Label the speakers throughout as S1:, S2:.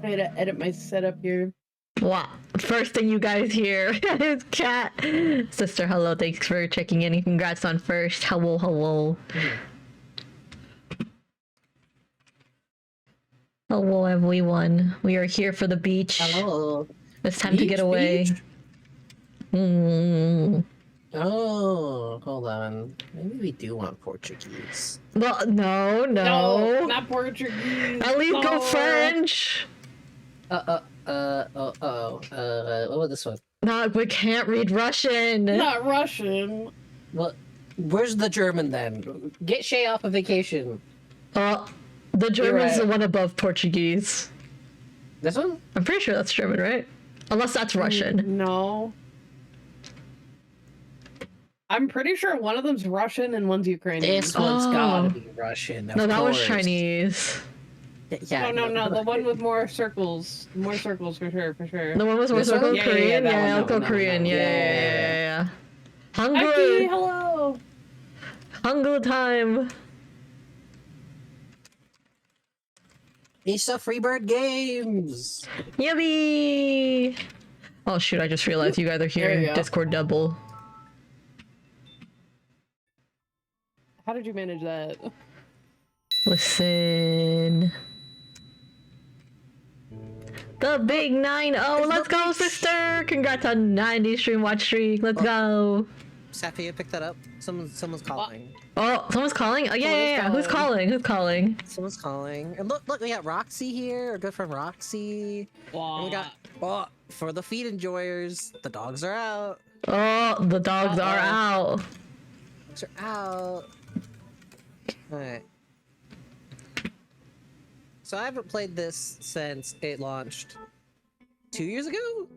S1: I had to edit my setup here.
S2: Wow. First thing you guys hear is Cat. Sister, hello. Thanks for checking in. And congrats on first. Hello, hello. Hello, everyone. We are here for the beach.
S3: Hello.
S2: It's time to get away. Mm.
S3: Oh, hold on. Maybe we do want Portuguese.
S2: Well, no.
S1: No, not Portuguese.
S2: At least go
S1: No.
S2: French.
S3: What was this one?
S2: No, we can't read Russian.
S1: Not Russian.
S3: Well, where's the German then? Get Shay off of vacation.
S2: The German's
S1: right.
S2: the one above Portuguese.
S3: This one?
S2: I'm pretty sure that's German, right? Unless that's Russian.
S1: No. I'm pretty sure one of them's Russian and one's Ukrainian.
S3: This one's
S2: Oh.
S3: gotta be Russian.
S2: No, that was
S3: course.
S2: Chinese.
S3: Yeah,
S1: No. The one with more circles. More circles for sure.
S2: The one was
S3: This
S2: also
S3: one?
S2: go
S1: Yeah,
S2: Korean?
S1: that
S2: Yeah,
S1: one,
S2: I'll go
S1: that one,
S2: Korean.
S1: that one.
S2: Yeah.
S1: Aki,
S2: Hungry.
S1: hello.
S2: Hungry time.
S3: It's a Freebird Games.
S2: Yummy. Oh shoot, I just realized you guys are here
S1: There you
S2: in
S1: go.
S2: Discord double.
S1: How did you manage that?
S2: Listen. The big 9-0. Let's go, sister. Congrats on 90 stream watch streak. Let's go.
S3: Safi, pick that up. Someone's calling.
S2: Oh, someone's calling? Oh, yeah. Who's calling?
S3: Someone's calling. And look, we got Roxy here, our good friend Roxy. And we got, for the feed enjoyers, the dogs are out.
S2: Oh, the dogs are out.
S3: Dogs are out. Alright. So I haven't played this since it launched 2 years ago?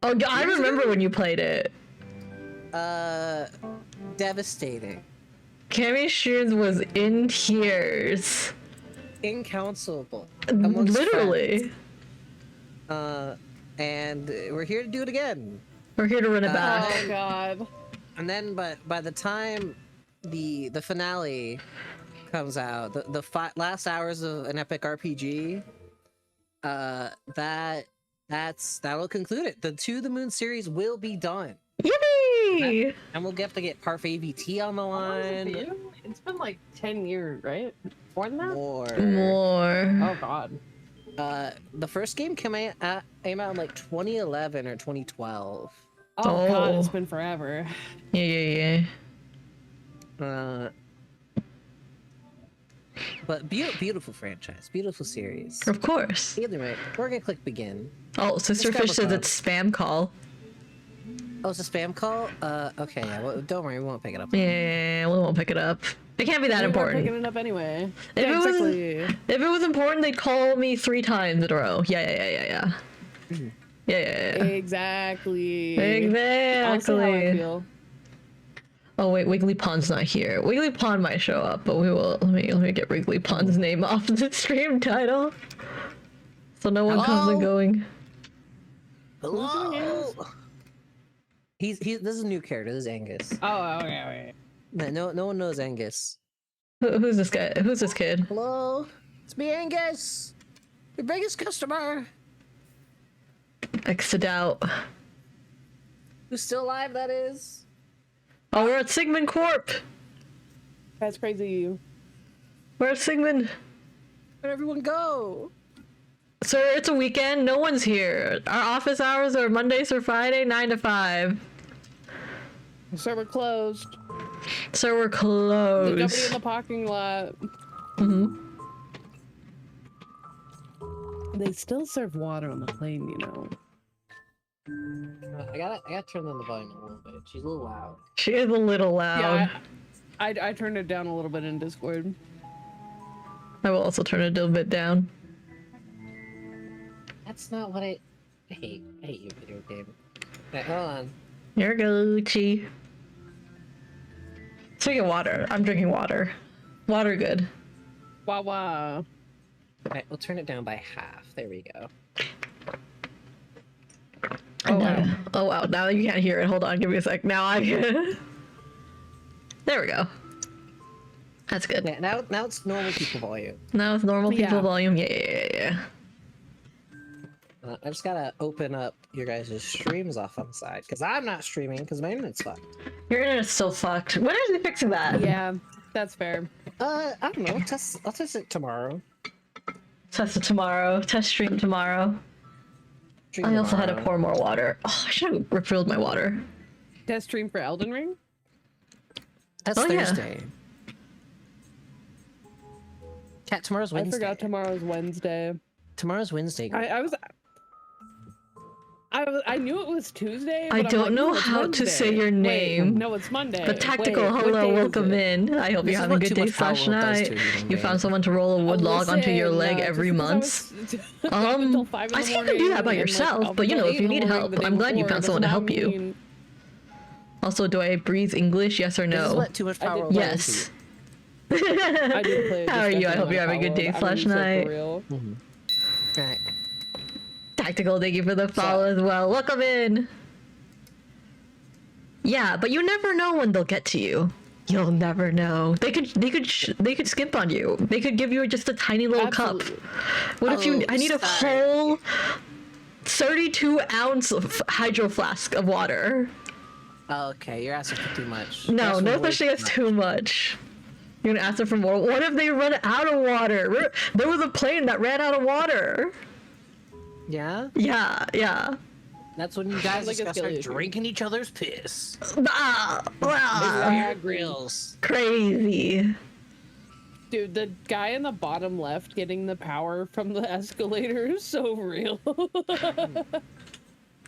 S2: Oh, I remember when you played it.
S3: Devastating.
S2: Cammy Shoons was in tears.
S3: Incounselable.
S2: Literally.
S3: And we're here to do it again.
S2: We're here to run it back.
S1: Oh god.
S3: And then by the time the finale comes out, the last hours of an epic RPG, that'll conclude it. The To the Moon series will be done.
S2: Yippee!
S3: And we'll get to get Parfait VT on the
S1: How long has it
S3: line.
S1: been? It's been like 10 years, right? More than that?
S3: More.
S1: Oh god.
S3: The first game came out in like 2011 or 2012.
S1: Oh god,
S2: Oh.
S1: it's been forever.
S2: Yeah.
S3: But beautiful franchise, beautiful series.
S2: Of course.
S3: Either way, we're gonna click begin.
S2: Oh, Sister
S3: Let's grab
S2: Fish
S3: a
S2: says
S3: phone.
S2: it's spam call.
S3: Oh, it's a spam call? Okay, yeah, well, don't worry, we won't pick it up.
S2: Yeah, we won't pick it up. It can't be that
S1: We're
S2: important.
S1: picking it up anyway.
S2: If
S1: Yeah,
S2: it was-
S1: exactly.
S2: If it was important, they'd call me 3 times in a row. Yeah.
S1: Exactly. Honestly, how I
S2: Exactly.
S1: feel.
S2: Oh wait, Wiggly Pond's not here. Wiggly Pond might show up, but we will. Let me get Wiggly Pond's name off the stream title, so no one comes and
S3: Hello?
S2: going.
S3: Hello? This is a new character, this is Angus.
S1: Oh, okay.
S3: No one knows Angus.
S2: Who's this guy? Who's this kid?
S3: Hello? It's me, Angus! Your biggest customer!
S2: Exit out.
S3: Who's still alive, that is?
S2: Oh, we're at Sigmund Corp.
S1: That's crazy.
S2: We're at Sigmund.
S3: Where'd everyone go?
S2: Sir, it's a weekend. No one's here. Our office hours are Monday through Friday, 9 to 5.
S1: Server closed.
S2: So we're
S1: There's nobody in
S2: closed.
S1: the parking lot. They still serve water on the plane, you know.
S3: I gotta turn down the volume a little bit. She's a little loud.
S2: She is a little loud.
S1: Yeah, I turned it down a little bit in Discord.
S2: I will also turn it a little bit down.
S3: That's not what I hate. I hate you, video game. Right, hold on.
S2: You're Gucci. Speaking of water, I'm drinking water. Water good.
S1: Wow.
S3: Alright, we'll turn it down by half. There we go.
S2: Oh wow. Oh wow, now you can't hear it. Hold on, give me a sec. Now I can. There we go. That's good.
S3: Yeah, now it's normal people volume.
S2: Now it's normal people
S1: Yeah.
S2: volume. Yeah.
S3: I just gotta open up your guys' streams off on the side because I'm not streaming because my internet's fucked.
S2: Your internet's still fucked. When are they fixing that?
S1: Yeah, that's fair.
S3: I don't know. I'll test it tomorrow.
S2: Test it tomorrow. Test stream tomorrow.
S3: Stream
S2: I also had to
S3: tomorrow.
S2: pour more water. Oh, I should have refilled my water.
S1: Test stream for Elden Ring?
S3: That's
S2: Oh, yeah.
S3: Thursday. Cat, tomorrow's Wednesday.
S1: I forgot tomorrow's Wednesday.
S3: Tomorrow's Wednesday.
S1: I knew it was Tuesday.
S2: I
S1: but I'm
S2: don't
S1: like,
S2: know
S1: no, it's
S2: how to
S1: Wednesday.
S2: say your
S1: Wait,
S2: name.
S1: no, it's Monday.
S2: The tactical
S1: Wait, what
S2: hello,
S1: day is
S2: welcome
S1: it?
S2: in. I hope
S3: This
S2: you're
S3: is
S2: having a
S3: what
S2: good
S3: too
S2: day
S3: much
S2: slash
S3: power does
S2: night.
S3: to a human
S2: You
S3: being.
S2: found someone to roll a wood log onto your
S1: Listen,
S2: leg
S1: just
S2: every
S1: because
S2: month.
S1: I was up until 5 in the
S2: I think you can do
S1: morning
S2: that by
S1: and, like,
S2: yourself,
S1: up
S2: but you know,
S1: until
S2: if you
S1: 8 in
S2: need
S1: the morning
S2: help,
S1: the day
S2: I'm glad you
S1: before
S2: found
S1: does
S2: someone to
S1: not
S2: help you.
S1: mean-
S2: Also, do I breathe English? Yes or
S3: This is
S2: no?
S3: what too much
S1: I
S3: power
S1: did-
S3: will
S2: Yes.
S1: I did play a
S2: How are you? I
S1: disgusting
S2: hope you're
S1: amount
S2: having a
S1: of
S2: good day
S1: Power.
S2: slash
S1: I'm so for
S2: night.
S1: real.
S3: Alright.
S2: Tactical, thank you for the follow as well. Welcome in. Yeah, but you never know when they'll get to you. You'll never know. They could skimp on you. They could give you just a tiny little
S1: Absolutely.
S2: cup. What if you?
S3: Oh,
S2: I need a
S3: sorry.
S2: whole 32-ounce hydro flask of water.
S3: Okay, you're asking for too much.
S2: No,
S3: That's
S2: no
S3: way
S2: such thing as too much. You're gonna ask them for more. What if they run out of water? There was a plane that ran out of water.
S3: Yeah?
S2: Yeah.
S3: That's when you guys
S1: like
S3: just
S1: a
S3: gotta
S1: skill
S3: start
S1: issue.
S3: drinking each other's piss.
S2: Ah,
S3: Fire grills.
S2: crazy.
S1: Dude, the guy in the bottom left getting the power from the escalator is so real.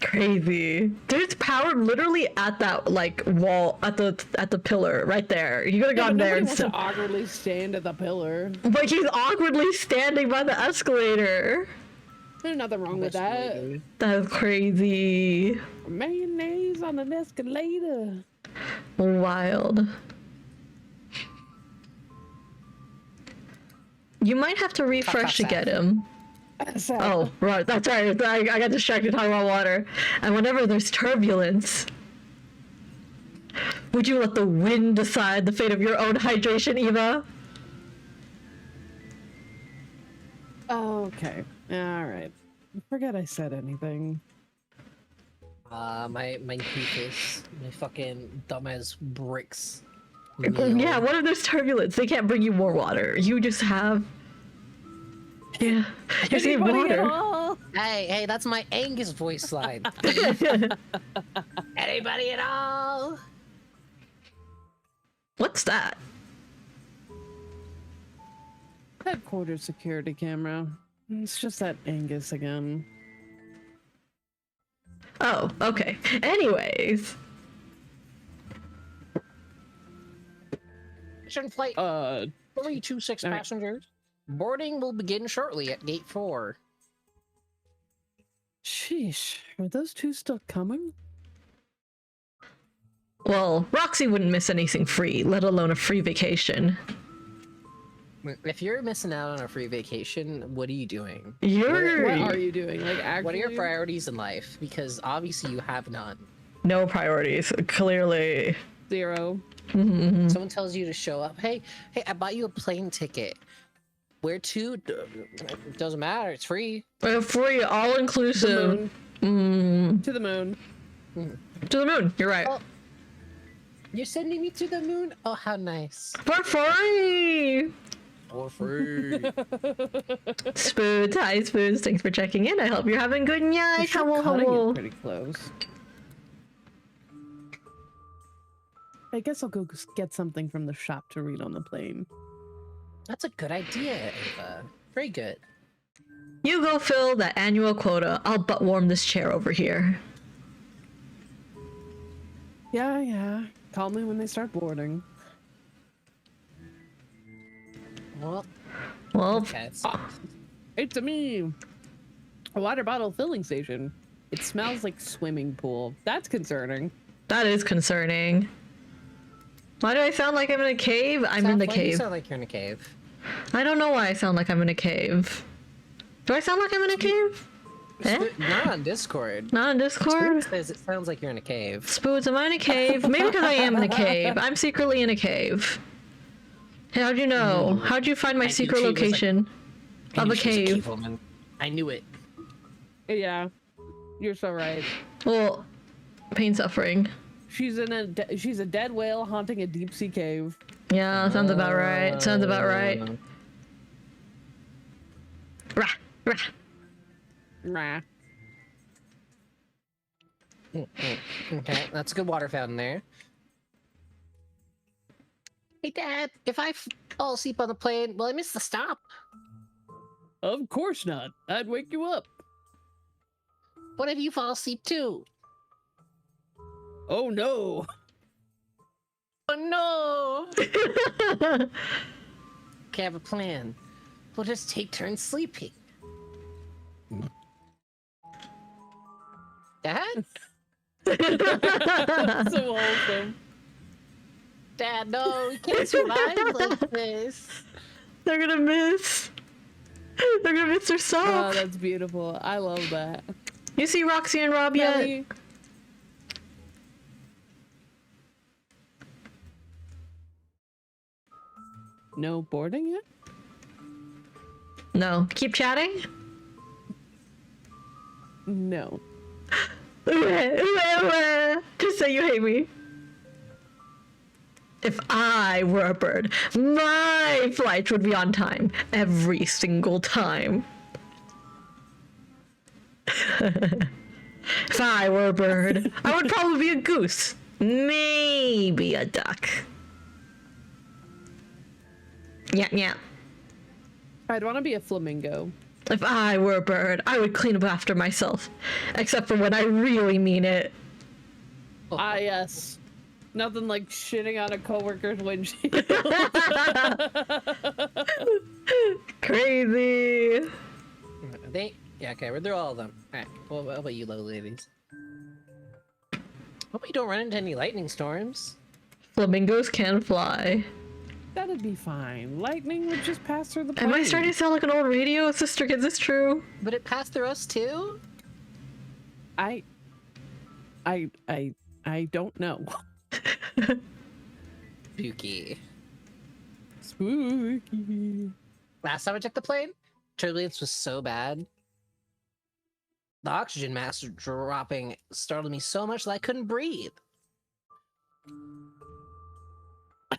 S2: Crazy. There's power literally at that like wall at the pillar right there. You could have
S1: Yeah,
S2: gone
S1: but
S2: there
S1: nobody
S2: and
S1: wants to
S2: st-
S1: awkwardly stand at the pillar.
S2: but he's awkwardly standing by the escalator.
S1: There's nothing wrong with that.
S2: That's crazy.
S1: Mayonnaise on an escalator.
S2: Wild. You might have to refresh to get him.
S1: So,
S2: Oh, right. That's right. I got distracted talking about water. And whenever there's turbulence, would you let the wind decide the fate of your own hydration, Eva?
S1: okay. Alright. Forget I said anything.
S3: My doofus, my fucking dumbass bricks.
S2: Yeah, what if there's turbulence? They can't bring you more water. You just have... Yeah. You just need
S1: Anybody at
S2: water.
S1: all?
S3: Hey, that's my Angus voice line. Anybody at all?
S2: What's that?
S1: Headquarters security camera. It's just that Angus again.
S2: Oh, okay. Anyways.
S3: Mission flight 326
S1: alright.
S3: passengers. Boarding will begin shortly at gate 4.
S1: Sheesh. Are those two still coming?
S2: Well, Roxy wouldn't miss anything free, let alone a free vacation.
S3: If you're missing out on a free vacation, what are you doing?
S2: You're...
S1: What are you doing? Like, actually?
S3: What are your priorities in life? Because obviously you have none.
S2: No priorities, clearly.
S1: 0.
S3: Someone tells you to show up. Hey, I bought you a plane ticket. Where to? It doesn't matter. It's free.
S2: Free, all
S1: The
S2: inclusive.
S1: moon. To the moon.
S2: To the moon, you're right.
S3: Oh. You're sending me to the moon? Oh, how nice.
S2: For free!
S3: For free.
S2: Spoons, hi Spoons, thanks for checking in. I hope you're having good night.
S1: You're
S2: Hello,
S1: cutting it
S2: hello.
S1: pretty close. I guess I'll go get something from the shop to read on the plane.
S3: That's a good idea, Ava. Very good.
S2: You go fill that annual quota. I'll butt warm this chair over here.
S1: Yeah. Call me when they start boarding.
S3: Well,
S2: Well,
S3: okay.
S1: It's a me. A water bottle filling station. It smells like swimming pool. That's concerning.
S2: that is concerning. Why do I sound like I'm in a cave? I'm in the
S3: Why do you
S2: cave.
S3: sound like you're in a cave.
S2: I don't know why I sound like I'm in a cave. Do I sound like I'm in a cave? Eh?
S3: Not on Discord.
S2: Not on Discord?
S3: Says it sounds like you're in a cave.
S2: Spoons, am I in a cave? Maybe because I am in a cave. I'm secretly in a cave. Hey, how'd you know? How'd you find my
S3: I knew
S2: secret
S3: she was a-
S2: location
S3: I
S2: of
S3: knew
S2: a
S3: she was
S2: cave?
S3: woman. I knew it.
S1: Yeah, you're so right.
S2: Well, pain, suffering.
S1: She's she's a dead whale haunting a deep sea cave.
S2: Yeah, sounds about right. Sounds about right. Rah, rah.
S1: Nah.
S3: Okay, that's a good water fountain there. Hey, Dad, if I fall asleep on the plane, will I miss the stop?
S1: Of course not. I'd wake you up.
S3: What if you fall asleep too?
S1: Oh no.
S3: Oh no! Okay, I have a plan. We'll just take turns sleeping. Dad?
S1: So wholesome.
S3: Dad, no, we can't survive like this.
S2: They're gonna miss. They're gonna miss their
S1: Oh,
S2: song.
S1: that's beautiful. I love that.
S2: You see Roxy and Rob yet?
S1: Melly. No boarding yet?
S2: No. Keep chatting?
S1: No.
S2: Just say you hate me. If I were a bird, my flight would be on time every single time. If I were a bird, I would probably be a goose. Maybe a duck. Yeah, yeah.
S1: I'd want to be a flamingo.
S2: If I were a bird, I would clean up after myself. Except for when I really mean it.
S1: Ah, yes. Nothing like shitting on a coworker's windshield.
S2: Crazy.
S3: Yeah, okay, we're through all of them. Alright, well, what about you, little ladies? Hope you don't run into any lightning storms.
S2: Flamingos can fly.
S1: That'd be fine. Lightning would just pass through the plane.
S2: Am I starting to sound like an old radio sister? Is this true?
S3: But it passed through us too?
S1: I don't know.
S3: Spooky.
S1: Spooky.
S3: Last time I checked the plane, turbulence was so bad. The oxygen mask dropping startled me so much that I couldn't breathe.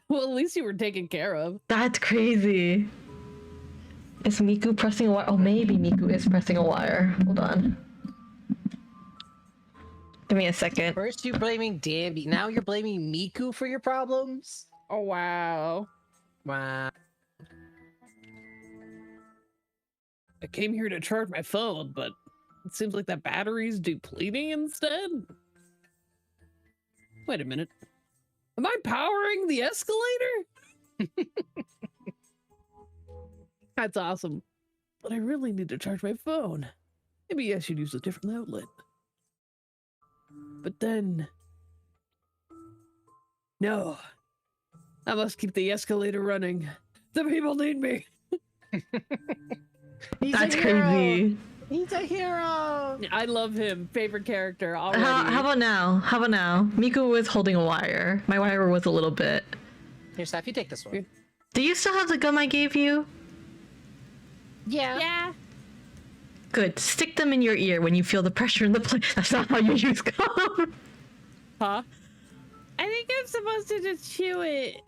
S1: Well, at least you were taken care of.
S2: That's crazy. Is Miku pressing a wire? Oh, maybe Miku is pressing a wire. Hold on. Give me a second.
S3: First you blaming Danby, now you're blaming Miku for your problems?
S1: Oh, wow.
S3: Wow.
S1: I came here to charge my phone, but it seems like that battery's depleting instead. Wait a minute. Am I powering the escalator? That's awesome. But I really need to charge my phone. Maybe I should use a different outlet. But then... No. I must keep the escalator running. The people need me.
S2: That's crazy.
S3: He's a hero!
S1: I love him. Favorite character already.
S2: How about now? How about now? Miku was holding a wire. My wire was a little bit.
S3: Here, Steph, you take this one.
S2: Do you still have the gum I gave you?
S3: Yeah.
S1: Yeah.
S2: Good. Stick them in your ear when you feel the pressure in the plane. That's not how you use gum.
S1: Huh? I think I'm supposed to just chew it.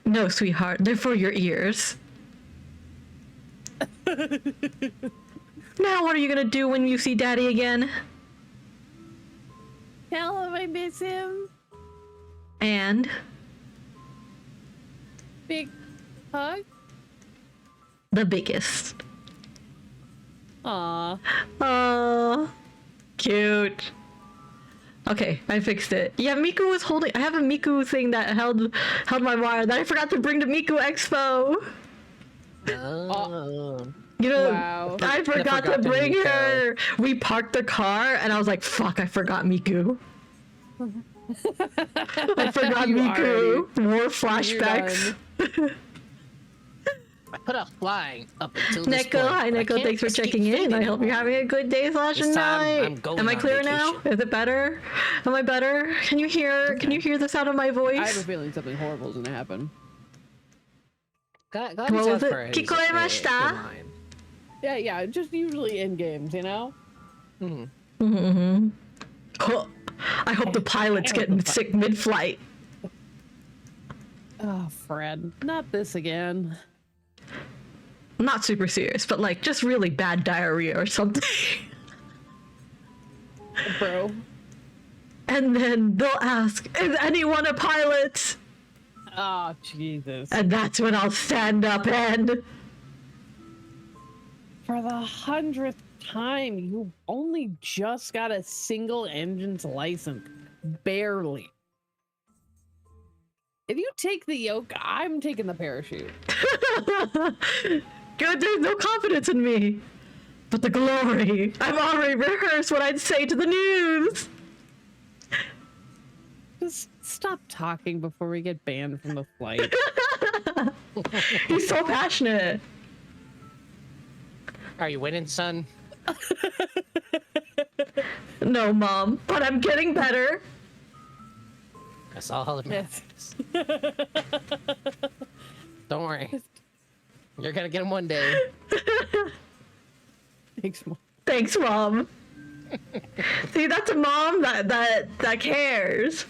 S2: No, sweetheart. They're for your ears. Now what are you gonna do when you see Daddy again?
S1: Tell him I miss him.
S2: And?
S1: Big hug.
S2: The biggest.
S1: Aw.
S2: Aww. Cute. Okay, I fixed it. Yeah, Miku was holding. I have a Miku thing that held my wire that I forgot to bring to Miku Expo.
S3: Oh.
S2: You know,
S1: Wow.
S2: I forgot to bring her. We parked the car, and I was like, "Fuck! I forgot Miku." I forgot
S1: You
S2: Miku. More flashbacks.
S3: I put off flying up until this
S2: Neko,
S3: point.
S2: hi
S3: I
S2: Neko,
S3: can't
S2: thanks for
S3: escape
S2: checking in.
S3: fate
S2: I hope you're
S3: anymore.
S2: having a good day slash
S3: This time,
S2: night.
S3: I'm going
S2: Am I
S3: on
S2: clear now?
S3: vacation.
S2: Is it better? Am I better? Can you hear? Can you hear the sound of my
S1: I have a
S2: voice?
S1: feeling something horrible is gonna happen.
S3: Glad
S2: What
S3: he's
S2: was
S3: had
S2: it?
S3: for his-
S2: Kikoemashita?
S3: in mind.
S1: Yeah, just usually in games, you know?
S3: Mm-hmm.
S2: I hope the pilot's getting sick mid-flight.
S1: Oh, Fred, not this again.
S2: Not super serious, but like just really bad diarrhea or something.
S1: Bro.
S2: And then they'll ask, is anyone a pilot?
S1: Oh, Jesus.
S2: And that's when I'll stand up and...
S1: For the 100th time, you only just got a single engine's license. Barely. If you take the yoke, I'm taking the parachute.
S2: Good, there's no confidence in me. But the glory. I've already rehearsed what I'd say to the news.
S1: Just stop talking before we get banned from the flight.
S2: He's so passionate.
S3: Are you winning, son?
S2: No, Mom, but I'm getting better.
S3: That's all that matters. Don't worry. You're gonna get him one day.
S1: Thanks, Mom.
S2: Thanks, Mom. See, that's a mom that cares.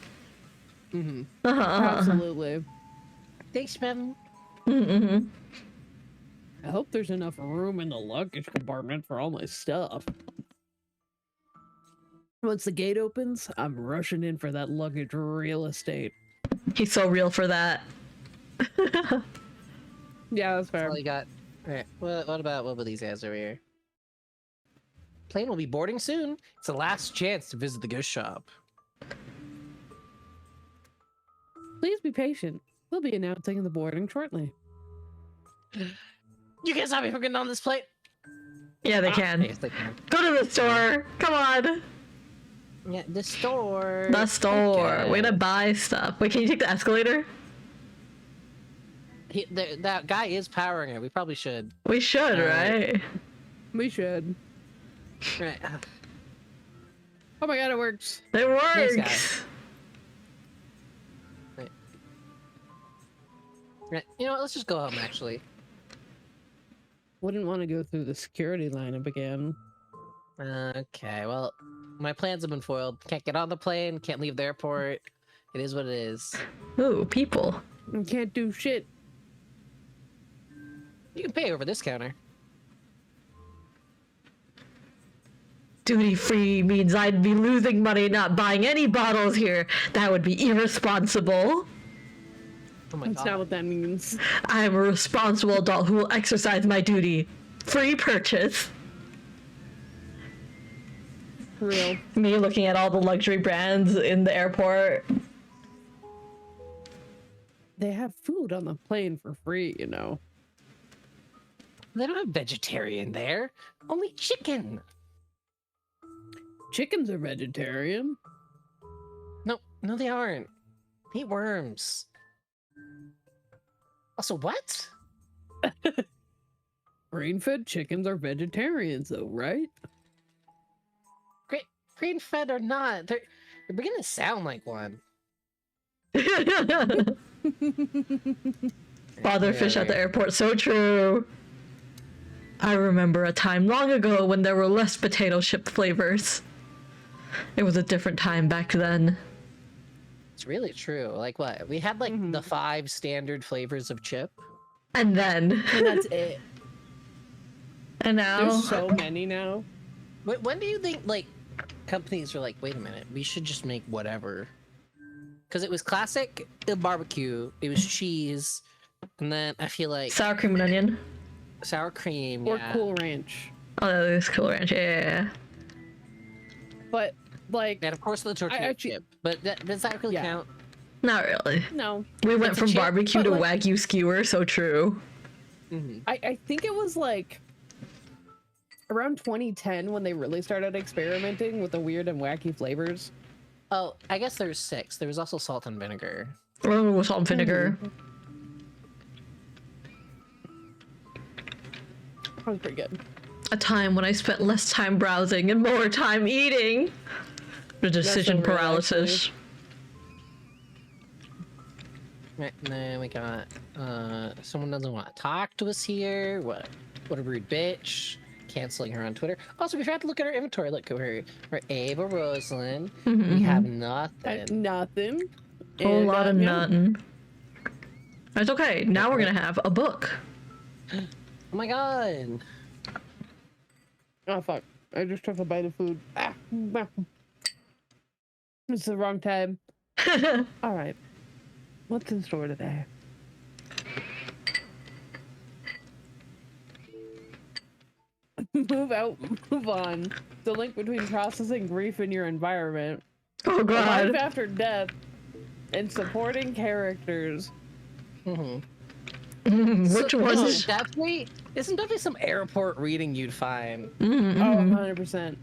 S3: Mm-hmm.
S1: Absolutely.
S3: Thanks, man.
S2: Mm-hmm.
S1: I hope there's enough room in the luggage compartment for all my stuff. Once the gate opens, I'm rushing in for that luggage real estate.
S2: He's so real for that.
S1: Yeah, that's fair.
S3: All you got. All right. What about these guys over here? Plane will be boarding soon. It's the last chance to visit the ghost shop.
S1: Please be patient. We'll be announcing the boarding shortly.
S3: You can't stop me from getting on this plane.
S2: Yeah, they can.
S3: Yes, they can.
S2: Go to the store. Come on.
S3: Yeah, the store.
S2: The store.
S3: Okay.
S2: Way to buy stuff. Wait, can you take the escalator?
S3: That guy is powering it. We probably should.
S2: We should, right?
S1: We should.
S3: Right.
S1: Oh my god, it works.
S2: It
S3: Thanks,
S2: works.
S3: guys. Right. You know what? Let's just go home, actually.
S1: Wouldn't want to go through the security lineup again.
S3: Okay, well, my plans have been foiled. Can't get on the plane, can't leave the airport. It is what it is.
S2: Ooh, people.
S1: You can't do shit.
S3: You can pay over this counter.
S2: Duty free means I'd be losing money not buying any bottles here. That would be irresponsible.
S3: Oh my
S1: That's
S3: god.
S1: not what that means.
S2: I am a responsible adult who will exercise my duty. Free purchase.
S1: For real.
S2: Me looking at all the luxury brands in the airport.
S1: They have food on the plane for free, you know.
S3: They don't have vegetarian there. Only chicken.
S1: Chickens are vegetarian.
S3: No, they aren't. They eat worms. Also, what?
S1: Grain-fed chickens are vegetarians, though, right?
S3: Green-fed or not, they're beginning to sound like one.
S2: Father fish at the airport, so true. I remember a time long ago when there were less potato chip flavors. It was a different time back then.
S3: It's really true. Like what? We had like the 5 standard flavors of chip.
S2: And then.
S1: And that's it.
S2: And now.
S1: There's so many now.
S3: When do you think like companies are like, wait a minute, we should just make whatever? Because it was classic barbecue, it was cheese, and then I feel like
S2: Sour cream and onion.
S3: sour cream
S1: Or
S3: yeah.
S1: Cool Ranch.
S2: Oh, that is Cool Ranch, yeah.
S1: But, like,
S3: And of course the tortilla
S1: actually-
S3: chip. But does that really
S1: Yeah.
S3: count?
S2: Not really.
S1: no.
S2: We went
S3: It's a
S2: from
S3: chip,
S2: barbecue
S1: but
S2: to
S1: like-
S2: Wagyu skewer, so true.
S3: Mm-hmm.
S1: I think it was, like, around 2010 when they really started experimenting with the weird and wacky flavors.
S3: Oh, I guess there's 6. There was also salt and vinegar.
S2: Oh, salt and vinegar.
S1: That was pretty good.
S2: A time when I spent less time browsing and more time eating. The decision
S1: real,
S2: paralysis.
S3: Right, and then we got someone doesn't want to talk to us here. What a rude bitch. canceling her on Twitter. Also, we forgot to look at our inventory. Look, we're Ava Rosalind.
S2: Mhm,
S3: We have
S2: mhm.
S3: nothing.
S1: Nothing.
S2: Whole
S1: And,
S2: lot of
S1: yeah.
S2: nothing. That's okay. Now we're gonna have a book.
S3: Oh my god.
S1: Oh fuck! I just took a bite of food. Ah, it's the wrong time. All right, what's in store today? Move out, move on. The link between processing grief in your environment,
S2: Oh
S1: life
S2: god.
S1: after death, and supporting characters.
S3: Mhm.
S2: Which
S3: So,
S2: one?
S3: Isn't definitely some airport reading you'd find.
S2: Mhm,
S1: Oh,
S2: mhm.
S1: 100%.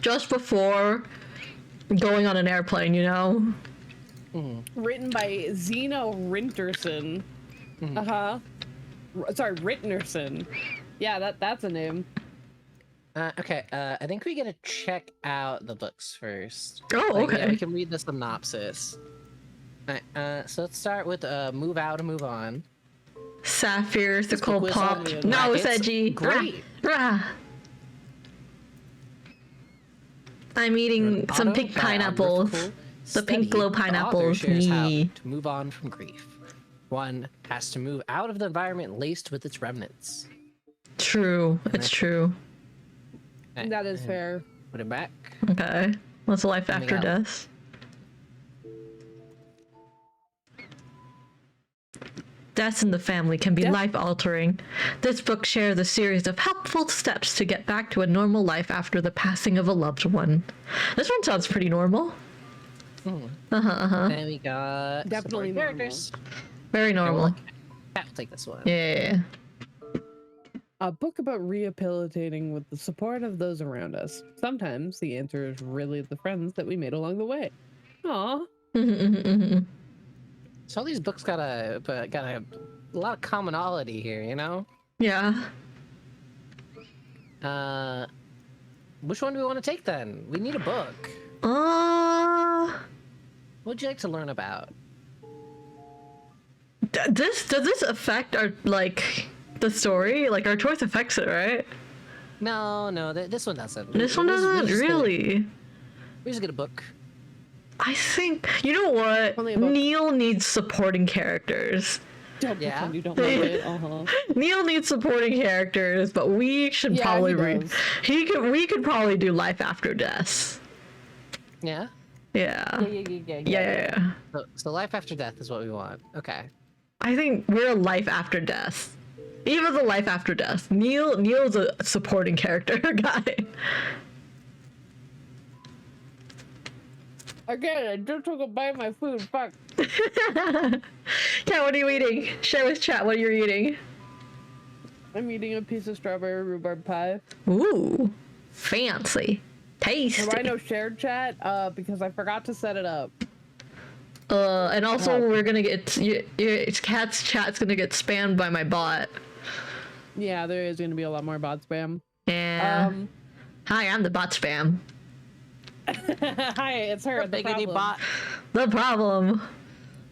S2: Just before going on an airplane, you know?
S3: Mhm.
S1: Written by Zeno Rinterson.
S3: Mhm.
S1: Sorry, Rittnerson. Yeah, that's a name.
S3: Okay, I think we gotta check out the books first.
S2: Oh,
S3: Like, yeah,
S2: okay.
S3: we can read the synopsis. Alright, so let's start with Move Out and Move On.
S2: Sapphire,
S3: This
S2: Sickle
S3: book was
S2: Pop.
S3: on the
S2: No,
S3: brackets.
S2: Sedgy.
S3: Great.
S2: Rah. I'm eating some
S3: Auto
S2: pink
S3: by
S2: pineapples.
S3: Unrifle
S2: The pink
S3: Study,
S2: glow
S3: the author
S2: pineapples.
S3: shares how
S2: Me.
S3: to move on from grief. One has to move out of the environment laced with its remnants.
S2: True. It's true.
S1: That is
S3: And
S1: fair.
S3: Put it back.
S2: Okay. What's life
S3: Coming
S2: after
S3: out.
S2: death? Deaths in the family can be
S1: Death-
S2: life-altering. This book shares a series of helpful steps to get back to a normal life after the passing of a loved one. This one sounds pretty normal.
S3: And we got
S1: Definitely
S3: supporting
S1: normal.
S3: characters.
S2: Very
S3: Okay,
S2: normal.
S3: well, Cat will take this one.
S2: Yeah.
S1: A book about rehabilitating with the support of those around us. Sometimes the answer is really the friends that we made along the way. Aw.
S3: So all these books got a lot of commonality here, you know?
S2: Yeah.
S3: Which one do we want to take then? We need a book. What would you like to learn about?
S2: Does this affect our the story? Like our choice affects it, right?
S3: No, this one doesn't.
S2: This one doesn't really.
S3: We just get a book.
S2: I think you know what?
S1: Only a book.
S2: Neil needs supporting characters.
S1: Don't
S3: Yeah.
S1: pretend you don't like it. Uh-huh.
S2: Neil needs supporting characters, but we should
S1: Yeah,
S2: probably
S1: he
S2: read.
S1: does.
S2: We could probably do life after death.
S3: Yeah.
S2: Yeah.
S1: Yeah.
S2: Yeah.
S3: So life after death is what we want. Okay.
S2: I think we're a life after death. Eva's a life after death. Neil's a supporting character guy.
S1: Again, I just took a bite of my food. Fuck.
S2: Kat, what are you eating? Share with chat what you're eating.
S1: I'm eating a piece of strawberry rhubarb pie.
S2: Ooh, fancy, tasty.
S1: Why no shared chat? Because I forgot to set it up.
S2: And also
S1: Oh.
S2: we're gonna get it's Kat's chat's gonna get spammed by my bot.
S1: Yeah, there is gonna be a lot more bot spam.
S2: Yeah. Hi, I'm the bot spam.
S1: Hi, it's her. The
S3: Biggity
S1: problem.
S3: bot.
S2: The problem.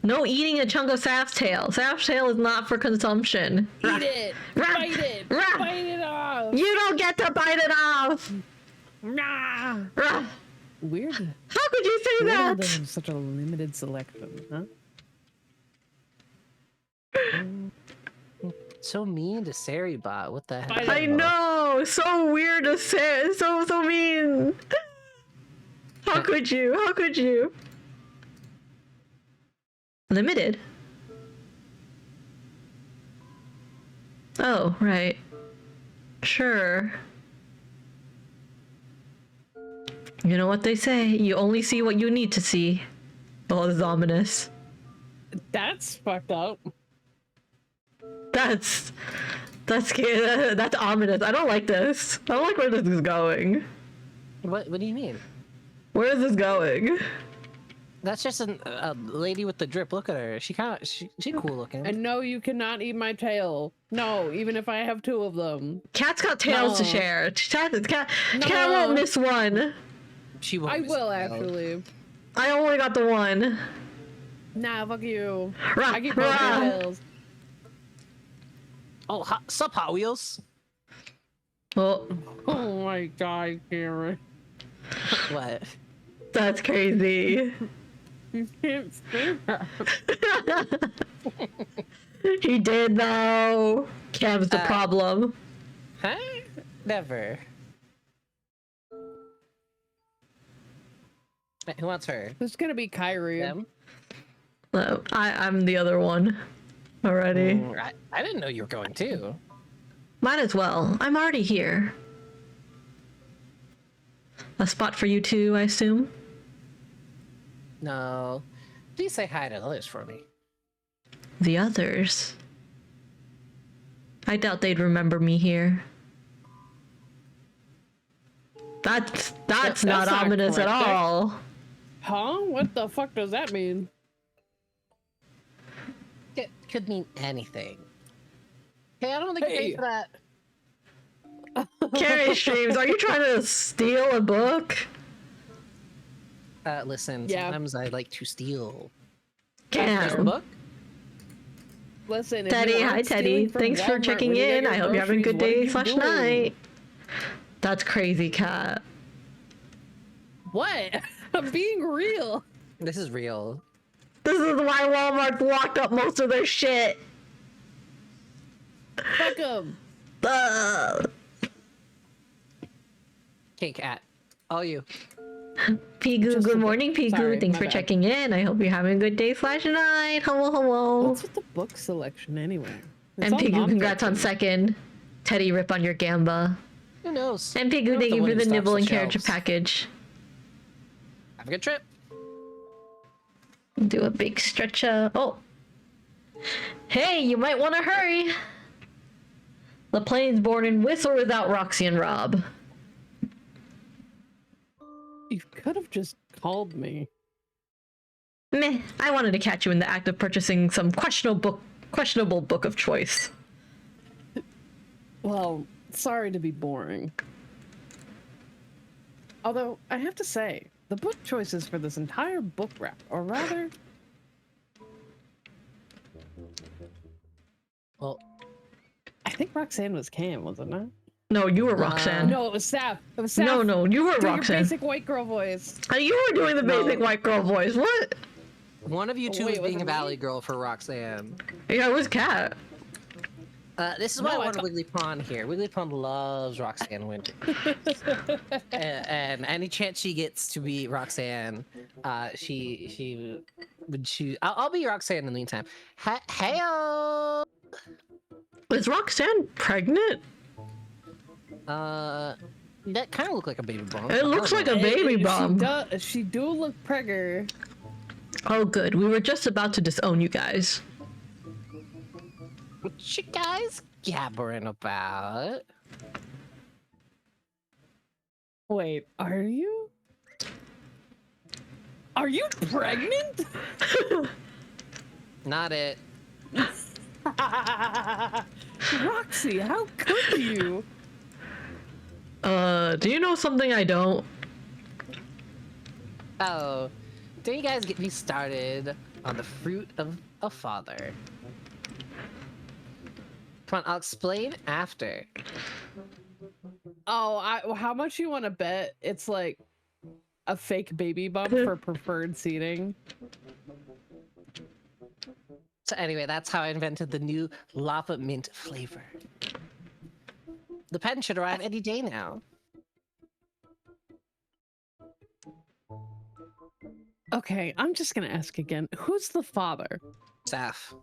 S2: No eating a chunk of Saf's tail. Saf's tail is not for consumption.
S1: Eat it.
S2: Rah.
S1: Bite it.
S2: Rah.
S1: Bite it off.
S2: You don't get to bite it off.
S1: Nah.
S2: Rah.
S1: Weird.
S2: How could you say
S1: Weird
S2: that?
S1: they have such a limited selection, huh?
S3: So mean to Saribot. What the heck?
S2: I know. So weird to say. So mean. How could you? How could you? Limited. Oh, right. Sure. You know what they say, you only see what you need to see. Oh, this is ominous.
S1: That's fucked up.
S2: That's scary. That's ominous. I don't like this. I don't like where this is going.
S3: What do you mean?
S2: Where is this going?
S3: That's just a lady with the drip. Look at her. She cool looking.
S1: And no, you cannot eat my tail. No, even if I have two of them.
S2: Cat's got tails to
S1: No.
S2: share. Cat
S1: No.
S2: won't miss one.
S3: She won't
S1: I
S3: miss
S1: will
S3: it, though.
S1: actually.
S2: I only got the one.
S1: Nah, fuck you.
S2: Rah,
S1: I keep both
S2: rah.
S1: your tails.
S3: Oh, sup, Hot Wheels?
S2: Oh,
S1: Oh my god, Cameron.
S3: What?
S2: that's crazy.
S1: You can't say that.
S2: He did though. Cam's the problem.
S3: Huh? Never. Wait, who wants her?
S1: It's gonna be Kyrie.
S3: Them?
S2: I'm the other one already.
S3: I didn't know you were going too.
S2: Might as well. I'm already here. A spot for you too, I assume?
S3: No. Please say hi to the others for me.
S2: The others? I doubt they'd remember me here. That's
S1: That's
S2: not
S1: not
S2: ominous at
S1: correct.
S2: all.
S1: Huh? What the fuck does that mean?
S3: It could mean anything. Hey, I don't think you
S1: Hey.
S3: paid for that.
S2: Carrie streams, are you trying to steal a book?
S3: Listen,
S1: Yeah.
S3: sometimes I like to steal.
S2: Damn.
S3: A book?
S1: Listen, if
S2: Teddy,
S1: you
S2: hi
S1: aren't
S2: Teddy.
S1: stealing from
S2: Thanks for
S1: Walmart
S2: checking
S1: when you get
S2: in.
S1: your
S2: I hope you're having a good
S1: groceries, what are
S2: day
S1: you
S2: /
S1: doing?
S2: night. That's crazy, Cat.
S1: What? I'm being real.
S3: This is real.
S2: This is why Walmart locked up most of their shit.
S1: Fuck 'em.
S3: Okay, cat. All you.
S2: Pigu,
S1: Just
S2: good
S1: a bit.
S2: morning, Pigu.
S1: Sorry,
S2: Thanks
S1: my
S2: for
S1: bad.
S2: checking in. I hope you're having a good day / night. Hello, hello.
S1: What's with the book selection anyway? It's
S2: And
S1: all
S2: Pigu, congrats on
S1: nonfiction.
S2: second. Teddy, rip on your gamba.
S3: Who knows?
S2: And
S3: You're
S2: Pigu,
S3: not
S2: thank
S3: the
S2: you
S3: one
S2: for
S3: who
S2: the
S3: stocks
S2: nibble
S3: the
S2: and carriage
S3: shelves.
S2: package.
S3: Have a good trip.
S2: Do a big stretch. Oh. Hey, you might want to hurry. The plane's boarding with or without Roxy and Rob.
S1: You could have just called me.
S2: Meh, I wanted to catch you in the act of purchasing some questionable book of choice.
S1: Well, sorry to be boring. Although, I have to say, the book choices for this entire book wrap, or rather,
S3: Well,
S1: I think Roxanne was Cam, wasn't it?
S2: No, you were Roxanne.
S1: No, it was Saf. It was Saf.
S2: No, you were
S1: Do your
S2: Roxanne.
S1: basic white girl voice.
S2: You were doing the
S3: No.
S2: basic white girl voice. What?
S3: one of you two
S1: wait,
S3: is
S1: was
S3: being
S1: it
S3: a
S1: me?
S3: valley girl for Roxanne.
S2: Yeah, it was Cat.
S3: This is why
S1: No,
S3: I
S1: I
S3: want
S1: thought-
S3: Wiggly Pond here. Wiggly Pond loves Roxanne Winter. And any chance she gets to be Roxanne, she would choose. I'll be Roxanne in the meantime. Heyo!
S2: Is Roxanne pregnant?
S3: That kind of looked like a baby bump.
S2: It looks like a baby bump.
S1: She do look pregger.
S2: Oh, good. We were just about to disown you guys.
S3: What you guys gabbering about?
S1: Wait, are you? Are you pregnant?
S3: Not it.
S1: Roxy, how could you?
S2: Do you know something I don't?
S3: Oh, don't you guys get me started on the fruit of a father? Come on, I'll explain after.
S1: Oh, how much you want to bet? It's like a fake baby bump for preferred seating.
S3: So anyway, that's how I invented the new lava mint flavor. The pen should arrive any day now.
S1: Okay, I'm just gonna ask again. Who's the father?
S3: Saf.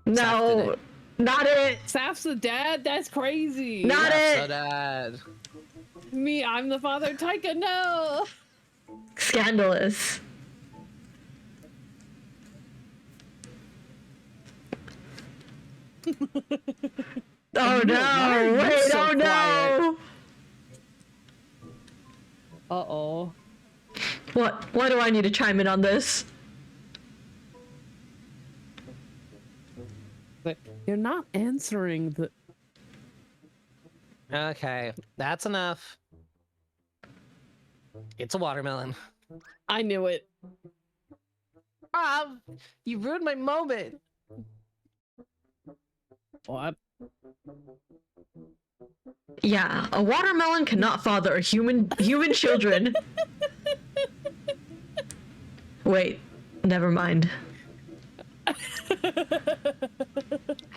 S2: No,
S3: it.
S2: not it.
S1: Saf's the dad? That's crazy.
S2: Not
S3: Saf's
S2: it.
S3: so dad.
S1: Me, I'm the father. Taika, no.
S2: Scandalous. Oh no!
S1: why are you
S2: Wait!
S1: so
S2: Oh no!
S1: Uh-oh.
S2: What? Why do I need to chime in on this?
S1: But you're not answering the...
S3: Okay, that's enough. It's a watermelon.
S1: I knew it.
S3: Rob, you ruined my moment.
S1: What?
S2: Yeah, a watermelon cannot father a human children. Wait, never mind.
S3: I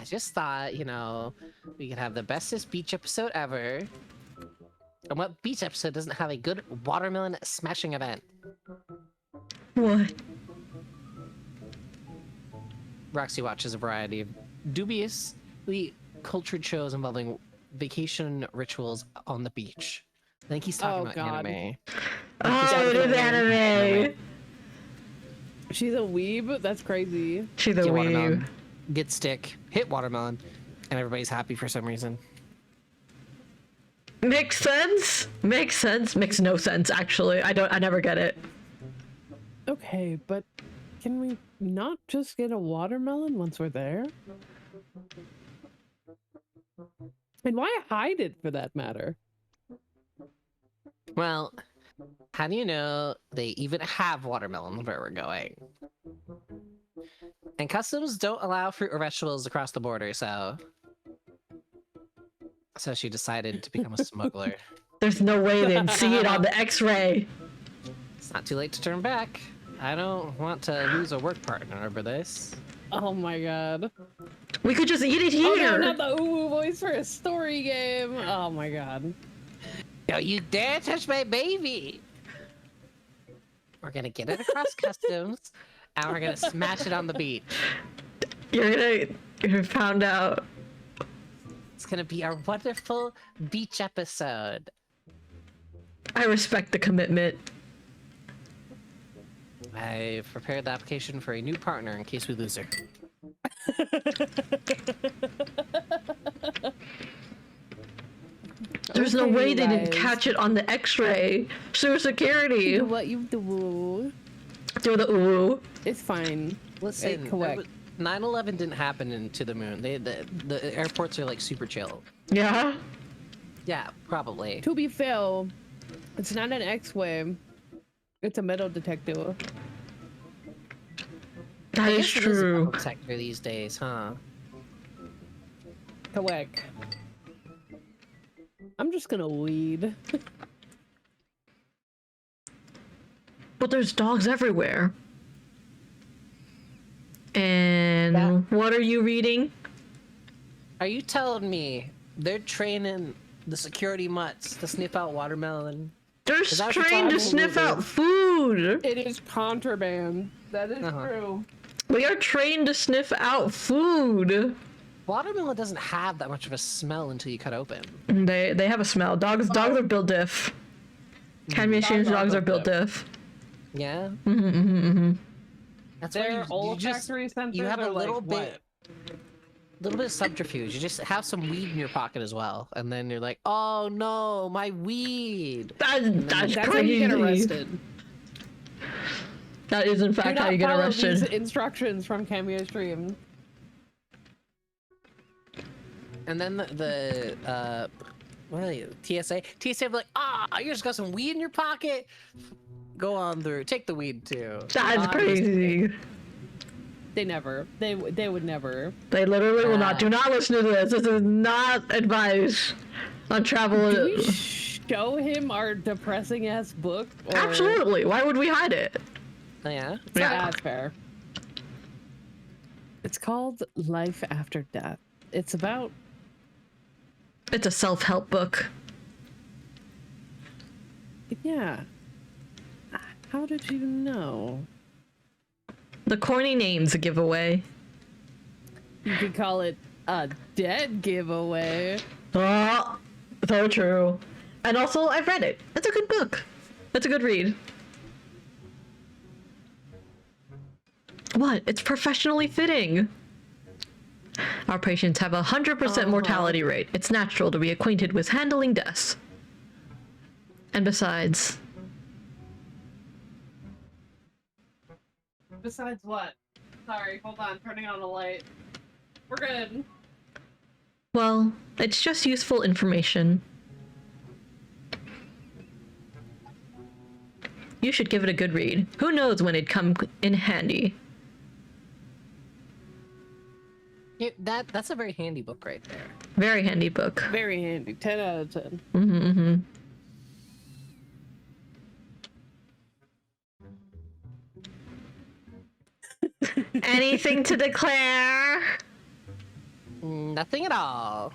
S3: just thought, you know, we could have the bestest beach episode ever. And what beach episode doesn't have a good watermelon smashing event?
S2: What?
S3: Roxy watches a variety of dubiously cultured shows involving vacation rituals on the beach. I think he's talking about
S1: God.
S3: anime.
S2: Oh, it is anime.
S1: She's a weeb? That's crazy.
S2: She's a
S3: Get
S2: weeb.
S3: watermelon, get stick, hit watermelon, and everybody's happy for some reason.
S2: Makes sense. Makes sense. Makes no sense, actually. I never get it.
S1: Okay, but can we not just get a watermelon once we're there? And why hide it for that matter?
S3: Well, how do you know they even have watermelon where we're going? And customs don't allow fruit or vegetables across the border, so she decided to become a smuggler.
S2: There's no way they'd see it on the X-ray.
S3: It's not too late to turn back. I don't want to lose a work partner over this.
S1: Oh my god.
S2: We could just eat it
S1: Oh
S2: here.
S1: no, not the ooh voice for a story game. Oh my god.
S3: Don't you dare touch my baby! We're gonna get it across customs, and we're gonna smash it on the beach.
S2: You're found out.
S3: It's gonna be our wonderful beach episode.
S2: I respect the commitment.
S3: I've prepared the application for a new partner in case we lose her.
S2: There's no
S1: Okay,
S2: way
S1: you
S2: they didn't
S1: guys.
S2: catch it on the X-ray. Through security.
S1: Do what you do.
S2: Do the ooh.
S1: It's fine.
S3: Listen,
S1: correct.
S3: 9/11 didn't happen into the moon. The airports are like super chill.
S2: Yeah.
S3: Yeah, probably.
S1: To be fair, it's not an X-way. It's a metal detector.
S2: That
S3: I
S2: is
S3: guess it is a
S2: true.
S3: public sector these days, huh?
S1: Correct. I'm just gonna weed.
S2: But there's dogs everywhere. And
S3: That-
S2: what are you reading?
S3: Are you telling me they're training the security mutts to sniff out watermelon?
S2: They're
S3: Is that what you're
S2: trained to
S3: talking
S2: sniff
S3: about?
S2: out food.
S1: It is contraband. That is
S3: Uh-huh.
S1: true.
S2: We are trained to sniff out food.
S3: Watermelon doesn't have that much of a smell until you cut open.
S2: They have a smell. Dogs are built diff. Cambia dogs are built diff.
S3: Yeah. That's why
S1: Their
S3: you just
S1: olfactory sensors
S3: you have a
S1: are
S3: little
S1: like,
S3: bit of subterfuge. You just have some weed in your pocket as well, and then you're like, oh no, my weed.
S2: That's
S1: That's how
S2: crazy.
S1: you get arrested.
S2: That is in
S1: Do
S2: fact how
S1: not
S2: you get
S1: follow these
S2: arrested.
S1: instructions from Cameo Stream.
S3: And then what are you, TSA will be like, you just got some weed in your pocket. Go on through. Take the weed too.
S2: That's crazy.
S1: They never. They would never.
S2: They literally will not. Do not listen to this. This is not advice on travel.
S1: Do we show him our depressing ass book? Or...
S2: Absolutely. Why would we hide it?
S3: Oh, yeah.
S2: Yeah.
S1: That's fair. It's called Life After Death. It's about.
S2: It's a self-help book.
S1: Yeah. How did you know?
S2: The corny name's a giveaway.
S1: You could call it a dead giveaway.
S2: Oh, so true. And also, I've read it. It's a good book. It's a good read. What? It's professionally fitting. Our patients have a 100% mortality rate. It's natural to be acquainted with handling deaths. And besides,
S1: Besides what? Sorry, hold on. Turning on the light. We're good.
S2: well, it's just useful information. You should give it a good read. Who knows when it'd come in handy.
S3: That's a very handy book right there.
S2: Very handy book.
S1: Very handy. 10 out of 10.
S2: Mm-hmm. Anything to declare?
S3: Nothing at all.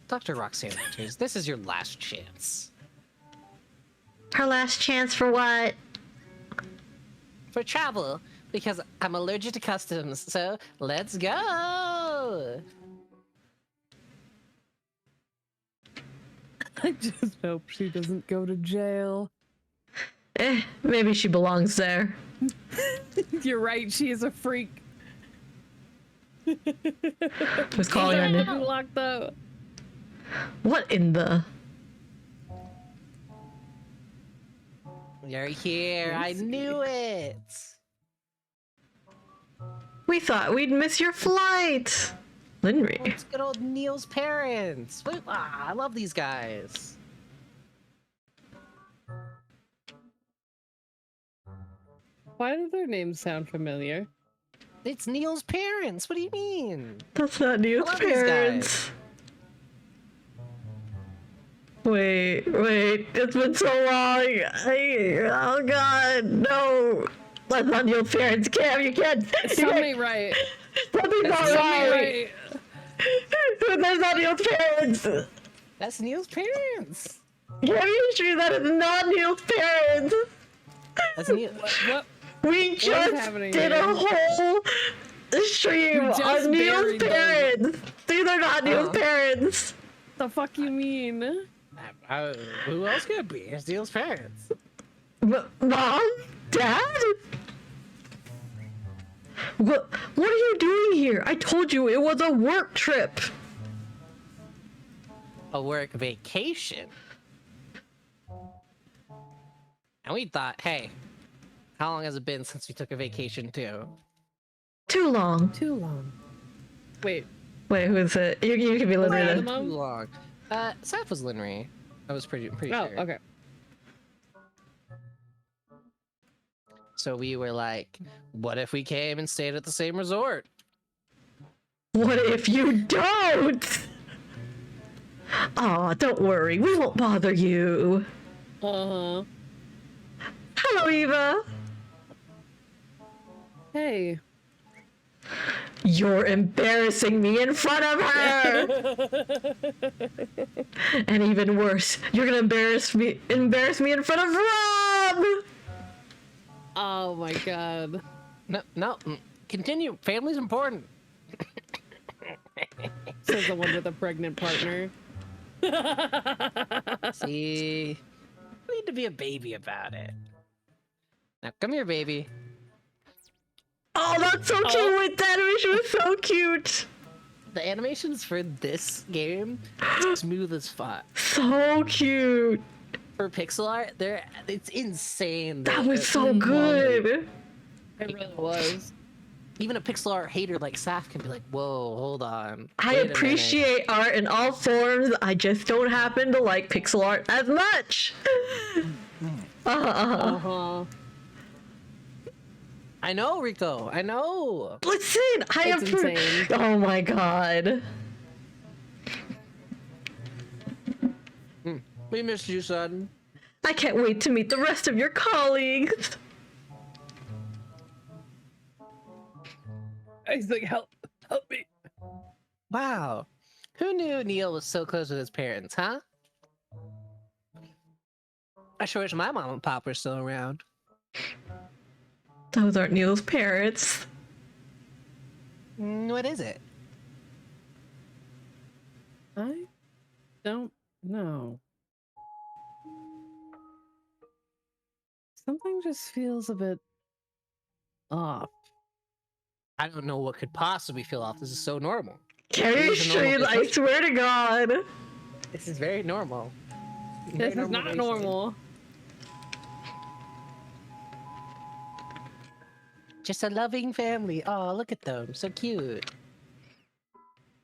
S3: Dr. Roxanne Winters, this is your last chance.
S2: Her last chance for what?
S3: For travel, because I'm allergic to customs, so let's go!
S1: I just hope she doesn't go to jail.
S2: Maybe she belongs there.
S1: You're right, she is a freak.
S2: Who's calling her
S1: She's
S2: name?
S1: locked up.
S2: What in the?
S3: You're here, I knew it!
S2: We thought we'd miss your flight. Linry.
S3: It's good old Neil's parents! I love these guys.
S1: Why do their names sound familiar?
S3: It's Neil's parents, what do you mean?
S2: That's not Neil's
S3: I love these
S2: parents. Wait, it's been so long. Oh god, no. That's not Neil's parents. Cam, you can't.
S1: Something right.
S2: Something's not
S1: Something
S2: right.
S1: right.
S2: That's not Neil's parents.
S3: That's Neil's parents!
S2: Cam, you sure that is not Neil's parents?
S3: That's Neil.
S1: What?
S2: We just
S1: happening
S2: did
S1: here?
S2: a whole stream
S1: We just
S2: on Neil's
S1: buried them.
S2: parents. These are not Neil's parents.
S1: The fuck you mean?
S3: Who else could it be? It's Neil's parents.
S2: Mom? Dad? What are you doing here? I told you it was a work trip.
S3: A work vacation. And we thought, hey, how long has it been since we took a vacation too?
S2: Too long.
S1: Too long. Wait.
S2: Wait, who is it? You can be
S1: Wait,
S2: listening.
S1: the mom?
S3: Too long. Seth was Linry. I was pretty
S1: Oh,
S3: sure.
S1: okay.
S3: So we were like, what if we came and stayed at the same resort?
S2: What if you don't? Aw, don't worry. We won't bother you.
S1: Uh-huh.
S2: Hello, Eva.
S1: Hey.
S2: You're embarrassing me in front of her. And even worse, you're gonna embarrass me in front of Rob.
S1: Oh my god.
S3: No, continue. Family's important.
S1: Says the one with a pregnant partner.
S3: See, I need to be a baby about it. Now, come here, baby.
S2: Oh, that's so cute. That animation was so cute.
S3: The animations for this game, smooth as fuck.
S2: So cute.
S3: For pixel art, it's insane.
S2: That was so good.
S1: It really was.
S3: Even a pixel art hater like Saf can be like, whoa, hold on.
S2: I
S3: wait a minute."
S2: appreciate art in all forms. I just don't happen to like pixel art as much.
S1: Uh-huh.
S3: I know, Rico. I know.
S2: Listen, I
S1: It's insane.
S2: Oh my god.
S3: We missed you, son.
S2: I can't wait to meet the rest of your colleagues.
S1: He's like, help me.
S3: Wow. Who knew Neil was so close with his parents, huh? I sure wish my mom and pop were still around.
S2: Those aren't Neil's parents.
S3: What is it?
S1: I don't know. Something just feels a bit off.
S3: I don't know what could possibly feel off. This is so normal.
S2: Carrie
S3: This is a normal
S2: Street, I
S3: vacation.
S2: swear to God.
S3: This is very normal.
S1: This is not normal.
S3: Just a loving family. Oh, look at them. So cute.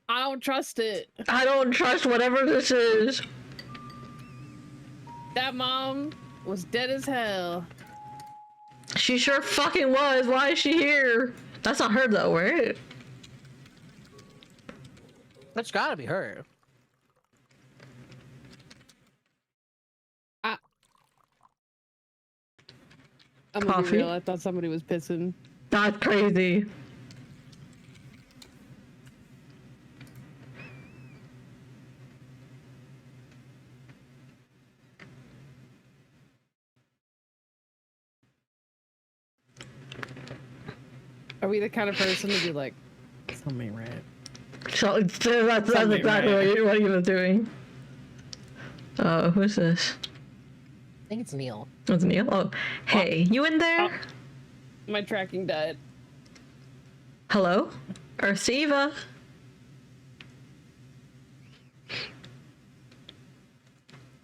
S1: I don't trust it.
S2: I don't trust whatever this is.
S1: That mom was dead as hell.
S2: She sure fucking was. Why is she here? That's not her though, right?
S3: That's gotta be her.
S1: I'm gonna be
S2: Coffee?
S1: real. I thought somebody was pissing.
S2: That's crazy.
S1: Are we the kind of person to be like, something right?
S2: So that's
S1: Something
S2: exactly
S1: right.
S2: what you were doing. Oh, who's this?
S3: I think it's Neil.
S2: It's Neil. Oh, hey, you in there?
S1: My tracking died.
S2: Hello, Ursiva.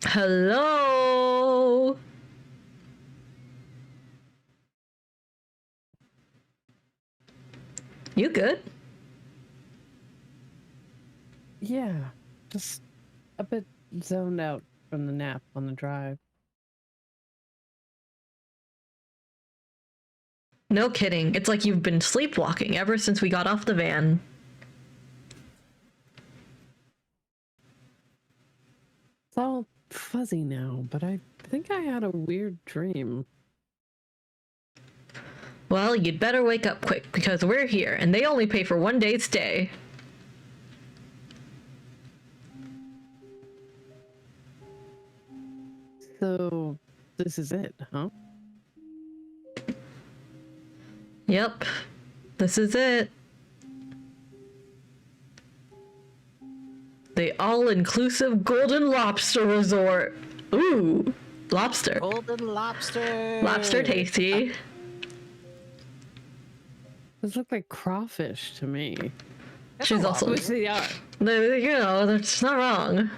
S2: Hello. You good?
S1: Yeah, just a bit zoned out from the nap on the drive.
S2: No kidding. It's like you've been sleepwalking ever since we got off the van.
S1: It's all fuzzy now, but I think I had a weird dream.
S2: Well, you'd better wake up quick because we're here and they only pay for 1 day's stay.
S1: So, this is it, huh?
S2: Yep. This is it. The all-inclusive Golden Lobster Resort. Ooh, lobster.
S3: Golden lobster.
S2: Lobster tasty.
S1: Those look like crawfish to me.
S3: That's
S2: She's
S3: a
S2: also,
S3: lobster.
S1: Which they are.
S2: you know, that's not wrong.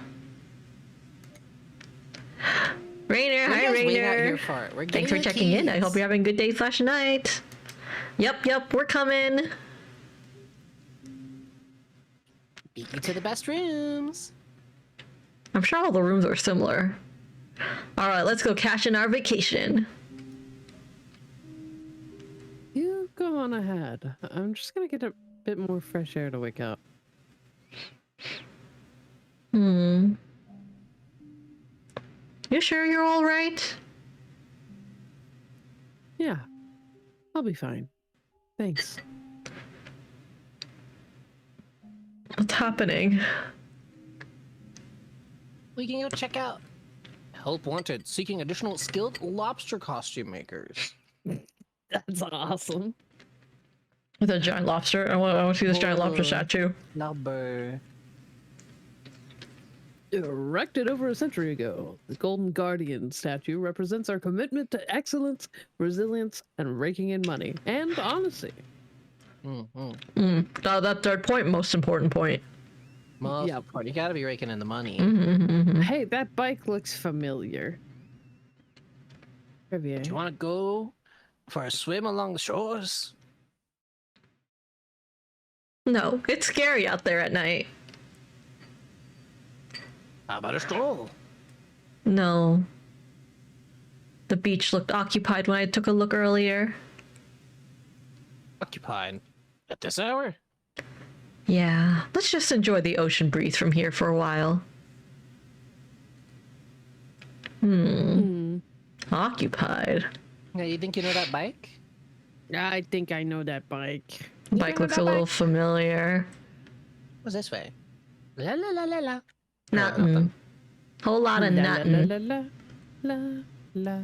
S2: Rainer,
S3: What are
S2: hi
S3: you guys waiting out
S2: Rainer.
S3: here for? We're
S2: Thanks
S3: getting
S2: for
S3: the
S2: checking in. I
S3: keys.
S2: hope you're having a good day / night. Yep, we're coming.
S3: Beat you to the best rooms.
S2: I'm sure all the rooms are similar. All right, let's go cash in our vacation.
S1: You go on ahead. I'm just gonna get a bit more fresh air to wake up.
S2: You sure you're all right?
S1: Yeah, I'll be fine. Thanks.
S2: What's happening?
S3: We can go check out. Help wanted, seeking additional skilled lobster costume makers.
S1: That's awesome.
S2: With a giant lobster? I want to see this giant lobster
S3: Whoa.
S2: statue.
S3: Number.
S1: Erected over a century ago, the Golden Guardian statue represents our commitment to excellence, resilience, and raking in money and honesty.
S2: That third point, most important point.
S3: Most
S1: Yeah.
S3: important. You gotta be raking in the money.
S1: Hey, that bike looks familiar. Trivia.
S3: Do you want to go for a swim along the shores?
S2: No, it's scary out there at night.
S3: How about a stroll?
S2: No. The beach looked occupied when I took a look earlier.
S3: Occupied. At this hour?
S2: Yeah, let's just enjoy the ocean breeze from here for a while. Occupied.
S3: Yeah, you think you know that bike?
S1: I think I know that bike.
S2: Bike looks a little familiar.
S3: What's this way? La la la la la.
S2: Nothing. Whole lot of
S1: La,
S2: nothing.
S1: la, la, la, la.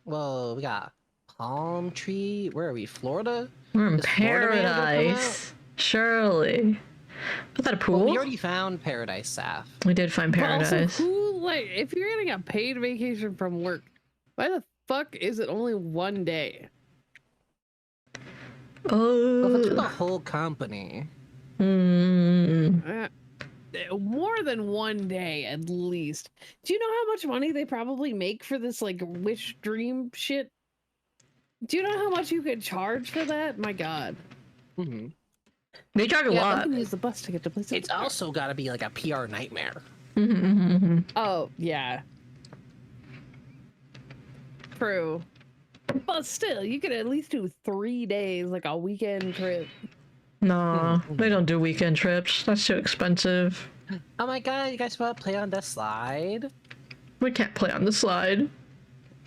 S3: Whoa, we got palm tree. Where are we? Florida?
S2: We're in
S3: Does Florida Man gonna come
S2: paradise. Surely. Was that a pool?
S3: Well, we already found Paradise, Saf.
S2: We did find
S1: But also,
S2: paradise.
S1: who, like, if you're gonna get paid vacation from work, why the fuck is it only 1 day?
S3: Well, if it's
S2: Oh.
S3: the whole company.
S1: More than 1 day, at least. Do you know how much money they probably make for this, like, wish dream shit? Do you know how much you could charge for that? My god.
S3: Mm-hmm.
S2: They charge a
S1: Yeah, I
S2: lot.
S1: can use the bus to get to places.
S3: It's also got to be like a PR nightmare.
S1: Oh, yeah. True. But still, you could at least do 3 days, like a weekend trip.
S2: No, they don't do weekend trips. That's too expensive.
S3: Oh my god, you guys want to play on the slide?
S2: We can't play on the slide.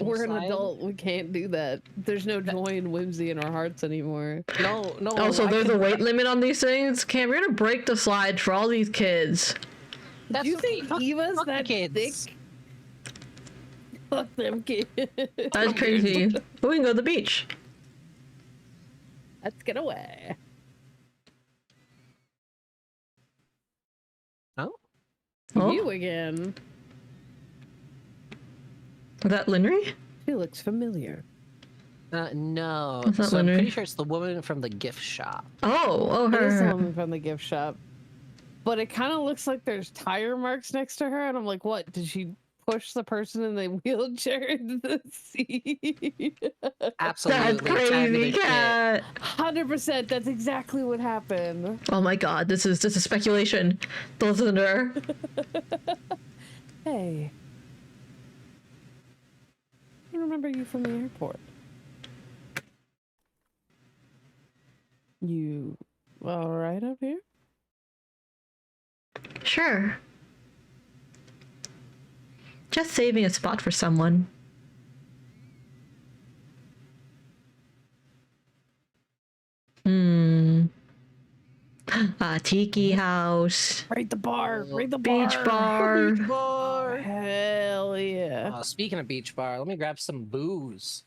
S1: We're an
S3: Slide?
S1: adult. We can't do that. There's no joy and whimsy in our hearts anymore.
S3: No, no.
S2: Also,
S3: I
S2: there's a
S3: can-
S2: weight limit on these things. Cam, you're gonna break the slide for all these kids.
S3: That's
S1: Do you
S3: okay,
S1: think
S3: fuck-
S1: Eva's
S3: fuck the
S1: that
S3: kids.
S1: thick? Fuck them kids.
S2: That's crazy. But we can go to the beach.
S1: Let's get away.
S3: Oh,
S2: Oh,
S1: You again.
S2: is that Linry?
S1: She looks familiar.
S3: no.
S2: What's that,
S3: So I'm
S2: Leonard?
S3: pretty sure it's the woman from the gift shop.
S2: Oh,
S1: It is
S2: her.
S1: someone from the gift shop. But it kind of looks like there's tire marks next to her, and I'm like, what? Did she push the person in the wheelchair into the sea?
S3: Absolutely.
S2: That's crazy,
S3: fabulous shit.
S2: cat.
S1: 100%. That's exactly what happened.
S2: Oh my god, this is speculation. Don't listen to her.
S1: Hey. I remember you from the airport. You all right up here?
S2: Sure. Just saving a spot for someone. Hmm. A tiki house.
S1: Right the bar. Right the bar.
S2: Beach bar.
S3: Beach bar.
S1: Hell yeah.
S3: Speaking of beach bar, let me grab some booze.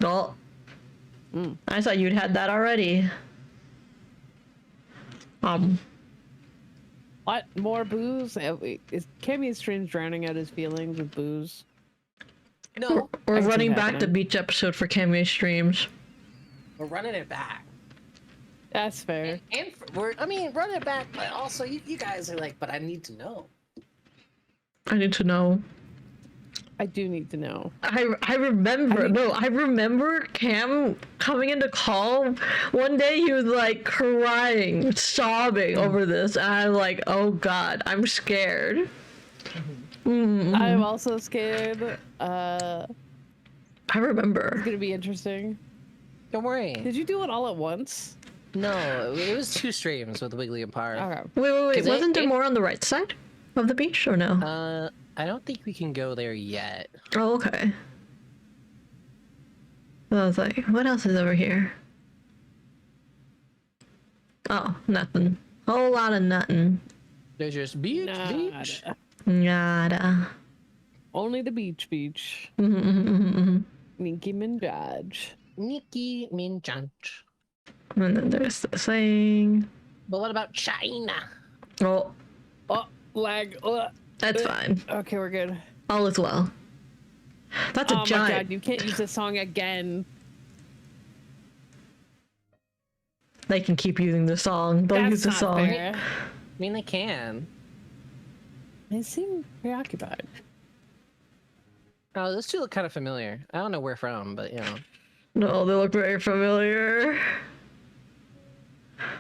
S2: Oh.
S1: Mm.
S2: I thought you'd had that already.
S1: What? More booze? Is Cammy's stream's drowning out his feelings with booze?
S3: No,
S2: We're
S1: That's
S2: running
S1: what's
S2: back the
S1: happening.
S2: beach episode for Cameo streams.
S3: we're running it back.
S1: That's fair.
S3: And run it back, but also you guys are like, but I need to know.
S2: I need to know.
S1: I do need to know.
S2: I remember. No, I remember Cam coming into call one day. He was like crying, sobbing over this, and I'm like, "Oh God, I'm scared."
S1: I'm also scared.
S2: I remember.
S1: It's gonna be interesting.
S3: Don't worry.
S1: Did you do it all at once?
S3: No, it was 2 streams with Wiggly and Par.
S1: Okay.
S2: Wait.
S3: 'Cause
S2: Wasn't there
S3: it-
S2: more on the right side of the beach, or no?
S3: I don't think we can go there yet.
S2: Oh, okay. I was like, what else is over here? Oh, nothing. Whole lot of nothing.
S3: There's just beach.
S1: Nada.
S2: Nada.
S1: Only the beach.
S2: Mm-hmm.
S1: Nicki Minaj.
S3: Nicki Minaj.
S2: And then there's the thing.
S3: But what about China?
S2: Oh,
S1: Oh, lag.
S2: that's fine.
S1: Okay, we're good.
S2: All is well. That's a
S1: Oh my
S2: giant.
S1: god, you can't use this song again.
S2: They can keep using the song. They'll use
S1: That's
S2: the
S1: not
S2: song.
S1: fair.
S3: I mean, they can.
S1: They seem preoccupied.
S3: Oh, those 2 look kind of familiar. I don't know where from, but you know.
S2: No, they look very familiar.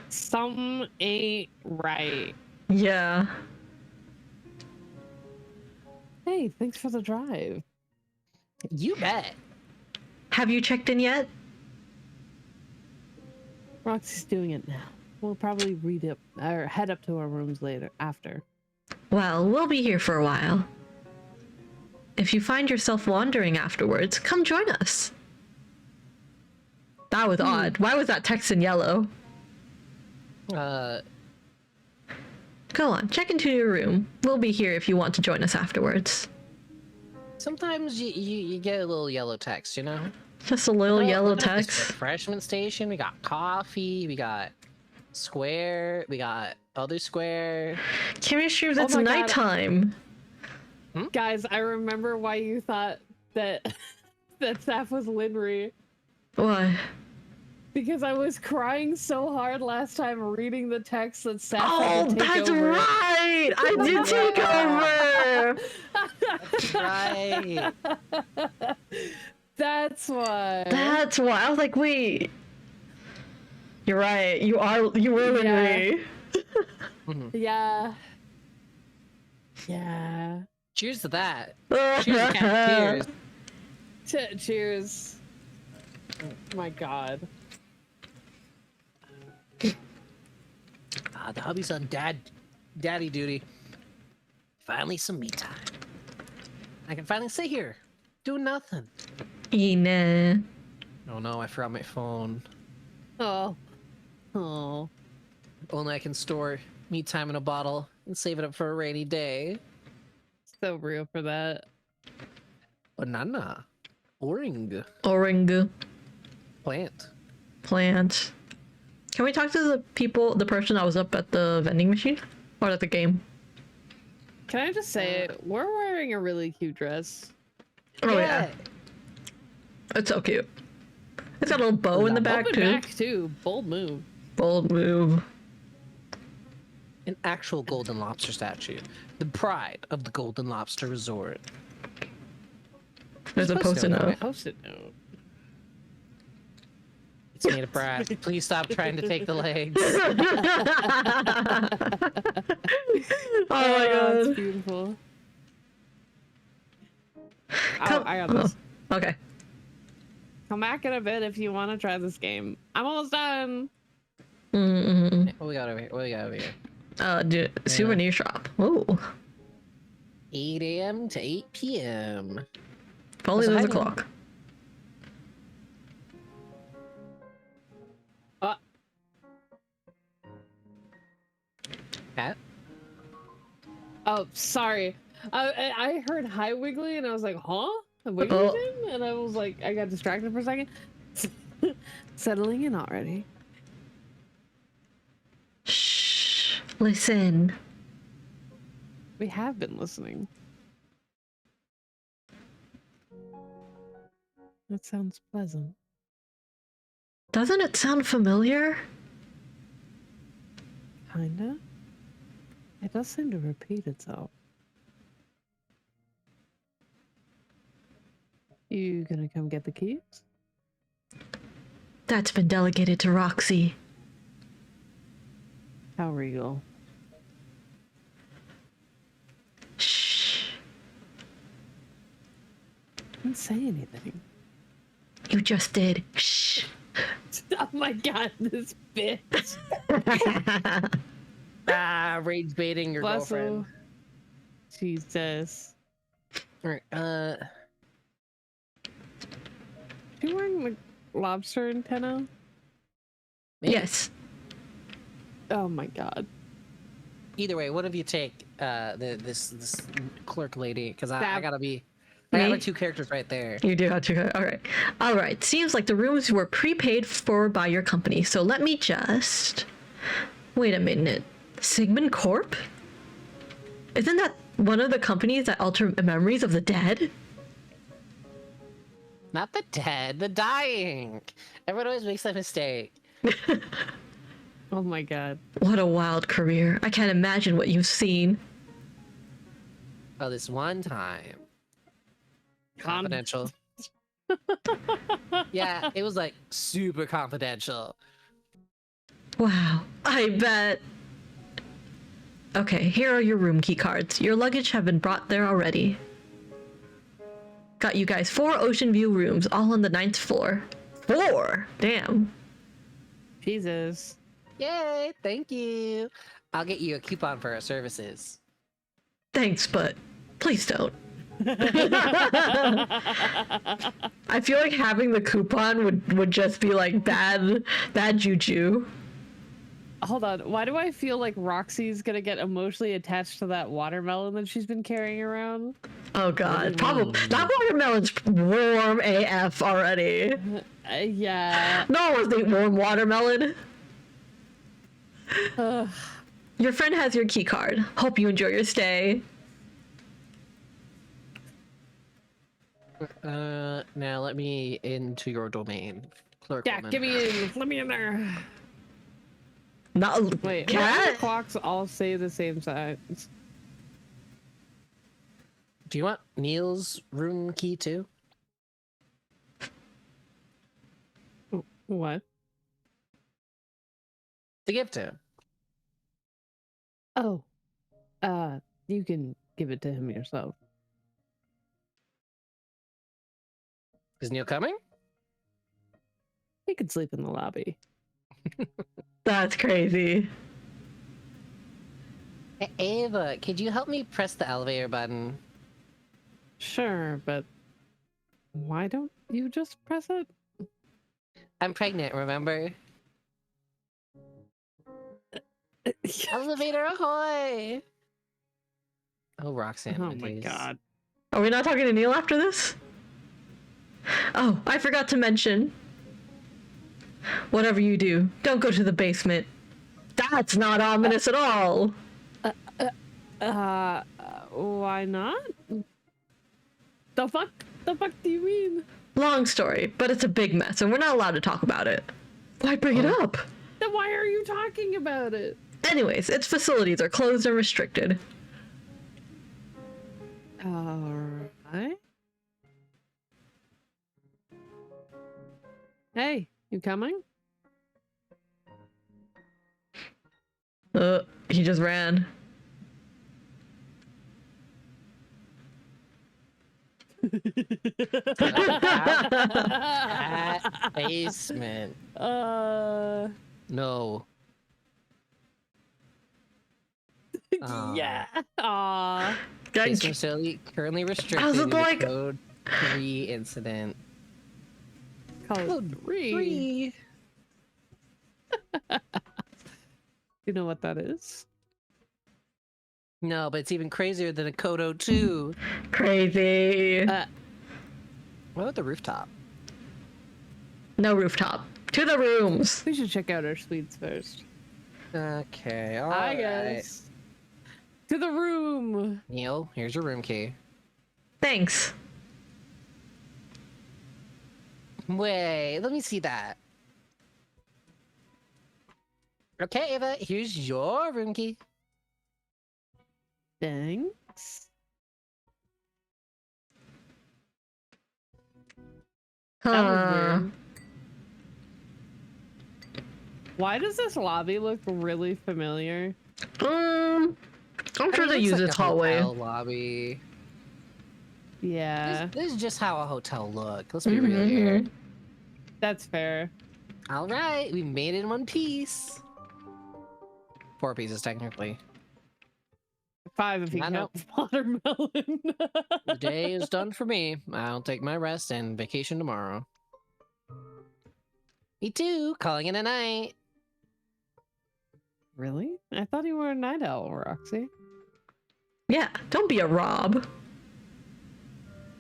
S1: Something ain't right.
S2: Yeah.
S1: Hey, thanks for the drive.
S3: You bet.
S2: Have you checked in yet?
S1: Roxy's doing it now. We'll probably read it or head up to our rooms later after.
S2: Well, we'll be here for a while. If you find yourself wandering afterwards, come join us. That was odd. Why was that text in yellow? Go on, check into your room. We'll be here if you want to join us afterwards.
S3: Sometimes you get a little yellow text, you know?
S2: Just a little yellow
S3: Look at this
S2: text.
S3: refreshment station. We got coffee. We got square. We got other square.
S2: Camera streams,
S1: Oh
S2: it's
S1: my God.
S2: nighttime.
S1: Guys, I remember why you thought that that Saf was Linry.
S2: What?
S1: Because I was crying so hard last time reading the text that Saf
S2: Oh,
S1: had to take
S2: that's
S1: over.
S2: right! I did take over!
S3: Right.
S1: That's why.
S2: That's why. I was like, wait. You're right. You were
S1: Yeah.
S2: Linry.
S1: Yeah. Yeah.
S3: Cheers to that. Cheers, cat. Cheers.
S1: Cheers. My God.
S3: The hubby's on daddy duty. Finally, some me time. I can finally sit here, doing nothing.
S2: Nah.
S3: Oh no, I forgot my phone.
S1: Oh. Oh.
S3: Only I can store me time in a bottle and save it up for a rainy day.
S1: So real for that.
S3: Banana. Oring.
S2: Orangu.
S3: Plant.
S2: Plant. Can we talk to the person that was up at the vending machine? Or at the game?
S1: Can I just say, we're wearing a really cute dress.
S2: Oh yeah. It's so cute. It's got a little bow in the back
S1: Open
S2: too.
S1: back too. Bold move.
S2: Bold move.
S3: An actual golden lobster statue. The pride of the Golden Lobster Resort.
S2: There's a post-it note.
S1: Post-it note.
S3: It's made of brass. Please stop trying to take the legs.
S2: Oh my
S1: That's
S2: god.
S1: beautiful.
S2: Come-
S1: I got this.
S2: Oh, okay.
S1: Come back in a bit if you want to try this game. I'm almost done.
S2: Mm-mm.
S3: What we got over here? What we got over here?
S2: Dude, souvenir shop. Ooh.
S3: 8 a.m. to 8 p.m.
S2: If only
S3: Was
S2: there's a
S3: hiding.
S2: clock.
S3: Cat?
S1: Oh, sorry. I heard hi Wiggly and I was like, huh? Wiggly's in? And I was like, I got distracted for a second. Settling in already.
S2: Shh. Listen.
S1: We have been listening. That sounds pleasant.
S2: Doesn't it sound familiar?
S1: Kinda. It does seem to repeat itself. You gonna come get the keys?
S2: That's been delegated to Roxy.
S1: How regal.
S2: Shh.
S1: Didn't say anything.
S2: You just did. Shh.
S1: Oh my god, this bitch.
S3: Rage baiting your
S1: Bless
S3: girlfriend.
S1: her. Jesus.
S3: Alright,
S1: You wearing the lobster antenna?
S3: maybe.
S2: Yes.
S1: Oh my god.
S3: Either way, what if you take this clerk lady? Because I
S1: That-
S3: gotta be. I got
S2: Me?
S3: my two characters right there.
S2: You do have to. All right. All right. Seems like the rooms were prepaid for by your company. So let me just. Wait a minute. Sigmund Corp? Isn't that one of the companies that alter memories of the dead?
S3: Not the dead, the dying. Everyone always makes that mistake.
S1: Oh my god.
S2: What a wild career. I can't imagine what you've seen.
S3: Oh, this one time. Confidential. Yeah, it was like super confidential.
S2: Wow. I bet. Okay, here are your room key cards. Your luggage have been brought there already. Got you guys 4 ocean view rooms, all on the 9th floor. 4? Damn.
S1: Jesus.
S3: Yay, thank you. I'll get you a coupon for our services.
S2: Thanks, but please don't. I feel like having the coupon would just be like bad juju.
S1: Hold on. Why do I feel like Roxy's gonna get emotionally attached to that watermelon that she's been carrying around?
S2: Oh god, probably that watermelon's warm AF already.
S1: Yeah.
S2: No one wants to eat warm watermelon.
S1: Ugh.
S2: Your friend has your key card. Hope you enjoy your stay.
S3: Now let me into your domain. Clerk
S1: Yeah,
S3: woman.
S1: give me in. Let me in there.
S2: Not a
S1: Wait, why do the
S2: cat.
S1: clocks all say the same size?
S3: Do you want Neil's room key too?
S1: What?
S3: To give to him.
S1: Oh. You can give it to him yourself.
S3: Is Neil coming?
S1: He could sleep in the lobby.
S2: That's crazy.
S3: Hey, Ava, could you help me press the elevator button?
S1: Sure, but why don't you just press it?
S3: I'm pregnant, remember? Elevator ahoy! Oh, Roxanne.
S1: Oh my
S3: days.
S1: god.
S2: Are we not talking to Neil after this? Oh, I forgot to mention. Whatever you do, don't go to the basement. That's not ominous at all.
S1: Why not? The fuck? The fuck do you mean?
S2: Long story, but it's a big mess and we're not allowed to talk about it. Why bring it up?
S1: Then why are you talking about it?
S2: Anyways, its facilities are closed and restricted.
S1: Alright. Hey, you coming?
S2: He just ran.
S3: That basement. No.
S1: Yeah. Aw.
S3: Basement facility currently restricted
S2: How's it
S3: due to
S2: like-
S3: Code 3 incident.
S1: Code 3. You know what that is?
S3: No, but it's even crazier than a Code 02.
S2: Crazy.
S3: What about the rooftop?
S2: No rooftop. To the rooms.
S1: We should check out our suites first.
S3: Okay,
S1: Hi,
S3: alright.
S1: guys. To the room.
S3: Neil, here's your room key.
S2: Thanks.
S3: Wait, let me see that. Okay, Ava, here's your room key.
S1: Thanks. That was weird. Why does this lobby look really familiar?
S2: I'm sure they
S3: it's
S2: use
S3: like
S2: this
S3: a
S2: hallway.
S3: hotel lobby.
S1: Yeah,
S3: This is just how a hotel look. Let's be real here.
S1: that's fair.
S3: All right, we made it in one piece. 4 pieces technically.
S1: 5 if you
S3: I know.
S1: count watermelon.
S3: The day is done for me. I'll take my rest and vacation tomorrow. Me too. Calling it a night.
S1: Really? I thought you were a night owl, Roxy.
S2: Yeah, don't be a Rob.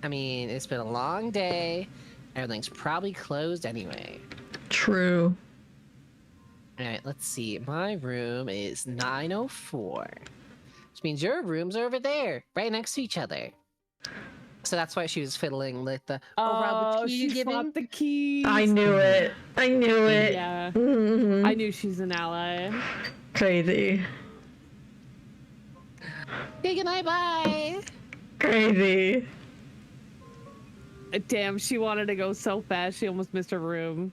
S3: I mean, it's been a long day. Everything's probably closed anyway.
S2: True.
S3: All right, let's see. My room is 904. Which means your rooms are over there, right next to each other. So that's why she was fiddling with the. Oh, Rob, which key you
S1: she
S3: giving?
S1: swapped the keys.
S2: I knew it. I knew it.
S1: Yeah,
S2: Mhm.
S1: I knew she's an ally.
S2: Crazy.
S3: Okay, good night, bye.
S2: Crazy.
S1: Damn, she wanted to go so fast she almost missed her room.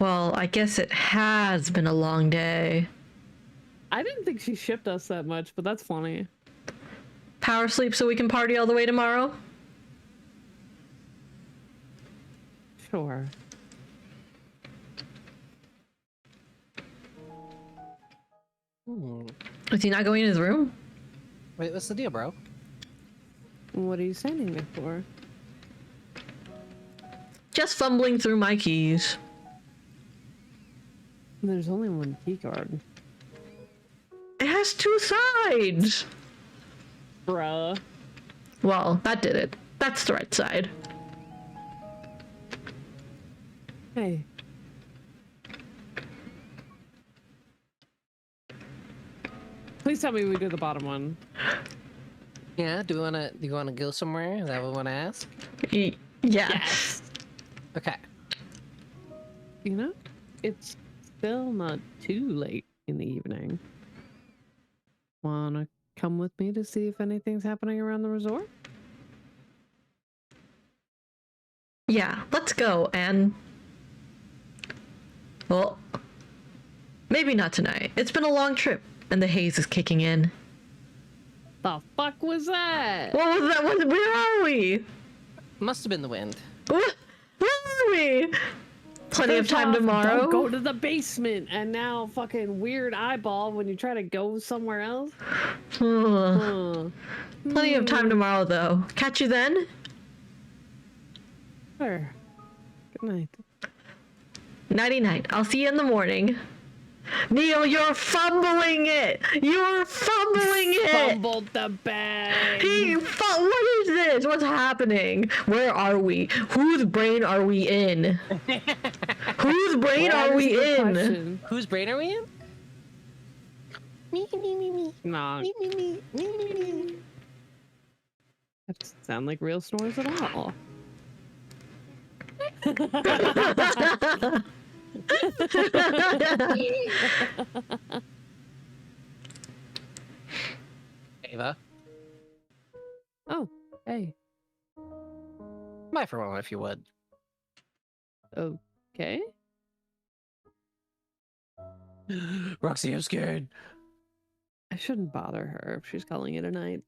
S2: Well, I guess it has been a long day.
S1: I didn't think she shipped us that much, but that's funny.
S2: Power sleep so we can party all the way tomorrow?
S1: Sure.
S2: Is he not going in his room?
S3: Wait, what's the deal, bro?
S1: What are you standing there for?
S2: Just fumbling through my keys.
S1: There's only one key card.
S2: It has 2 sides.
S1: Bruh.
S2: Well, that did it. That's the right side.
S1: Hey. Please tell me we do the bottom one.
S3: Yeah, do you wanna go somewhere? Is that what we wanna ask?
S2: Yes.
S3: Okay.
S1: You know, it's still not too late in the evening. Wanna come with me to see if anything's happening around the resort?
S2: Yeah, let's go, and... Well, maybe not tonight. It's been a long trip, and the haze is kicking in.
S1: The fuck was that?
S2: What was that? Where are we?
S3: Must have been the wind.
S2: Where are we? Plenty of
S1: First
S2: time
S1: off,
S2: tomorrow.
S1: Don't go to the basement, and now fucking weird eyeball when you try to go somewhere else.
S2: Plenty of time tomorrow, though. Catch you then.
S1: Sure. Good night.
S2: Nighty night. I'll see you in the morning. Neil, you're fumbling it. You're fumbling it.
S1: Fumbled the bag.
S2: What is this? What's happening? Where are we? Whose brain are we in? Whose brain
S1: Well,
S2: are
S1: that
S2: we
S1: is a good
S2: in?
S1: question.
S3: Whose brain are we in? Me, me, me, me.
S1: Nah,
S3: Me, me, me, me, me, me.
S1: that doesn't sound like real snores at all.
S3: Ava,
S1: Oh, hey.
S3: bye for a moment if you would.
S1: Okay.
S3: Roxy, I'm scared.
S1: I shouldn't bother her if she's calling it a night.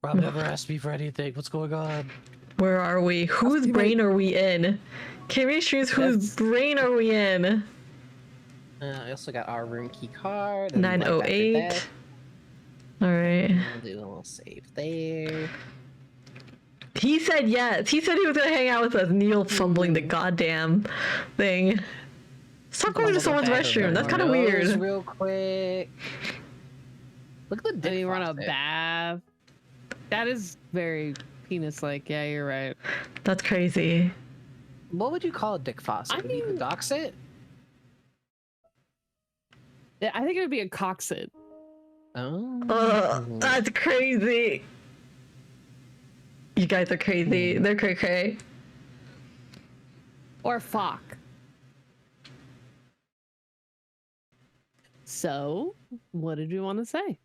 S3: Rob never asked me for anything. What's going on?
S2: Where are we? Whose
S1: see my-
S2: brain are we in? Chemistry's whose
S1: That's-
S2: brain are we in?
S3: I also got our room key card. and
S2: 908. Alright.
S3: We'll do a little save there.
S2: He said yes. He said he was gonna hang out with us. Neil fumbling the goddamn thing. Stop going to someone's restroom. That's kind of weird.
S3: Real quick. Look at the
S1: Did
S3: dick
S1: he run a
S3: faucet.
S1: bath? That is very penis-like. Yeah, you're right.
S2: That's crazy.
S3: What would you call a dick faucet?
S1: I
S3: Would you
S1: mean-
S3: dox it?
S1: Yeah, I think it would be a coxet.
S3: Oh.
S2: That's crazy. You guys are crazy. They're cray cray.
S1: Or fuck. So, what did you want to say?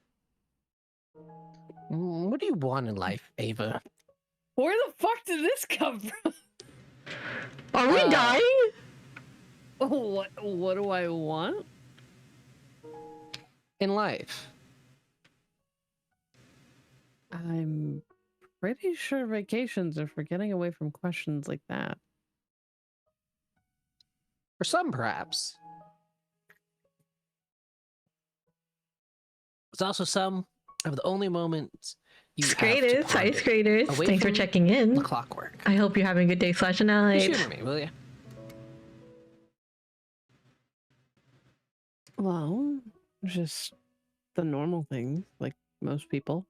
S3: What do you want in life, Ava?
S1: Where the fuck did this come from?
S2: Are we dying?
S1: What do I want?
S3: In life.
S1: I'm pretty sure vacations are for getting away from questions like that.
S3: For some, perhaps. It's also some of the only moments you have to
S2: Graders, hi
S3: ponder
S2: graders.
S3: away
S2: Thanks for
S3: from
S2: checking in.
S3: the clockwork.
S2: I hope you're having a good day slash
S3: Just
S2: night.
S3: humor me, will you?
S1: Well, just the normal things, like most people.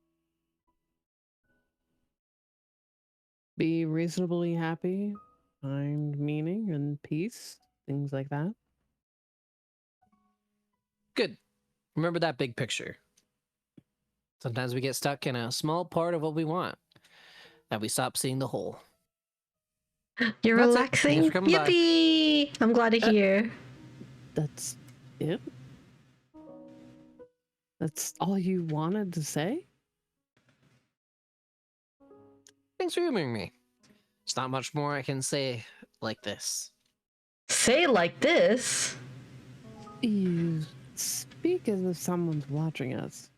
S1: Be reasonably happy, find meaning and peace, things like that.
S3: Good. Remember that big picture. Sometimes we get stuck in a small part of what we want, and we stop seeing the whole.
S2: You're
S3: That's it.
S2: relaxing.
S3: Thanks for coming by.
S2: Yippee! I'm glad to hear.
S1: That's it? That's all you wanted to say?
S3: Thanks for humoring me. There's not much more I can say like this.
S2: Say like this.
S1: You speak as if someone's watching us.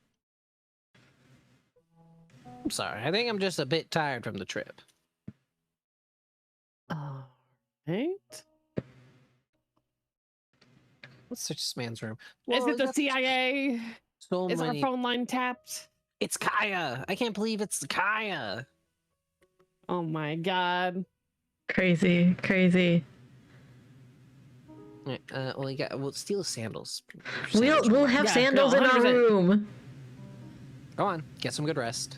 S3: I'm sorry. I think I'm just a bit tired from the trip.
S1: All right.
S3: Let's search this man's room.
S1: Is
S3: Whoa,
S1: it the
S3: that's
S1: CIA?
S3: So
S1: Is our
S3: many.
S1: phone line tapped?
S3: It's Kaya. I can't believe it's Kaya.
S1: Oh my god.
S2: Crazy, crazy.
S3: We'll steal his sandals.
S2: We'll have
S1: Yeah,
S2: sandals
S1: no,
S2: in our
S1: 100%.
S2: room.
S3: Go on, get some good rest.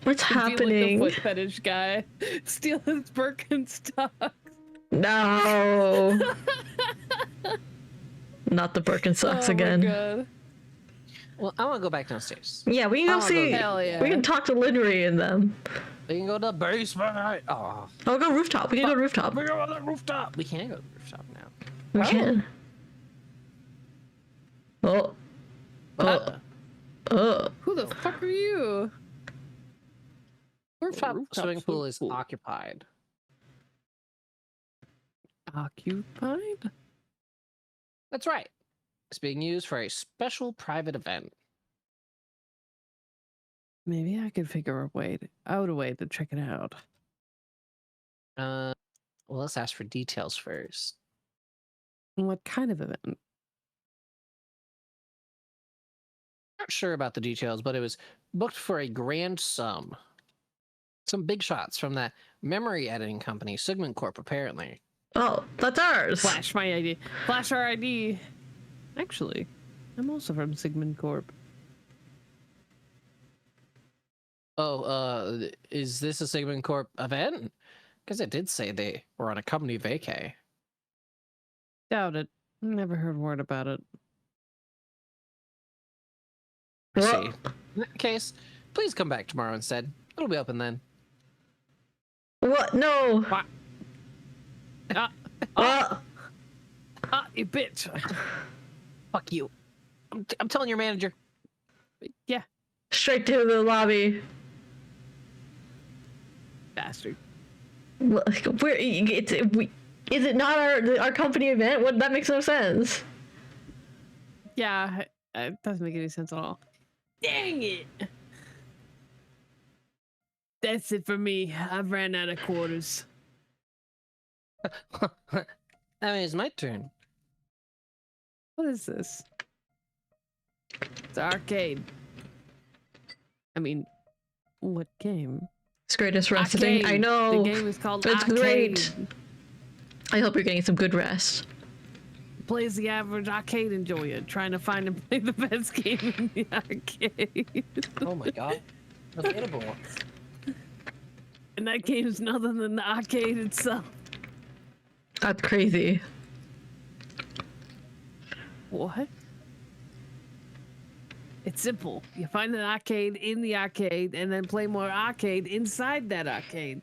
S2: What's
S1: Be like
S2: happening?
S1: the foot fetish guy. Steal his Birkenstocks.
S2: No. Not the Birkenstocks
S1: Oh
S2: again.
S1: my god.
S3: Well, I want to go back downstairs.
S2: Yeah, we can go
S3: I'll go
S2: see.
S3: there.
S1: Hell yeah.
S2: We can talk to Linry and them.
S3: We can go to the basement. Oh,
S2: I'll go rooftop. We can go rooftop.
S3: we go to the rooftop. We can't go to the rooftop now.
S2: We can. Oh.
S3: What?
S1: Who the fuck are you?
S3: Rooftop
S1: Rooftop
S3: swimming pool is
S1: pool.
S3: occupied.
S1: Occupied?
S3: That's right. It's being used for a special private event.
S1: Maybe I could figure out a way to check it out.
S3: Well, let's ask for details first.
S1: What kind of event?
S3: Not sure about the details, but it was booked for a grand sum. Some big shots from that memory editing company, Sigmund Corp, apparently.
S2: Oh, that's ours.
S1: Flash my ID. Flash our ID. Actually, I'm also from Sigmund Corp.
S3: Oh, is this a Sigmund Corp event? Because it did say they were on a company vacay.
S1: Doubt it. Never heard word about it.
S3: I
S2: Well-
S3: see. In that case, please come back tomorrow instead. It'll be open then.
S2: What? No.
S1: Ah, you bitch.
S3: Fuck you. I'm telling your manager.
S1: Yeah,
S2: Straight to the lobby.
S1: bastard.
S2: Where? Is it not our company event? What? That makes no sense.
S1: Yeah, it doesn't make any sense at all. Dang it. That's it for me. I've ran out of quarters.
S3: That means my turn.
S1: What is this? It's arcade. I mean, what game?
S2: It's greatest resting. I
S1: Arcade.
S2: know.
S1: The game is called
S2: It's
S1: Arcade.
S2: great. I hope you're getting some good rest.
S1: Plays the average arcade enjoyer, trying to find and play the best game in the arcade.
S3: Oh my god. Relatable.
S1: And that game is nothing than the arcade itself.
S2: That's crazy.
S1: What? It's simple. You find an arcade in the arcade and then play more arcade inside that arcade.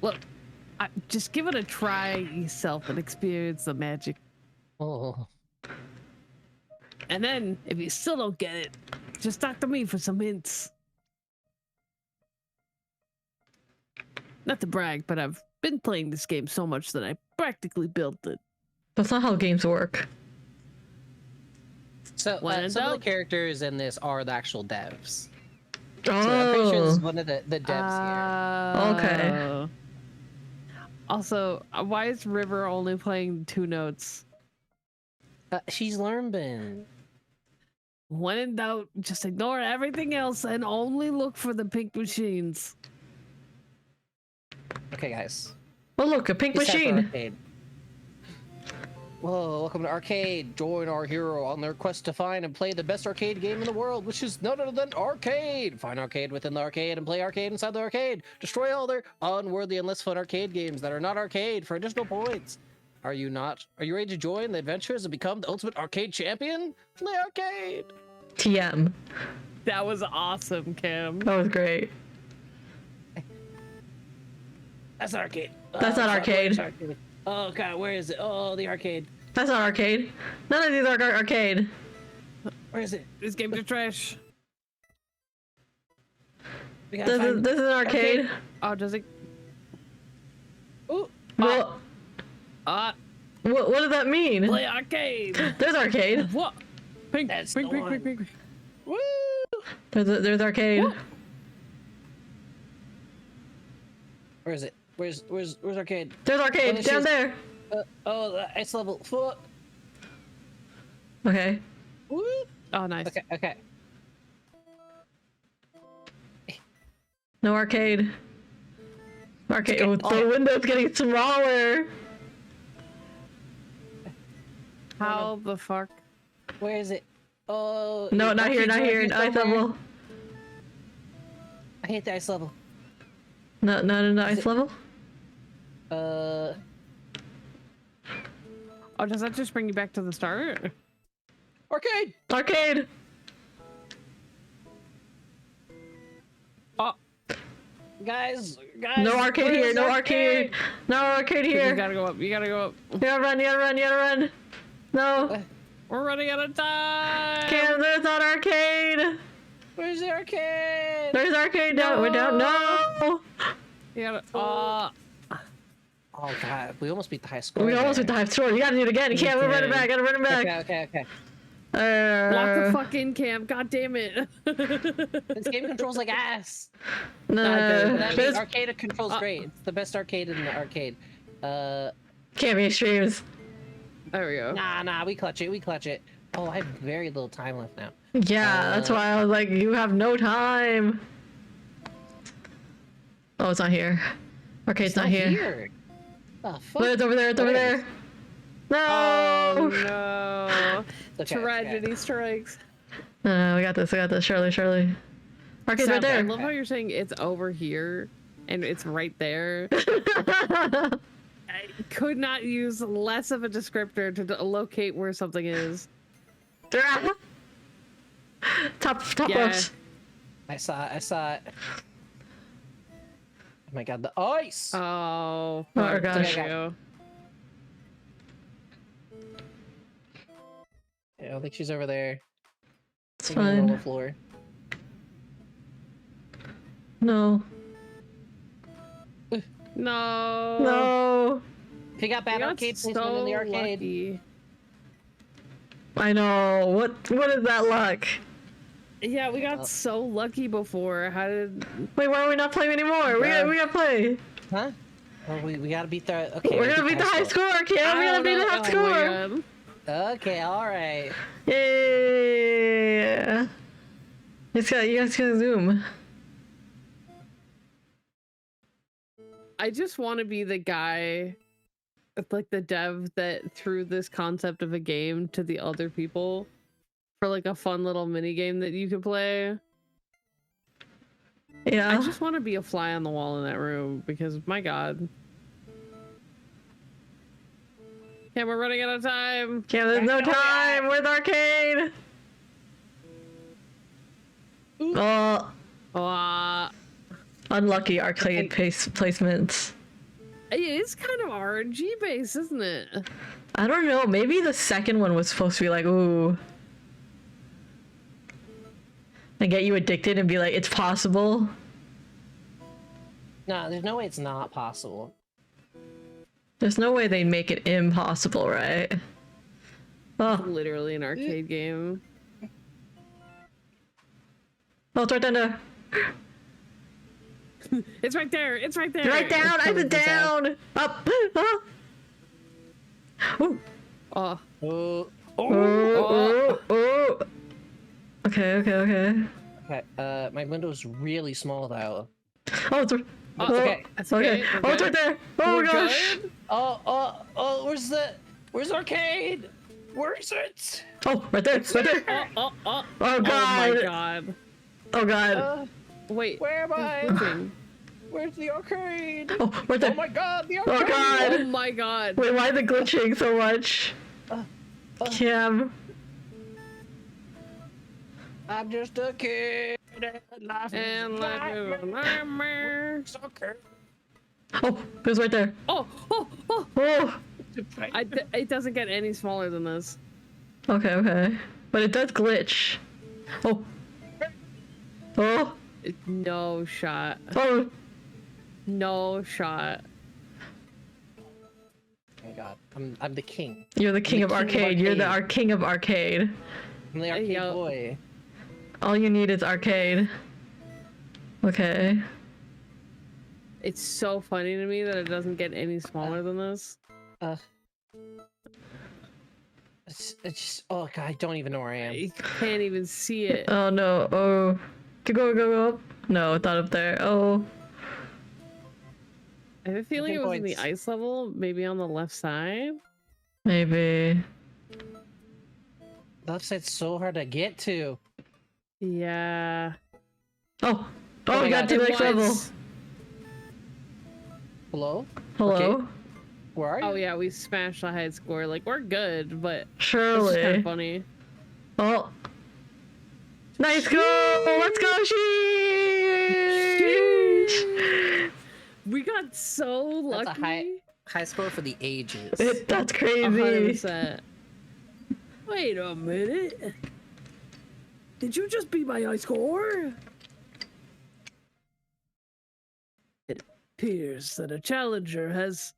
S1: Look, just give it a try yourself and experience the magic.
S3: Oh.
S1: And then, if you still don't get it, just talk to me for some hints. Not to brag, but I've been playing this game so much that I practically built it.
S2: That's not how games work.
S3: So
S1: When in
S3: some of
S1: doubt.
S3: the characters in this are the actual devs.
S2: Oh.
S3: So I'm pretty sure this is one of the devs
S2: Okay.
S1: Oh. Also, why is River only playing 2 notes?
S3: here. She's learned.
S1: When in doubt, just ignore everything else and only look for the pink machines.
S3: Okay, guys.
S2: Oh, look, a pink
S3: It's time for
S2: machine.
S3: arcade. Whoa, welcome to Arcade. Join our hero on their quest to find and play the best arcade game in the world, which is none other than arcade. Find arcade within the arcade and play arcade inside the arcade. Destroy all their unworthy and less fun arcade games that are not arcade for additional points. Are you not? Are you ready to join the adventures and become the ultimate arcade champion? Play arcade.
S2: TM.
S1: That was awesome, Cam.
S2: That was great.
S3: That's arcade.
S2: That's not
S3: fuck,
S2: arcade.
S3: where's arcade. Oh god, where is it? Oh, the arcade.
S2: That's not arcade. None of these are arcade.
S3: Where is it?
S1: These games are trash.
S3: We gotta
S2: This is,
S3: find...
S2: this is an arcade.
S1: Oh, does it?
S3: Ooh,
S2: Well, what does that mean?
S1: Play arcade.
S2: There's arcade.
S1: What? Pink,
S3: That's
S1: pink,
S3: the
S1: pink,
S3: one.
S1: pink, pink.
S3: woo!
S2: There's arcade.
S1: What?
S3: Where is it? Where's arcade?
S2: There's arcade
S3: Oh,
S2: down
S3: she's-
S2: there.
S3: Oh, the ice level. Woo!
S2: Okay.
S1: Oh, nice.
S3: Okay.
S2: No arcade. Arcade.
S3: Okay.
S2: Oh, the window's getting smaller.
S1: How the fuck?
S3: Where is it? Oh.
S2: No, not here,
S3: arcade's
S2: not
S3: right
S2: here. Ice
S3: somewhere.
S2: level.
S3: I hate the ice level.
S2: No, not in the
S3: Is
S2: ice
S3: it-
S2: level.
S1: Oh, does that just bring you back to the start?
S3: Arcade.
S2: Arcade.
S1: Oh,
S3: Guys.
S2: No arcade
S3: where
S2: here.
S3: is
S2: No arcade. No arcade
S1: you
S2: here.
S1: gotta go up. You gotta go up.
S2: You gotta run. You gotta run. You gotta run. No.
S1: We're running out of time.
S2: Cam, there's not arcade.
S3: Where's the arcade?
S2: There's arcade down. We're down. No.
S1: You gotta.
S3: Oh god, we almost beat the high score.
S2: We almost
S3: there.
S2: hit the high score. You gotta do it again. You can't. We're running back. Gotta run it back.
S3: Okay.
S1: Lock the fuck in, Cam. God damn it.
S3: This game controls like ass.
S2: No.
S3: That means
S2: There's-
S3: arcade controls great. It's the best arcade in the arcade.
S2: Cammy streams.
S1: There we go.
S3: Nah, we clutch it, we clutch it. Oh, I have very little time left now.
S2: Yeah, that's why I was like, you have no time. Oh, it's not here. Arcade's not here.
S3: The fuck?
S2: But it's over there. It's over there. No.
S1: Oh no!
S3: Okay,
S1: Tragedy strikes.
S2: We got this. I got this. Shirley. Arcade's right
S1: Seth, I
S2: there.
S1: love how you're saying it's over here and it's right there. I could not use less of a descriptor to locate where something is.
S2: Top
S1: Yeah.
S2: ropes.
S3: I saw it. Oh my god, the ice!
S1: Oh,
S2: Oh, gosh.
S1: there you go.
S3: Yeah, I think she's over there.
S2: It's
S3: Maybe on the
S2: fine.
S3: lower floor.
S2: No.
S1: No.
S2: No.
S3: If you got
S1: We
S3: bad
S1: got
S3: arcade placement
S1: so
S3: in the arcade.
S1: lucky.
S2: I know. What is that luck?
S1: Yeah, we got so lucky before. How did?
S2: Wait, why are we not playing anymore? We gotta play.
S3: Huh? Well, we gotta beat the. Okay.
S2: We're gonna beat the high score, Cam. We gotta beat the high score.
S1: God.
S3: Okay, alright.
S2: Yeah. You guys gotta zoom.
S1: I just want to be the guy, like the dev that threw this concept of a game to the other people for like a fun little mini game that you could play.
S2: Yeah.
S1: I just want to be a fly on the wall in that room because my god. Yeah, we're running out of time.
S2: Yeah, there's no time. Where's the arcade? Oh, unlucky arcade placements.
S1: It is kind of RNG based, isn't it?
S2: I don't know. Maybe the second one was supposed to be like, ooh. And get you addicted and be like, it's possible.
S3: No, there's no way it's not possible.
S2: There's no way they'd make it impossible, right? Oh,
S1: Literally an arcade game.
S2: oh, it's right down there.
S1: It's right there. It's right there.
S2: Right down. I said down. Up. Oh. Ooh.
S1: Oh.
S3: Oh.
S2: Oh. Oh. Okay.
S3: Okay, my window's really small though.
S2: Oh, it's.
S3: Oh, okay.
S1: That's
S2: Okay.
S1: okay.
S2: Oh, it's right there. Oh
S1: We're
S2: gosh.
S1: good?
S3: Oh, where's the arcade? Where is it?
S2: Oh, right there. Right there.
S1: Oh
S2: Oh
S1: my
S2: god.
S1: god.
S2: Oh god.
S1: Wait.
S3: Where am I?
S1: who's moving?
S3: Where's the arcade?
S2: Oh, right there.
S3: Oh my god, the
S2: Oh
S3: arcade!
S1: Oh
S2: god.
S1: my god.
S2: Wait, why is it glitching so much? Cam.
S3: I'm just a kid. Life
S1: And
S3: is
S1: like a nightmare.
S3: soccer.
S2: Oh, it was right there.
S1: Oh.
S2: Oh.
S1: It doesn't get any smaller than this.
S2: Okay. But it does glitch. Oh. Oh.
S1: No shot.
S2: Oh.
S1: No shot.
S3: Oh my god, I'm the king.
S2: You're the king of arcade. You're the king of arcade.
S3: I'm the arcade
S1: Yo.
S3: boy.
S2: All you need is arcade. Okay.
S1: It's so funny to me that it doesn't get any smaller than this.
S3: It's just, oh god, I don't even know where I am.
S1: You can't even see it.
S2: Oh no. Oh. Go up. No, it's not up there. Oh.
S1: I have a feeling it was in the
S3: Points.
S1: ice level, maybe on the left side.
S2: Maybe.
S3: The left side's so hard to get to.
S1: Yeah.
S2: Oh.
S3: Oh
S2: Oh,
S3: my
S2: we got
S3: God,
S2: to the
S1: it
S2: next level.
S1: was.
S3: Hello?
S2: Hello?
S3: Okay. Where are you?
S1: Oh yeah, we smashed the high score. Like we're good, but it's just
S2: Surely.
S1: kind of funny.
S2: Oh. Nice goal! Let's go, Sheesh!
S1: We got so lucky.
S3: That's a high score for the ages.
S2: That's crazy.
S1: 100%. Wait a minute. Did you just beat my high score? It appears that a challenger has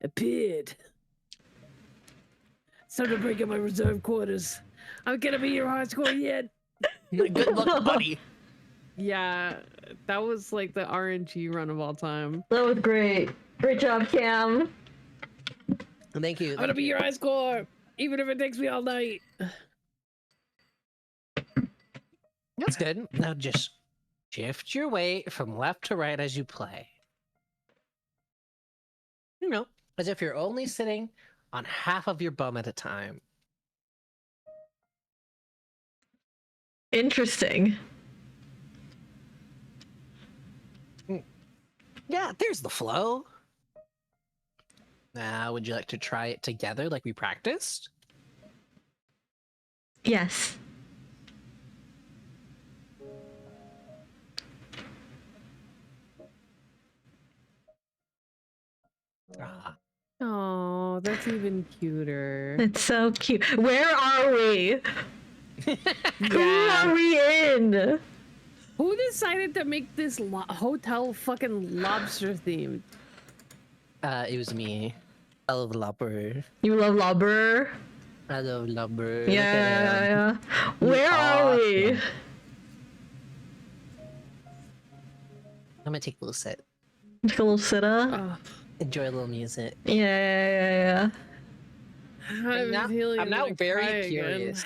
S1: appeared. It's time to break up my reserve quarters. I'm gonna beat your high score yet.
S3: Good luck, buddy.
S1: Yeah, that was like the RNG run of all time.
S2: That was great. Great job, Cam.
S3: Thank you.
S1: I'm gonna be your high score, even if it takes me all night.
S3: That's good. Now just shift your weight from left to right as you play. You know, as if you're only sitting on half of your bum at a time.
S2: Interesting.
S3: Yeah, there's the flow. Now, would you like to try it together like we practiced?
S2: Yes.
S3: Ah.
S1: Oh, that's even cuter.
S2: It's so cute. Where are we? Who are we in?
S1: Who decided to make this hotel fucking lobster themed?
S3: It was me. I love lobber.
S2: You love Lobber?
S3: I love lobber.
S2: Yeah. Where are we?
S3: I'm gonna take a little sit.
S2: Take a little sitta.
S1: Oh,
S3: Enjoy a little music.
S2: Yeah.
S1: I'm feeling
S3: I'm now
S1: gonna
S3: very
S1: cry again.
S3: curious.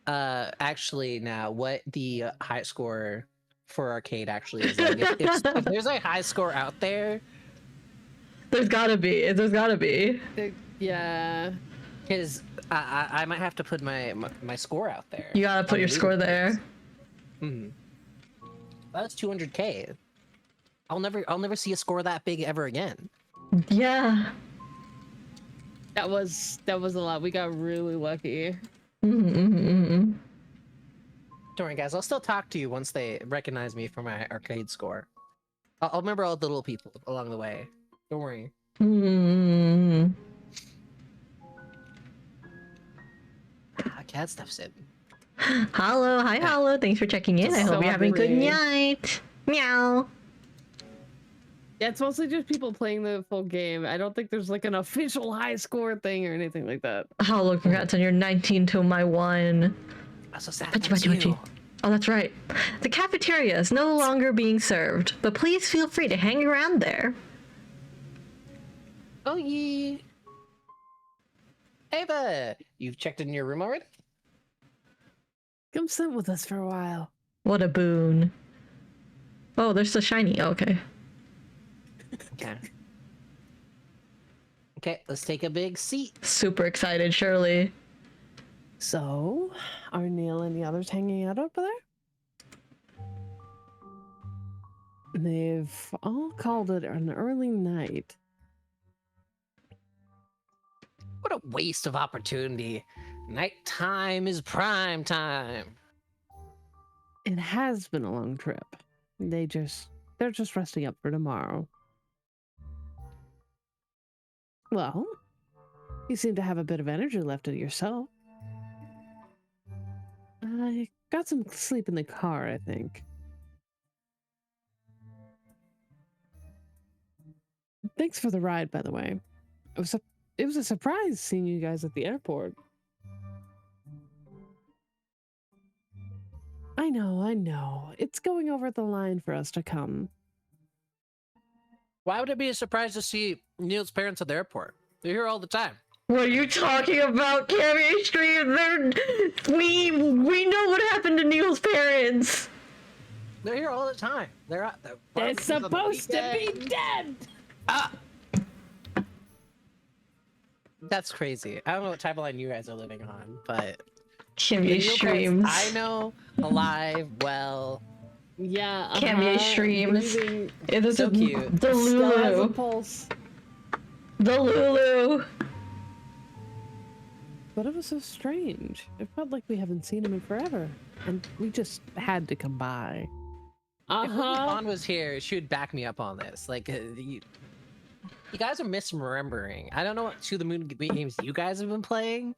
S3: Actually, now what the high score for arcade actually is. Like, if there's a high score out there,
S2: There's gotta be.
S1: Yeah.
S3: because I might have to put my score out there.
S2: You gotta put your score there.
S3: That's 200K. I'll never see a score that big ever again.
S2: Yeah.
S1: That was a lot. We got really lucky.
S3: Don't worry, guys. I'll still talk to you once they recognize me for my arcade score. I'll remember all the little people along the way. Don't worry. Cat stuff's in.
S2: Hello, hi, hello. Thanks for checking in. I
S1: So
S2: hope you're having a good
S1: hungry.
S2: night. Meow.
S1: Yeah, it's mostly just people playing the full game. I don't think there's like an official high score thing or anything like that.
S2: Hello, congrats on your 19 to my 1.
S3: That's so sad.
S2: Pachi,
S3: That's
S2: pachi,
S3: you.
S2: pachi. Oh, that's right. The cafeteria is no longer being served, but please feel free to hang around there.
S3: Oh yeah. Ava, you've checked in your room already?
S1: Come sit with us for a while.
S2: What a boon. Oh, they're so shiny. Oh, okay.
S3: Okay. Okay, let's take a big seat.
S2: Super excited, Shirley.
S1: So, are Neil and the others hanging out over there? They've all called it an early night.
S3: What a waste of opportunity. Nighttime is prime time.
S1: It has been a long trip. They're just resting up for tomorrow. Well, you seem to have a bit of energy left in yourself. I got some sleep in the car, I think. Thanks for the ride, by the way. It was a surprise seeing you guys at the airport. I know. It's going over the line for us to come.
S3: Why would it be a surprise to see Neil's parents at the airport? They're here all the time.
S2: What are you talking about, Cammy Stream? We know what happened to Neil's parents.
S3: They're here all the time. They're
S1: supposed to be dead!
S3: Ah! That's crazy. I don't know what timeline you guys are living on, but
S2: Cammy
S3: Neil
S2: Streams.
S3: parents, I know, alive, well.
S1: Yeah,
S2: Cammy Streams.
S1: breathing,
S2: It is
S3: So cute.
S2: The
S1: still has a
S2: Lulu.
S1: pulse.
S2: The Lulu.
S1: But it was so strange. It felt like we haven't seen him in forever. And we just had to come by.
S3: If Vaughn was here, she would back me up on this. Like, you guys are misremembering. I don't know what To the Moon games you guys have been playing.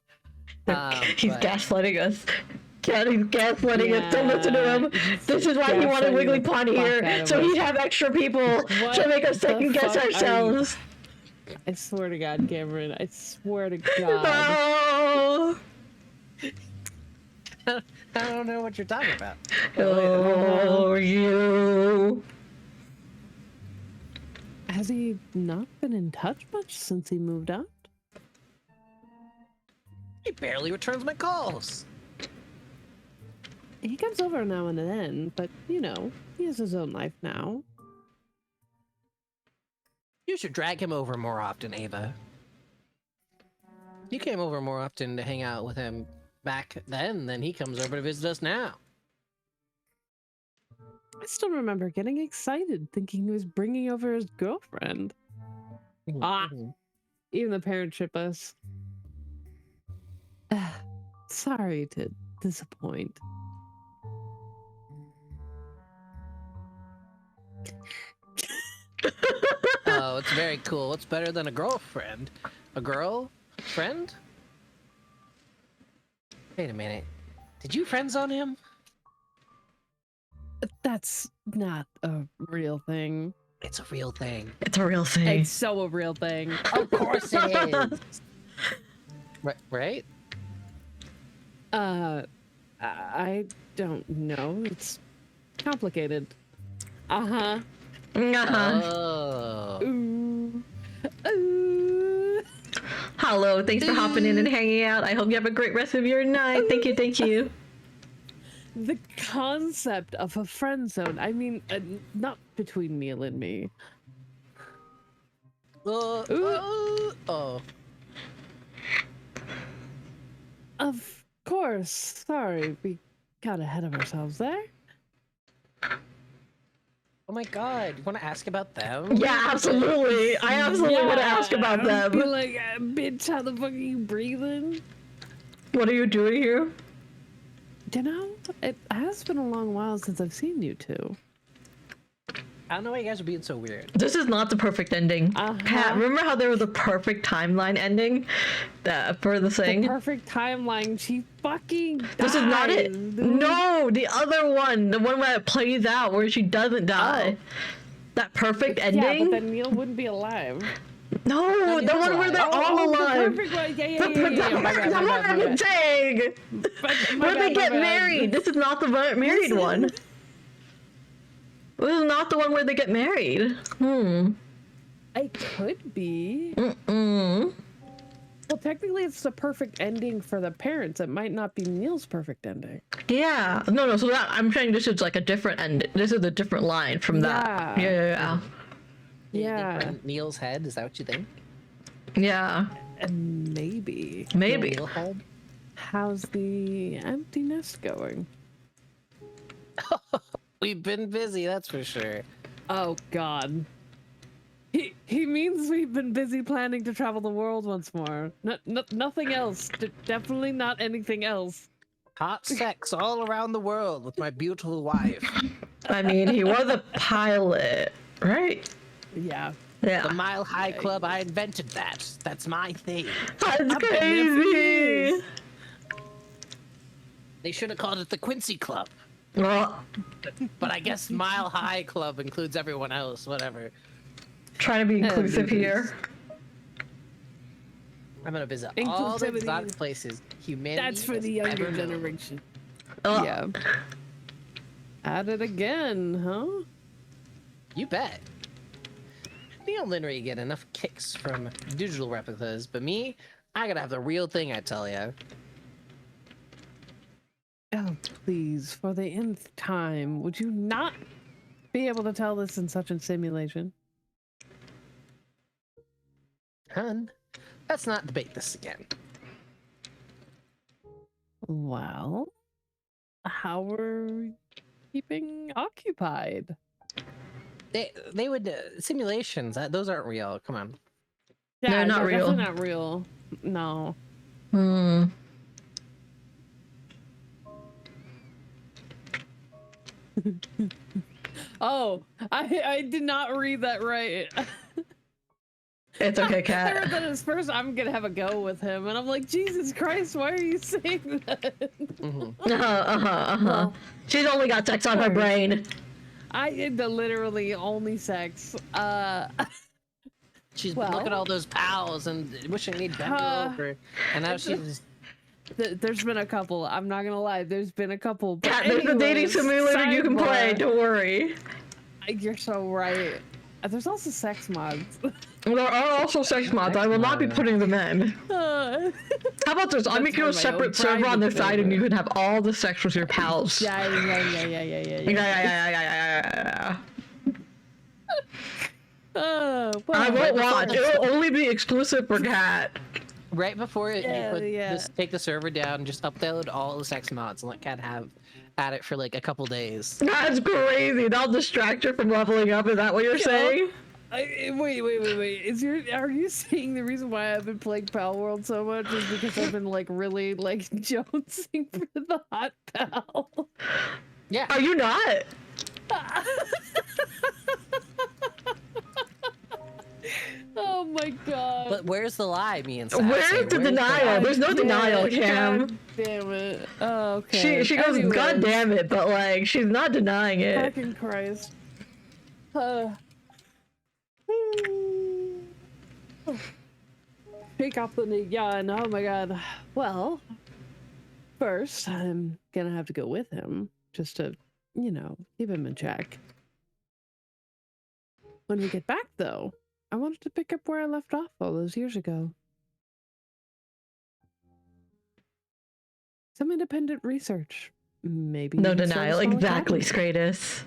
S2: He's
S3: but-
S2: gaslighting us. God, he's gaslighting us. Don't listen to him.
S1: he's
S2: This is why he wanted
S1: gaslighting
S2: Wiggly
S1: the
S2: Pond
S1: fuck out
S2: here,
S1: of
S2: so
S1: us.
S2: he'd have extra people
S1: What
S2: to make us
S1: the
S2: second guess
S1: fuck are you-
S2: ourselves.
S1: I swear to God, Cameron. I swear to God.
S2: Oh,
S3: I don't know what you're talking about.
S2: oh, you.
S1: I Has he not been in touch much since he moved out?
S3: He barely returns my calls.
S1: He comes over now and then, but you know, he has his own life now.
S3: You should drag him over more often, Ava. You came over more often to hang out with him back then than he comes over to visit us now.
S1: I still remember getting excited thinking he was bringing over his girlfriend. Ah. Even the parents ship us. Sorry to disappoint.
S3: Oh, it's very cool. What's better than a girlfriend? A girl friend? Wait a minute. Did you friend zone him?
S1: That's not a real thing.
S3: It's a real thing.
S2: It's a real thing.
S1: It's so a real thing.
S3: Of course it is. Right?
S1: I don't know. It's complicated. Uh-huh.
S2: Uh-huh.
S3: Oh.
S1: Ooh. Ooh.
S2: Hello, thanks for hopping in and hanging out. I hope you have a great rest of your night. Thank you, thank you.
S1: The concept of a friend zone. I mean, not between Neil and me.
S3: Oh.
S1: Of course. Sorry, we got ahead of ourselves there.
S3: Oh my god, you want to ask about them?
S2: Yeah, absolutely. I absolutely want to ask about
S1: Be
S2: them.
S1: like, bitch, how the fuck are you breathing?
S2: What are you doing here?
S1: You know, it has been a long while since I've seen you two.
S3: I don't know why you guys are being so weird.
S2: This is not the perfect ending.
S1: Uh-huh.
S2: Pat, remember how there was a perfect timeline ending for the thing?
S1: The perfect timeline. She fucking dies.
S2: This is not it.
S1: dude.
S2: No, the other one. The one where it plays out where she doesn't die. That perfect ending?
S1: Yeah, but then Neil wouldn't be alive.
S2: No, the one where they're all alive.
S1: The perfect one. Yeah.
S2: The one I'm saying. Where they get married. This is not the married one. This is not the one where they get married.
S1: It could be.
S2: Mm-mm.
S1: Well, technically, it's the perfect ending for the parents. It might not be Neil's perfect ending.
S2: Yeah. No. So that I'm saying this is like a different end. This is a different line from that. Yeah.
S1: Yeah.
S3: In Neil's head, is that what you think?
S2: Yeah.
S1: And maybe.
S2: Maybe.
S3: Neil head?
S1: How's the empty nest going?
S3: We've been busy, that's for sure.
S1: Oh, God. He means we've been busy planning to travel the world once more. Nothing else. Definitely not anything else.
S3: Hot sex all around the world with my beautiful wife.
S2: I mean, he was a pilot, right?
S1: Yeah.
S2: Yeah.
S3: The Mile High Club, I invented that. That's my thing.
S2: That's
S1: I've been there for
S2: crazy.
S1: years.
S3: They should have called it the Quincy Club.
S2: Well,
S3: But I guess Mile High Club includes everyone else, whatever.
S2: trying to be inclusive here.
S3: I'm gonna visit all the
S1: Inclusivity.
S3: exotic places humanity
S1: That's for
S3: has
S1: the younger
S3: ever known.
S1: generation.
S2: Oh,
S1: Yeah. At it again, huh?
S3: You bet. Neil and Linry get enough kicks from digital replicas, but me, I gotta have the real thing, I tell ya.
S1: Oh, please, for the nth time, would you not be able to tell this in such a simulation?
S3: Hun, let's not debate this again.
S1: Well, how are we keeping occupied?
S3: They would simulations. Those aren't real. Come on.
S2: They're not real.
S1: Definitely not real. No. Oh, I did not read that right.
S2: It's okay,
S1: I
S2: Kat.
S1: read that as first. I'm gonna have a go with him, and I'm like, Jesus Christ, why are you saying that? Well,
S2: She's only got sex on her brain.
S1: I did the literally only sex.
S3: She's
S1: Well,
S3: look at all those pals and wishing they'd bend her over, and now she's.
S1: There's been a couple. I'm not gonna lie. There's been a couple. But
S2: Kat, there's a dating
S1: anyways,
S2: simulator you can play.
S1: sidebar.
S2: Don't worry.
S1: You're so right. There's also sex mods.
S2: There are also sex mods. I will not be putting them in. How about this? I'll make you a
S1: That's on my own
S2: separate server on the
S1: private
S2: side, and you
S1: server.
S2: can have all the sex with your pals.
S1: Yeah.
S2: Yeah.
S1: Well,
S2: I won't watch. It will only be exclusive for Cat.
S3: Right before it,
S1: Yeah,
S3: you
S1: yeah.
S3: just take the server down and just upload all the sex mods and let Cat have at it for like a couple days.
S2: That's crazy. That'll distract her from leveling up. Is that what you're
S1: Yeah.
S2: saying?
S1: Wait. Are you saying the reason why I've been playing Pal World so much is because I've been like really like jonesing for the hot pal?
S3: Yeah.
S2: Are you not?
S1: Oh my god.
S3: But where's the lie, me and Sassy?
S2: Where's the
S3: Where's
S2: denial? There's no denial, Cam.
S1: God damn it. Oh, okay.
S2: She goes,
S1: Anyways,
S2: God damn it, but like she's not denying it.
S1: Fucking Christ. Shake off the knee. Yeah, and oh my god. Well, first I'm gonna have to go with him just to, you know, keep him in check. When we get back though, I wanted to pick up where I left off all those years ago. Some independent research. Maybe
S2: No
S1: even start a
S2: denial.
S1: small
S2: Exactly,
S1: academy.
S2: Stratus.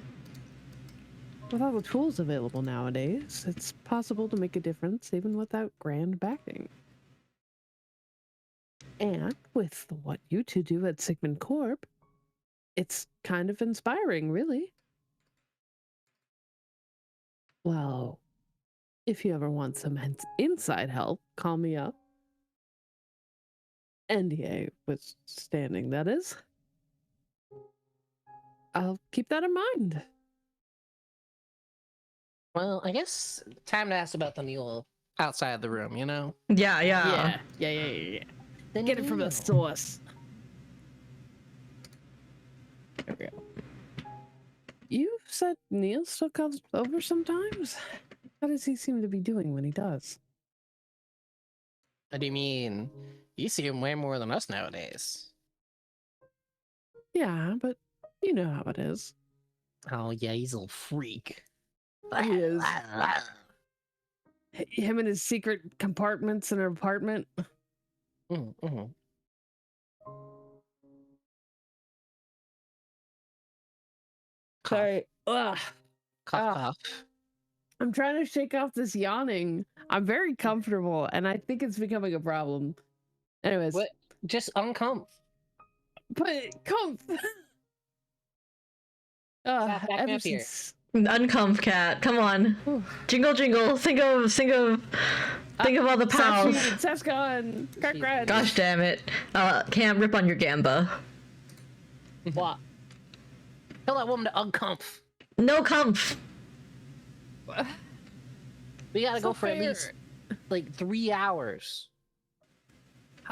S1: With all the tools available nowadays, it's possible to make a difference even without grand backing. And with what you two do at Sigmund Corp, it's kind of inspiring, really. Well, if you ever want some inside help, call me up. NDA withstanding, that is. I'll keep that in mind.
S3: Well, I guess time to ask about the mule outside the room, you know?
S2: Yeah.
S1: Yeah. Get it from the
S3: Neil.
S1: source. There we go. You said Neil still comes over sometimes? How does he seem to be doing when he does?
S3: What do you mean? You see him way more than us nowadays.
S1: Yeah, but you know how it is.
S3: Oh yeah, he's a little freak.
S1: He is. Him and his secret compartments in an apartment.
S3: Mm-hmm.
S1: Sorry. Ugh.
S3: Cough,
S1: Ah.
S3: cough.
S1: I'm trying to shake off this yawning. I'm very comfortable, and I think it's becoming a problem. Anyways,
S3: What? Just uncomf.
S1: but come.
S3: Back me
S1: Ever
S3: up here.
S1: since
S2: Uncomf Cat. Come on.
S1: Whew.
S2: Jingle jingle. Think of all the pals.
S1: Seth's gone. Crack red.
S2: Gosh damn it. Can't rip on your gamba.
S1: What?
S3: Tell that woman to uncomf.
S2: No comf.
S3: We gotta go
S1: So
S3: for at
S1: fair.
S3: least like 3 hours.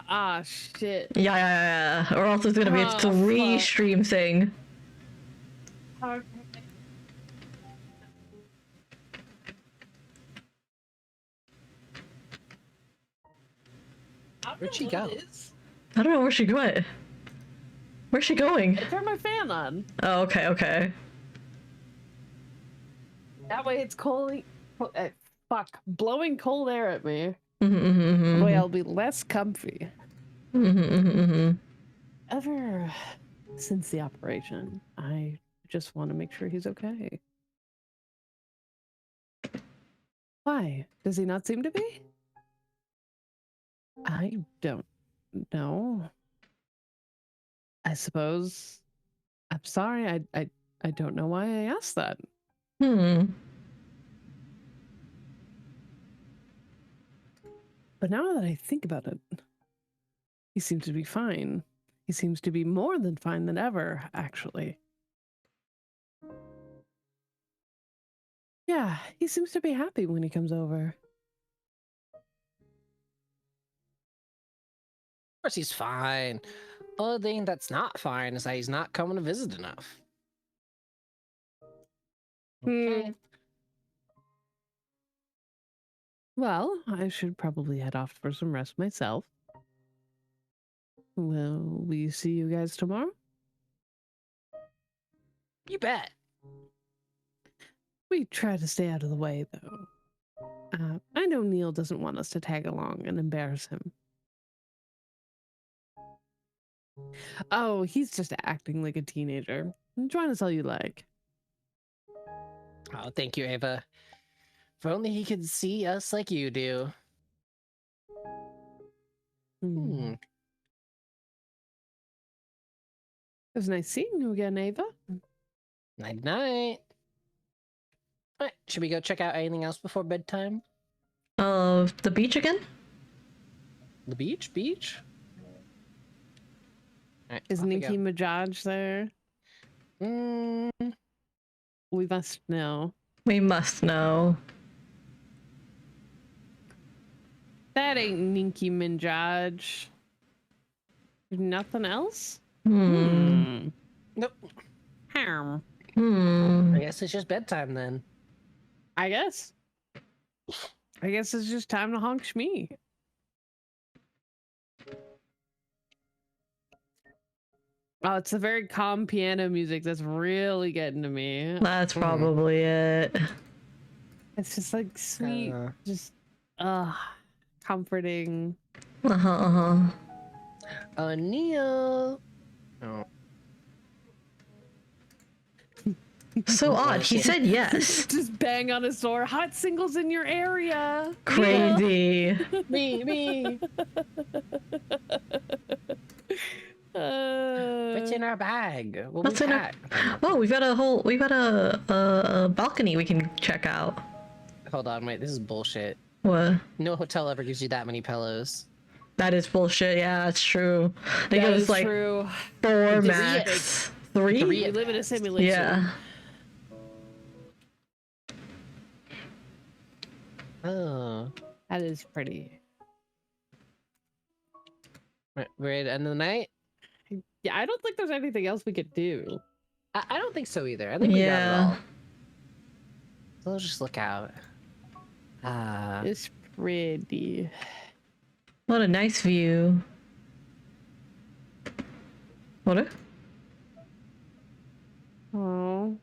S1: Ah, shit.
S2: Yeah. Or else it's gonna be a
S1: Oh,
S2: 3
S1: fuck.
S2: stream thing.
S3: Where'd she go?
S2: I don't know where she went. Where's she going?
S1: Turn my fan on.
S2: Oh, okay.
S1: That way it's cold. Blowing cold air at me.
S2: Mm-hmm.
S1: That way I'll be less comfy.
S2: Mm-hmm.
S1: Ever since the operation, I just want to make sure he's okay. Why? Does he not seem to be? I don't know. I suppose. I'm sorry. I don't know why I asked that. But now that I think about it, he seems to be fine. He seems to be more than fine than ever, actually. Yeah, he seems to be happy when he comes over.
S3: Of course he's fine. Only thing that's not fine is that he's not coming to visit enough.
S1: Well, I should probably head off for some rest myself. Will we see you guys tomorrow?
S3: You bet.
S1: We try to stay out of the way, though. I know Neil doesn't want us to tag along and embarrass him. Oh, he's just acting like a teenager. I'm trying to tell you, like.
S3: Oh, thank you, Ava. If only he could see us like you do.
S1: It was nice seeing you again, Ava.
S3: Night night. Alright, should we go check out anything else before bedtime?
S2: The beach again?
S3: The beach? Beach? Alright,
S1: Is
S3: off we
S1: Nicki Minaj there?
S3: go.
S1: We must know.
S2: We must know.
S1: That ain't Nicki Minaj. Nothing else?
S2: Hmm.
S3: Nope.
S1: Harm.
S2: Hmm.
S3: I guess it's just bedtime then.
S1: I guess. I guess it's just time to honk shmee. Oh, it's the very calm piano music that's really getting to me.
S2: That's probably it.
S1: It's just like sweet,
S3: Uh.
S1: just comforting.
S3: Neil. Oh.
S2: So odd. He said yes.
S1: Just bang on his door. Hot singles in your area.
S2: Crazy.
S3: Me. What's in
S1: Uh,
S3: our bag? What
S2: What's
S3: we
S2: in our-
S3: pack?
S2: Oh, we've got a balcony we can check out.
S3: Hold on, wait. This is bullshit.
S2: What?
S3: No hotel ever gives you that many pillows.
S2: That is bullshit. Yeah, that's true. They
S1: that
S2: give us
S1: is
S2: like
S1: true.
S2: 4
S3: Three.
S2: max. 3?
S3: Three.
S1: We live in a simulation.
S2: Yeah.
S3: Oh.
S1: That is pretty.
S3: We're at the end of the night?
S1: Yeah, I don't think there's anything else we could do.
S3: I don't think so either. I think we got it
S2: Yeah.
S3: all. So let's just look out.
S1: It's pretty.
S2: What a nice view. What?
S1: Oh.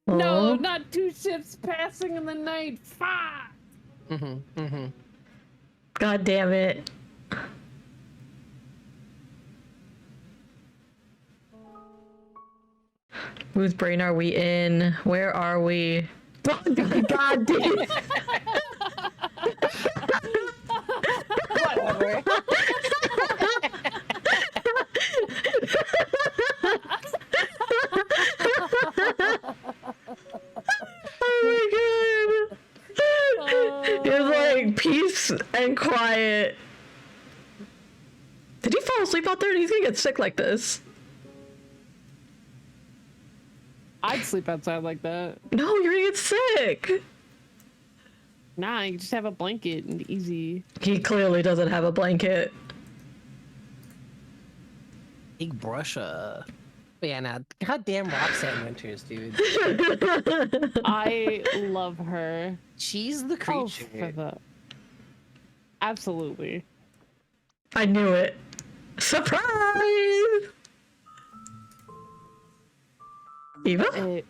S1: No,
S2: Oh.
S1: not 2 ships passing in the night. Fuck!
S2: God damn it. Whose brain are we in? Where are we? God damn it.
S3: Whatever.
S2: Oh my god. It's like peace and quiet. Did he fall asleep out there? He's gonna get sick like this.
S1: I'd sleep outside like that.
S2: No, you're gonna get sick.
S1: Nah, you just have a blanket and easy.
S2: He clearly doesn't have a blanket.
S3: Big brusher. But yeah, now, goddamn Roxanne Winters, dude.
S1: I love her.
S3: She's the
S1: Oh,
S3: creature.
S1: for the... Absolutely.
S2: I knew it. Surprise! Eva?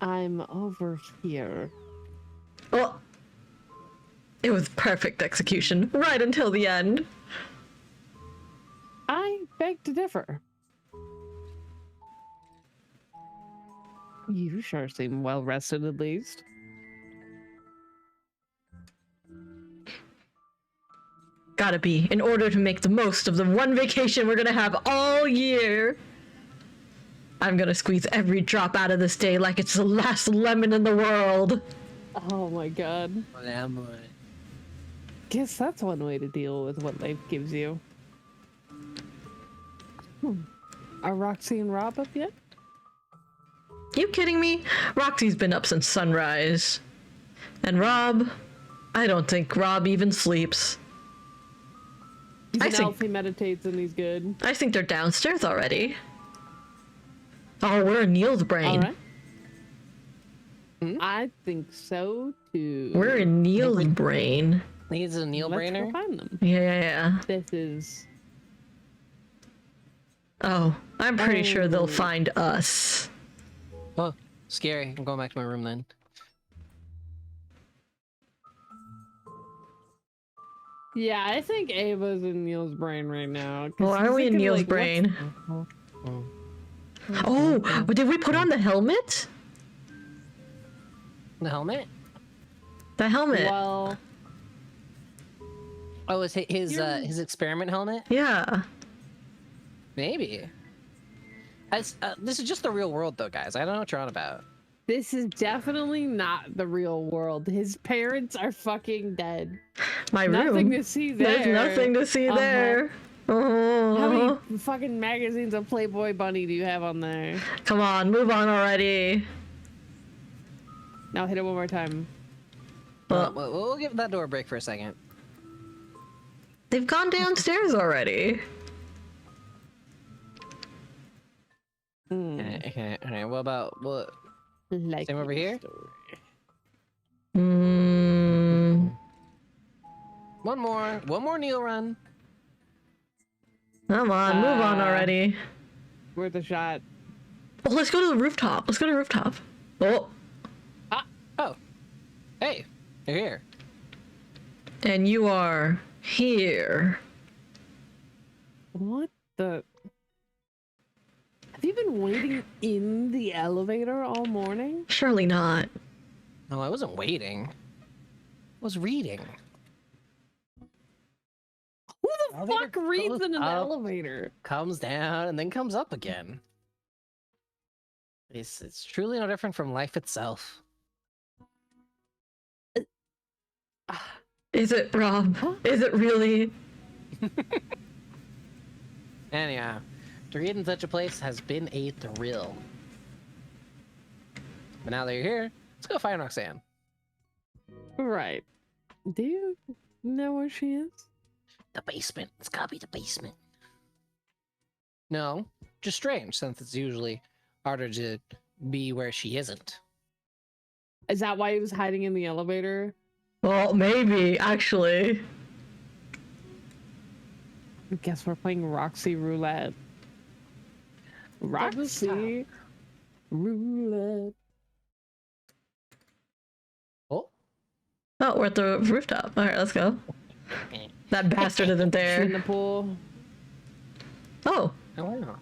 S1: I'm over here.
S2: Well, it was perfect execution, right until the end.
S1: I beg to differ. You sure seem well rested, at least.
S2: Gotta be, in order to make the most of the one vacation we're gonna have all year. I'm gonna squeeze every drop out of this day like it's the last lemon in the world.
S1: Oh my god. Guess that's one way to deal with what life gives you. Are Roxy and Rob up yet?
S2: You kidding me? Roxy's been up since sunrise. And Rob, I don't think Rob even sleeps.
S1: He's
S2: I
S1: an
S2: think-
S1: elf, he meditates and he's good.
S2: I think they're downstairs already. Oh, we're in Neil's brain.
S1: Alright. I think so too.
S2: We're in Neil's brain.
S3: These are Neil
S1: Let's go
S3: Brainer.
S1: find them.
S2: Yeah.
S1: This is.
S2: Oh, I'm pretty sure they'll
S1: Oh.
S2: find us.
S3: Oh, scary. I'm going back to my room then.
S1: Yeah, I think Ava's in Neil's brain right now. 'cause
S2: Why are
S1: he's
S2: we in
S1: thinking,
S2: Neil's
S1: like, what's-
S2: brain? Oh, did we put on the helmet?
S3: The helmet?
S2: The helmet.
S1: Well,
S3: Oh, is
S1: You're-
S3: his experiment helmet?
S2: Yeah.
S3: Maybe. This is just the real world, though, guys. I don't know what you're on about.
S1: this is definitely not the real world. His parents are fucking dead.
S2: My
S1: Nothing
S2: room.
S1: to see there.
S2: There's nothing to see
S1: Uh-huh.
S2: there. Oh.
S1: How many fucking magazines of Playboy Bunny do you have on there?
S2: Come on, move on already.
S1: Now hit it one more time.
S2: Well,
S3: We'll give that door a break for a second.
S2: they've gone downstairs already.
S3: Okay. What about what?
S1: Like
S3: Same over here?
S1: story.
S3: One more Neil run.
S2: Come on, move on already.
S1: Worth a shot.
S2: Oh, let's go to the rooftop. Let's go to the rooftop. Oh,
S3: Oh, hey, you're here.
S2: and you are here.
S1: What the? Have you been waiting in the elevator all morning?
S2: Surely not.
S3: No, I wasn't waiting. I was reading.
S1: Who the
S3: Elevator
S1: fuck reads
S3: goes
S1: in an
S3: up.
S1: elevator?
S3: Comes down and then comes up again. It's truly no different from life itself.
S2: Is it, Rob? Is it really?
S3: Anyhow, to read in such a place has been a thrill. But now that you're here, let's go find Roxanne.
S1: Right. Do you know where she is?
S3: The basement. It's gotta be the basement. No, just strange since it's usually harder to be where she isn't.
S1: Is that why he was hiding in the elevator?
S2: Well, maybe, actually.
S1: I guess we're playing Roxy Roulette. Roxy Roulette.
S3: Oh,
S2: Oh, we're at the rooftop. All right, let's go. That bastard isn't
S1: She in the
S2: there.
S1: pool.
S2: Oh,
S3: I don't know.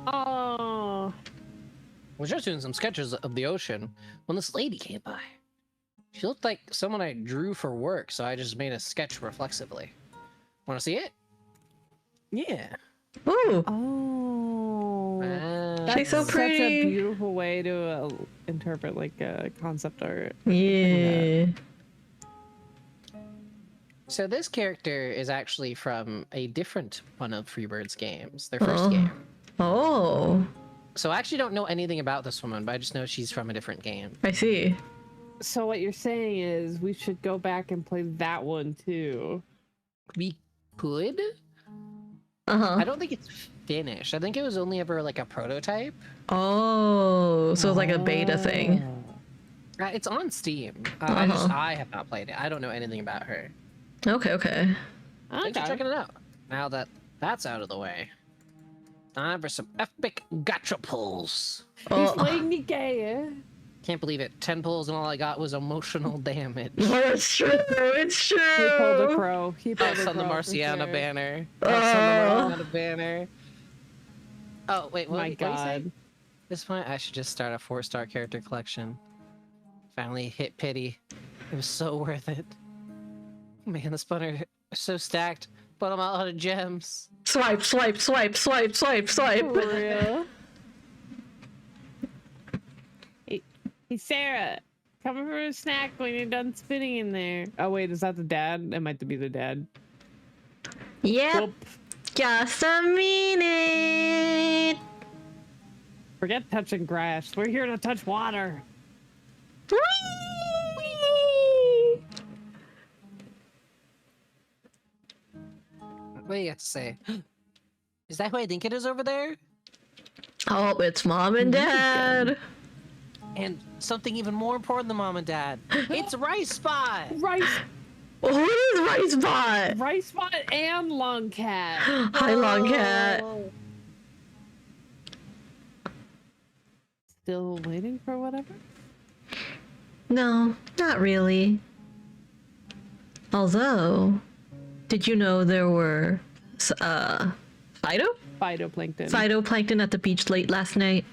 S1: Oh.
S3: I was just doing some sketches of the ocean when this lady came by. She looked like someone I drew for work, so I just made a sketch reflexively. Want to see it? Yeah.
S2: ooh.
S1: Oh.
S3: Ah,
S2: She's so
S1: Such
S2: pretty.
S1: a beautiful way to interpret like concept art.
S2: Yeah.
S3: So this character is actually from a different one of Freebird's games, their first
S2: Oh.
S3: game.
S2: Oh,
S3: So I actually don't know anything about this woman, but I just know she's from a different game.
S2: I see.
S1: So what you're saying is we should go back and play that one too.
S3: We could?
S2: Uh-huh.
S3: I don't think it's finished. I think it was only ever like a prototype.
S2: Oh, so it's like a beta thing.
S3: It's on Steam.
S2: Uh-huh.
S3: I have not played it. I don't know anything about her.
S2: Okay.
S3: Thanks for checking it out. Now that that's out of the way, time for some epic gacha pulls.
S1: He's
S2: Oh,
S1: playing Nikkei.
S3: Can't believe it. 10 pulls and all I got was emotional damage.
S2: it's true. It's
S1: He pulled a
S2: true.
S1: crow. He pulled
S3: House
S1: a
S3: on the
S1: crow for
S3: Marciana
S1: sure.
S3: banner.
S2: Oh.
S3: House on the Marciana banner. Oh, wait, what,
S1: My
S3: what do you say?
S1: God.
S3: This point, I should just start a 4-star character collection. Finally hit pity. It was so worth it. Man, the spawner are so stacked, but I'm out of gems.
S2: Swipe.
S1: For real. Hey, Sarah, come for a snack when you're done spinning in there. Oh wait, is that the dad? It might be the dad.
S2: Yep.
S1: Whoop.
S2: Just a minute.
S1: Forget touching grass. We're here to touch water.
S2: Whee!
S3: What do you have to say? Is that who I think it is over there?
S2: Oh, it's mom and dad.
S3: And something even more important than mom and dad. It's Rice Spot!
S1: Rice.
S2: What is Rice Spot?
S1: Rice Spot and Long Cat.
S2: Hi, Long Cat.
S3: Whoa.
S1: Still waiting for whatever?
S2: No, not really. Although, did you know there were
S1: Phytoplankton.
S2: phytoplankton at the beach late last night?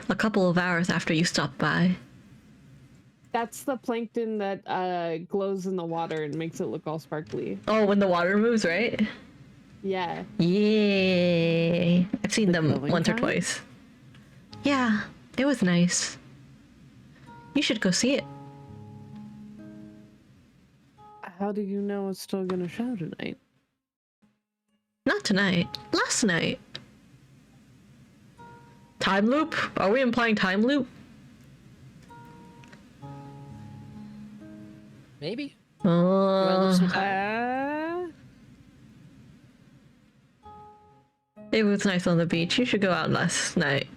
S2: A couple of hours after you stopped by.
S1: That's the plankton that glows in the water and makes it look all sparkly.
S2: Oh, when the water moves, right?
S1: Yeah.
S2: Yay! I've seen
S1: The
S2: them
S1: glowing
S2: once or
S1: kind?
S2: twice. Yeah, it was nice. You should go see it.
S1: How do you know it's still gonna show tonight?
S2: Not tonight. Last night. Time loop? Are we implying time loop?
S3: Maybe. You wanna lose some
S2: Uh,
S3: time?
S2: it was nice on the beach. You should go out last night.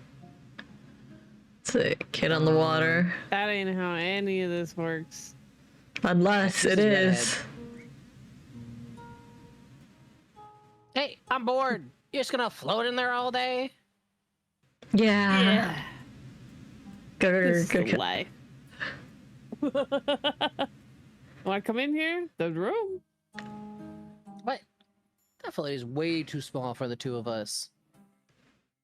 S2: It's a kid on the water.
S1: That ain't how any of this works.
S2: Unless it
S3: This
S2: is.
S3: is Hey, I'm bored. You're just gonna float in there all day?
S2: Yeah.
S1: This is the
S2: Grr.
S1: life. Wanna come in here? The room?
S3: What? That float is way too small for the two of us.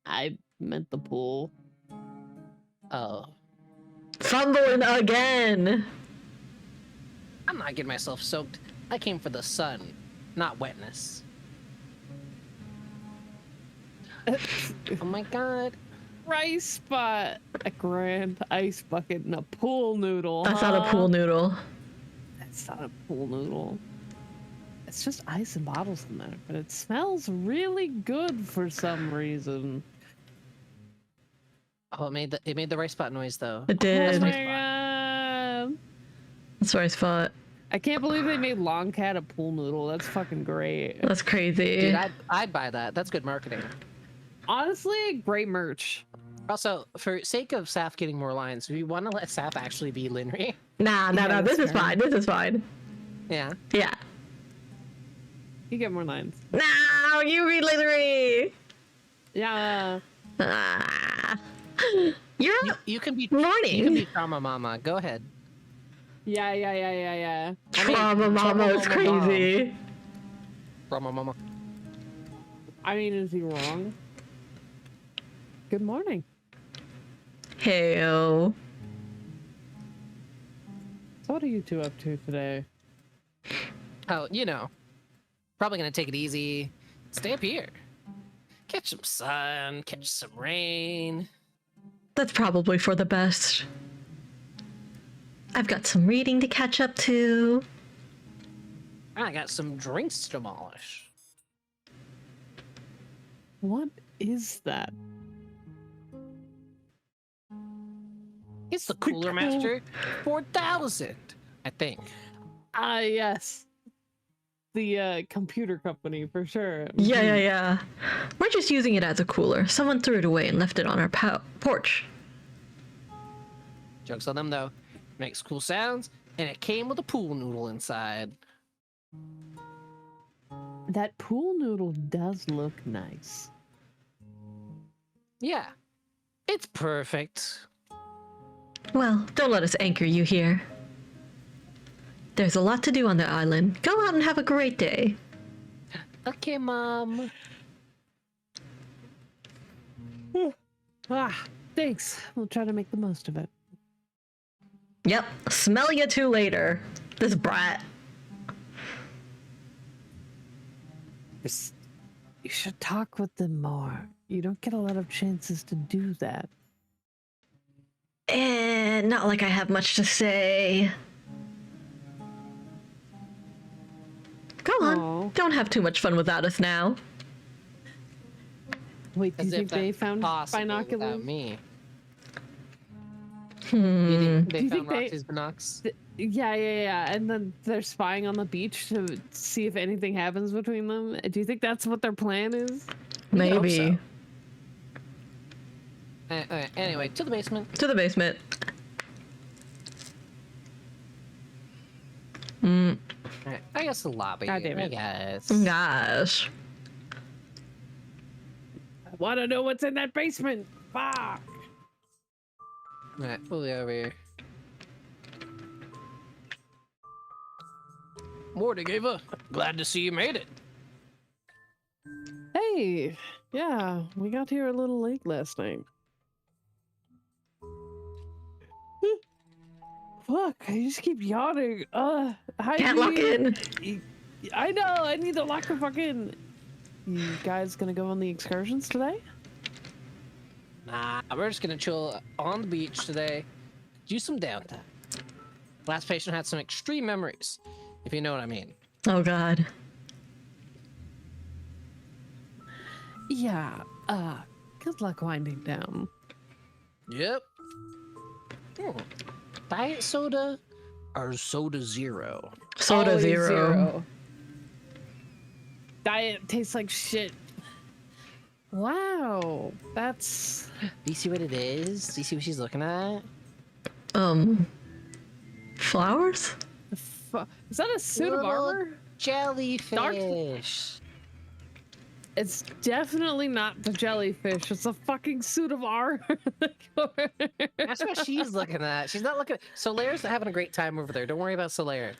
S1: I meant the pool.
S3: Oh.
S2: Fumbling again.
S3: I'm not getting myself soaked. I came for the sun, not wetness. Oh my god.
S1: Rice Spot. A grand ice bucket and a pool noodle.
S2: That's not a pool noodle.
S1: That's not a pool noodle. It's just ice and bottles in there, but it smells really good for some reason.
S3: Oh, it made the rice spot noise though.
S2: It
S1: Oh
S2: did.
S1: my
S3: Spot.
S1: god.
S2: That's where I spot.
S1: I can't believe they made Long Cat a pool noodle. That's fucking great.
S2: That's crazy.
S3: Dude, I'd buy that. That's good marketing.
S1: Honestly, great merch.
S3: Also, for sake of Saf getting more lines, do you want to let Saf actually be Linry?
S2: Nah,
S1: Yeah,
S2: this
S1: that's
S2: is
S1: fair.
S2: fine. This is fine.
S3: Yeah.
S2: Yeah.
S1: You get more lines.
S2: No, you read Lithery.
S1: Yeah.
S2: Ah. You're up.
S3: You can be
S2: Morning.
S3: You can be Trauma Mama. Go ahead.
S1: Yeah.
S3: I mean,
S2: Trauma Mama is
S3: Trauma Mama.
S2: crazy.
S3: Trauma Mama.
S1: I mean, is he wrong? Good morning.
S2: Heyo.
S1: So what are you two up to today?
S3: Oh, you know, probably gonna take it easy. Stay up here. Catch some sun, catch some rain.
S2: That's probably for the best. I've got some reading to catch up to.
S3: I got some drinks to demolish.
S1: What is that?
S3: It's the Cooler Master 4000, I think.
S1: Ah, yes. The computer company for sure.
S2: Yeah. We're just using it as a cooler. Someone threw it away and left it on our porch.
S3: Jokes on them though. Makes cool sounds, and it came with a pool noodle inside.
S1: That pool noodle does look nice.
S3: Yeah, it's perfect.
S2: Well, don't let us anchor you here. There's a lot to do on the island. Go out and have a great day.
S3: Okay, Mom.
S1: Ah, thanks. We'll try to make the most of it.
S2: Yep, smell you two later. This brat.
S1: You should talk with them more. You don't get a lot of chances to do that.
S2: Not like I have much to say. Go on.
S1: Aw.
S2: Don't have too much fun without us now.
S1: Wait, do you
S3: As
S1: think
S3: if
S1: they
S3: that's
S1: found
S3: possible
S1: binoculars?
S3: without me.
S2: Hmm.
S3: You think they
S1: Do you
S3: found
S1: think they-
S3: Roxy's binocs?
S1: Yeah. And then they're spying on the beach to see if anything happens between them. Do you think that's what their plan is?
S3: We hope
S2: Maybe.
S3: so. Anyway, to the basement.
S2: To the basement. Mm,
S3: Alright, I guess the lobby.
S1: God damn
S3: I
S1: it.
S3: guess.
S2: gosh.
S1: I want to know what's in that basement. Fuck.
S3: Alright, we'll be over here. Morning, Ava. Glad to see you made it.
S1: Hey, yeah, we got here a little late last night. Fuck, I just keep yawning. Hi,
S2: Can't lock in.
S1: I know, I need to lock the fuck in. You guys gonna go on the excursions today?
S3: Nah, we're just gonna chill on the beach today. Do some downtime. Last patient had some extreme memories, if you know what I mean.
S2: Oh god.
S1: Yeah, good luck winding down.
S3: Yep. Diet soda or soda zero?
S2: Soda
S1: Always
S2: zero.
S1: Diet tastes like shit. Wow, that's...
S3: Do you see what it is? Do you see what she's looking at?
S2: Flowers?
S1: Is that a suit of
S3: Little
S1: armor?
S3: Jellyfish.
S1: It's definitely not the jellyfish. It's a fucking suit of armor.
S3: That's what she's looking at. She's not looking. Solaire's having a great time over there. Don't worry about Solaire.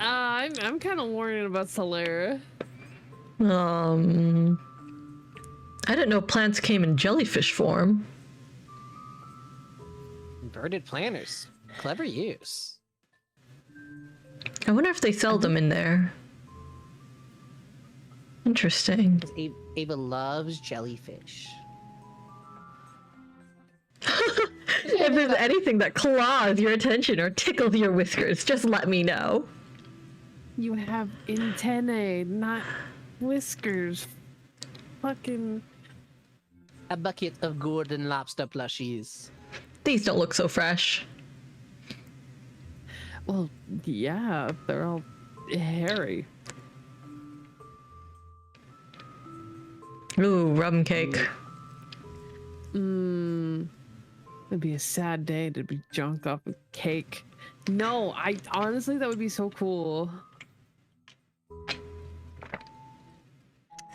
S1: I'm kind of worrying about Solera.
S2: I didn't know plants came in jellyfish form.
S3: Inverted planners. Clever use.
S2: I wonder if they sell them in there. Interesting.
S3: Ava loves jellyfish.
S2: If there's anything that claws your attention or tickles your whiskers, just let me know.
S1: You have antennae, not whiskers. Fucking...
S3: A bucket of golden lobster plushies.
S2: These don't look so fresh.
S1: Well, yeah, they're all hairy.
S2: Ooh, rum cake.
S1: It'd be a sad day to be junked off of cake. No, I honestly, that would be so cool.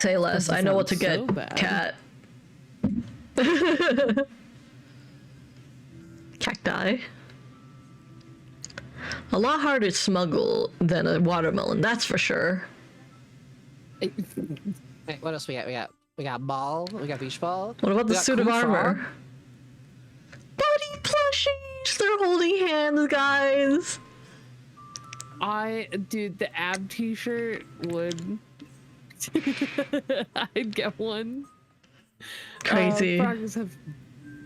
S2: Say less.
S1: Doesn't
S2: I know what to
S1: sound
S2: get,
S1: so
S2: cat. Cacti. A lot harder to smuggle than a watermelon, that's for sure.
S3: Wait, what else we got? We got ball. We got beach ball.
S2: What about
S3: We
S2: the
S3: got
S2: suit of
S3: Kung
S2: armor?
S3: Frog.
S2: Buddy plushies! They're holding hands, guys!
S1: Dude, the ab t-shirt would... I'd get one.
S2: Crazy.
S1: Frogs have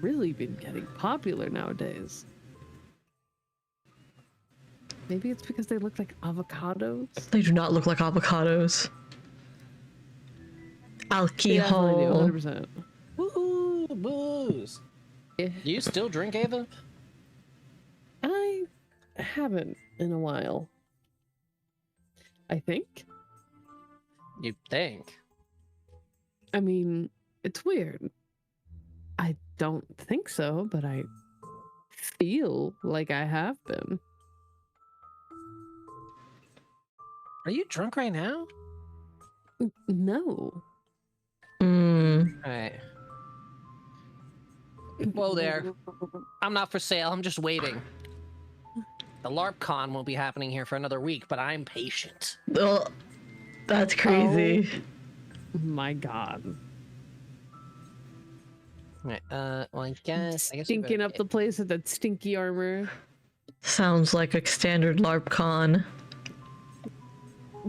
S1: really been getting popular nowadays. Maybe it's because they look like avocados.
S2: They do not look like avocados.
S1: They definitely do,
S2: Alcohol.
S1: 100%.
S3: Woohoo! Booze.
S1: Yeah.
S3: Do you still drink, Ava?
S1: I haven't in a while. I think.
S3: You think?
S1: I mean, it's weird. I don't think so, but I feel like I have been.
S3: Are you drunk right now?
S1: No.
S2: Mm.
S3: Alright. Whoa there. I'm not for sale. I'm just waiting. The LARPCon won't be happening here for another week, but I'm patient.
S2: Oh, that's crazy.
S1: My God.
S3: Alright, well, I guess we
S1: Stinking
S3: better
S1: up the place with that stinky armor.
S2: Sounds like a standard LARPCon.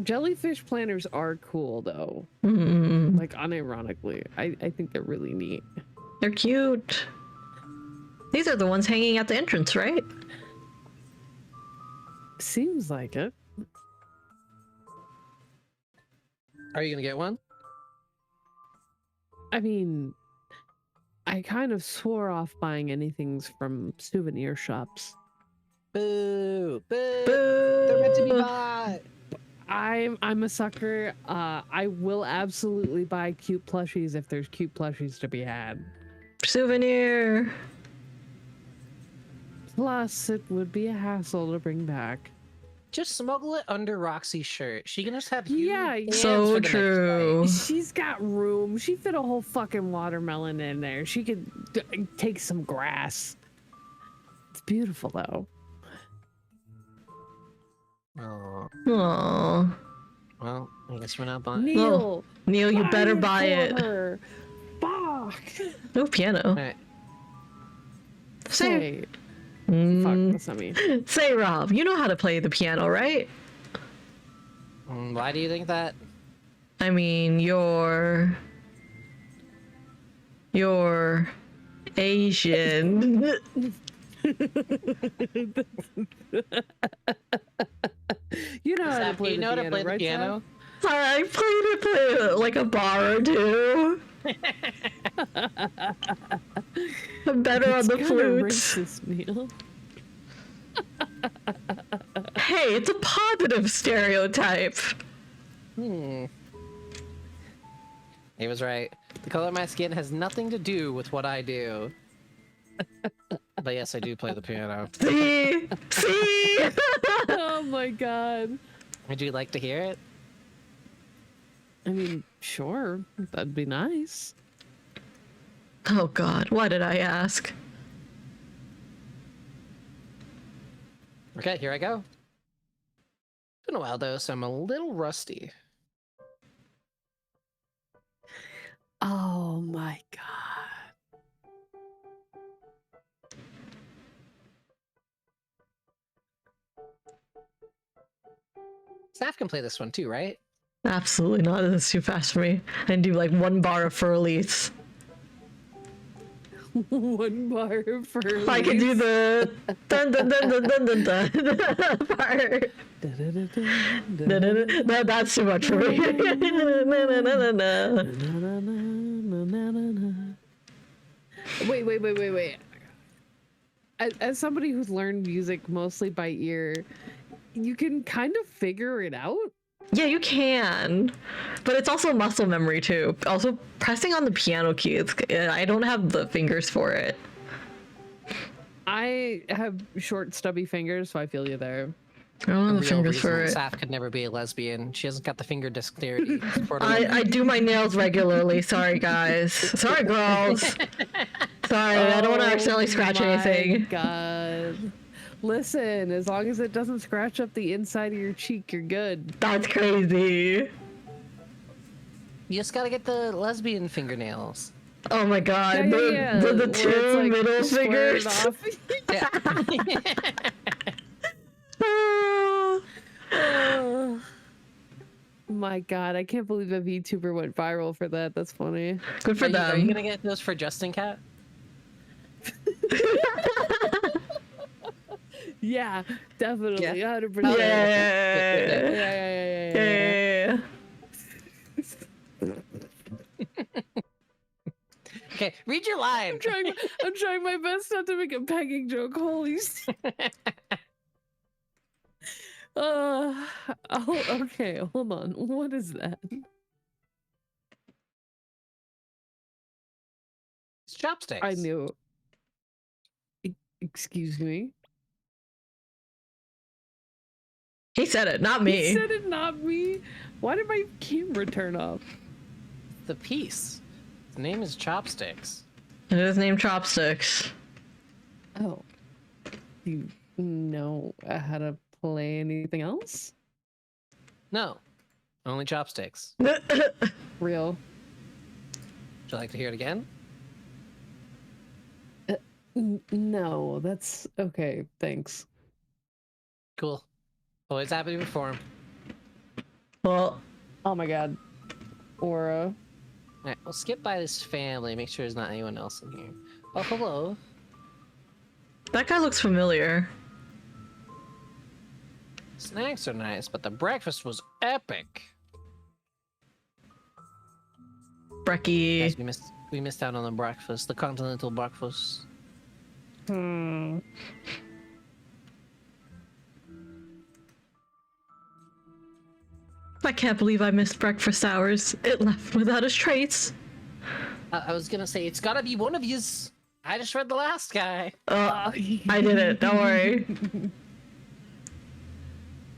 S1: Jellyfish planners are cool, though.
S2: Mm.
S1: Like, unironically. I think they're really neat.
S2: They're cute. These are the ones hanging at the entrance, right?
S1: Seems like it.
S3: Are you gonna get one?
S1: I mean, I kind of swore off buying anything from souvenir shops.
S3: Boo! Boo!
S2: Boo!
S3: They're meant to be bought!
S1: I'm a sucker. I will absolutely buy cute plushies if there's cute plushies to be had.
S2: Souvenir.
S1: Plus, it would be a hassle to bring back.
S3: Just smuggle it under Roxy's shirt. She can just have you
S1: Yeah,
S3: dance
S2: So
S3: for the next
S2: true.
S3: night.
S1: She's got room. She fit a whole fucking watermelon in there. She could take some grass. It's beautiful though.
S3: Oh,
S2: Aww.
S3: well, I guess we're not buying.
S1: Neil,
S2: Neil, you better buy
S1: for
S2: it.
S1: her. Fuck.
S2: No piano.
S3: Alright.
S2: Say,
S1: Say, fuck,
S2: Mm,
S1: that's not me.
S2: say, Rob, you know how to play the piano, right?
S3: Why do you think that?
S2: I mean, you're Asian.
S1: You know how to
S3: Zap, do
S1: play
S3: you
S1: the
S3: know how
S1: piano,
S3: to play the
S1: right,
S3: piano?
S2: I played it like a bar or two. I'm better on the
S1: Kinda
S2: flutes.
S1: racist, Neil.
S2: Hey, it's a positive stereotype.
S3: He was right. The color of my skin has nothing to do with what I do. But yes, I do play the piano.
S2: See? See?
S1: Oh my god.
S3: Would you like to hear it?
S1: I mean, sure, that'd be nice.
S2: Oh god, why did I ask?
S3: Okay, here I go. It's been a while though, so I'm a little rusty.
S1: Oh my god.
S3: Staff can play this one too, right?
S2: Absolutely not. This is too fast for me. I can do like 1 bar of Furlies.
S1: 1 bar for
S2: I can do the dun dun dun dun dun dun dun part. No, that's too much for me.
S1: Wait. As somebody who's learned music mostly by ear, you can kind of figure it out.
S2: Yeah, you can, but it's also muscle memory too. Also, pressing on the piano key, I don't have the fingers for it.
S1: I have short, stubby fingers, so I feel you there.
S2: I don't have
S3: The
S2: the
S3: real
S2: fingers
S3: reason
S2: for it.
S3: Staff could never be a lesbian. She hasn't got the finger dexterity.
S2: I do my nails regularly. Sorry, guys. Sorry, girls. Sorry, I don't want to accidentally scratch anything.
S1: God. Listen, as long as it doesn't scratch up the inside of your cheek, you're good.
S2: That's crazy.
S3: You just gotta get the lesbian fingernails.
S2: Oh my god, the
S1: Where it's,
S2: two
S1: like,
S2: middle
S1: squared
S2: fingers.
S1: off.
S3: Yeah.
S1: Oh my god, I can't believe a VTuber went viral for that. That's funny.
S2: Good for
S3: Are you
S2: them.
S3: gonna get those for Justin Cat?
S1: Yeah, definitely.
S3: Yeah.
S1: 100%.
S2: Yeah.
S1: Yeah.
S3: Okay, read your line.
S1: I'm trying my best not to make a pegging joke. Holy shit. Okay, hold on. What is that?
S3: It's chopsticks.
S1: I knew. Excuse me.
S2: He said it, not
S1: He
S2: me.
S1: said it, not me. Why did my camera turn off?
S3: The piece. The name is Chopsticks.
S2: It is named Chopsticks.
S1: Oh. You know how to play anything else?
S3: No, only Chopsticks.
S1: Real.
S3: Would you like to hear it again?
S1: No, that's okay. Thanks.
S3: Cool. Always happy to perform.
S2: Well,
S1: Oh my god. Aura.
S3: Alright, we'll skip by this family, make sure there's not anyone else in here. Oh, hello.
S2: that guy looks familiar.
S3: Snacks are nice, but the breakfast was epic.
S2: Brecky.
S3: Guys, we missed out on the breakfast, the continental breakfast.
S2: I can't believe I missed breakfast hours. It left without a trace.
S3: I was gonna say, it's gotta be one of yous. I just read the last guy.
S2: I did it. Don't worry.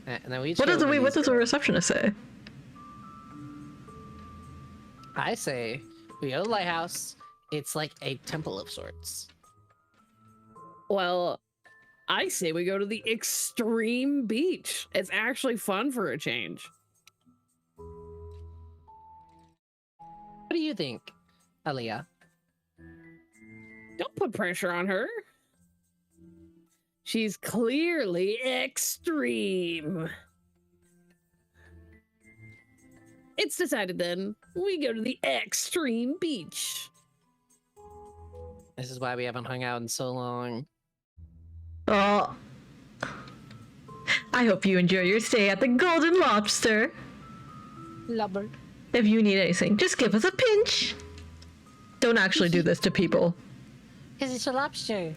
S3: And then we
S2: What does the receptionist say?
S3: I say we go to the lighthouse. It's like a temple of sorts.
S1: Well, I say we go to the extreme beach. It's actually fun for a change.
S3: What do you think, Aaliyah?
S1: Don't put pressure on her. She's clearly extreme. It's decided then. We go to the extreme beach.
S3: This is why we haven't hung out in so long.
S2: Oh. I hope you enjoy your stay at the Golden Lobster.
S3: Lubber.
S2: If you need anything, just give us a pinch. Don't actually do this to people.
S3: Because it's a lobster.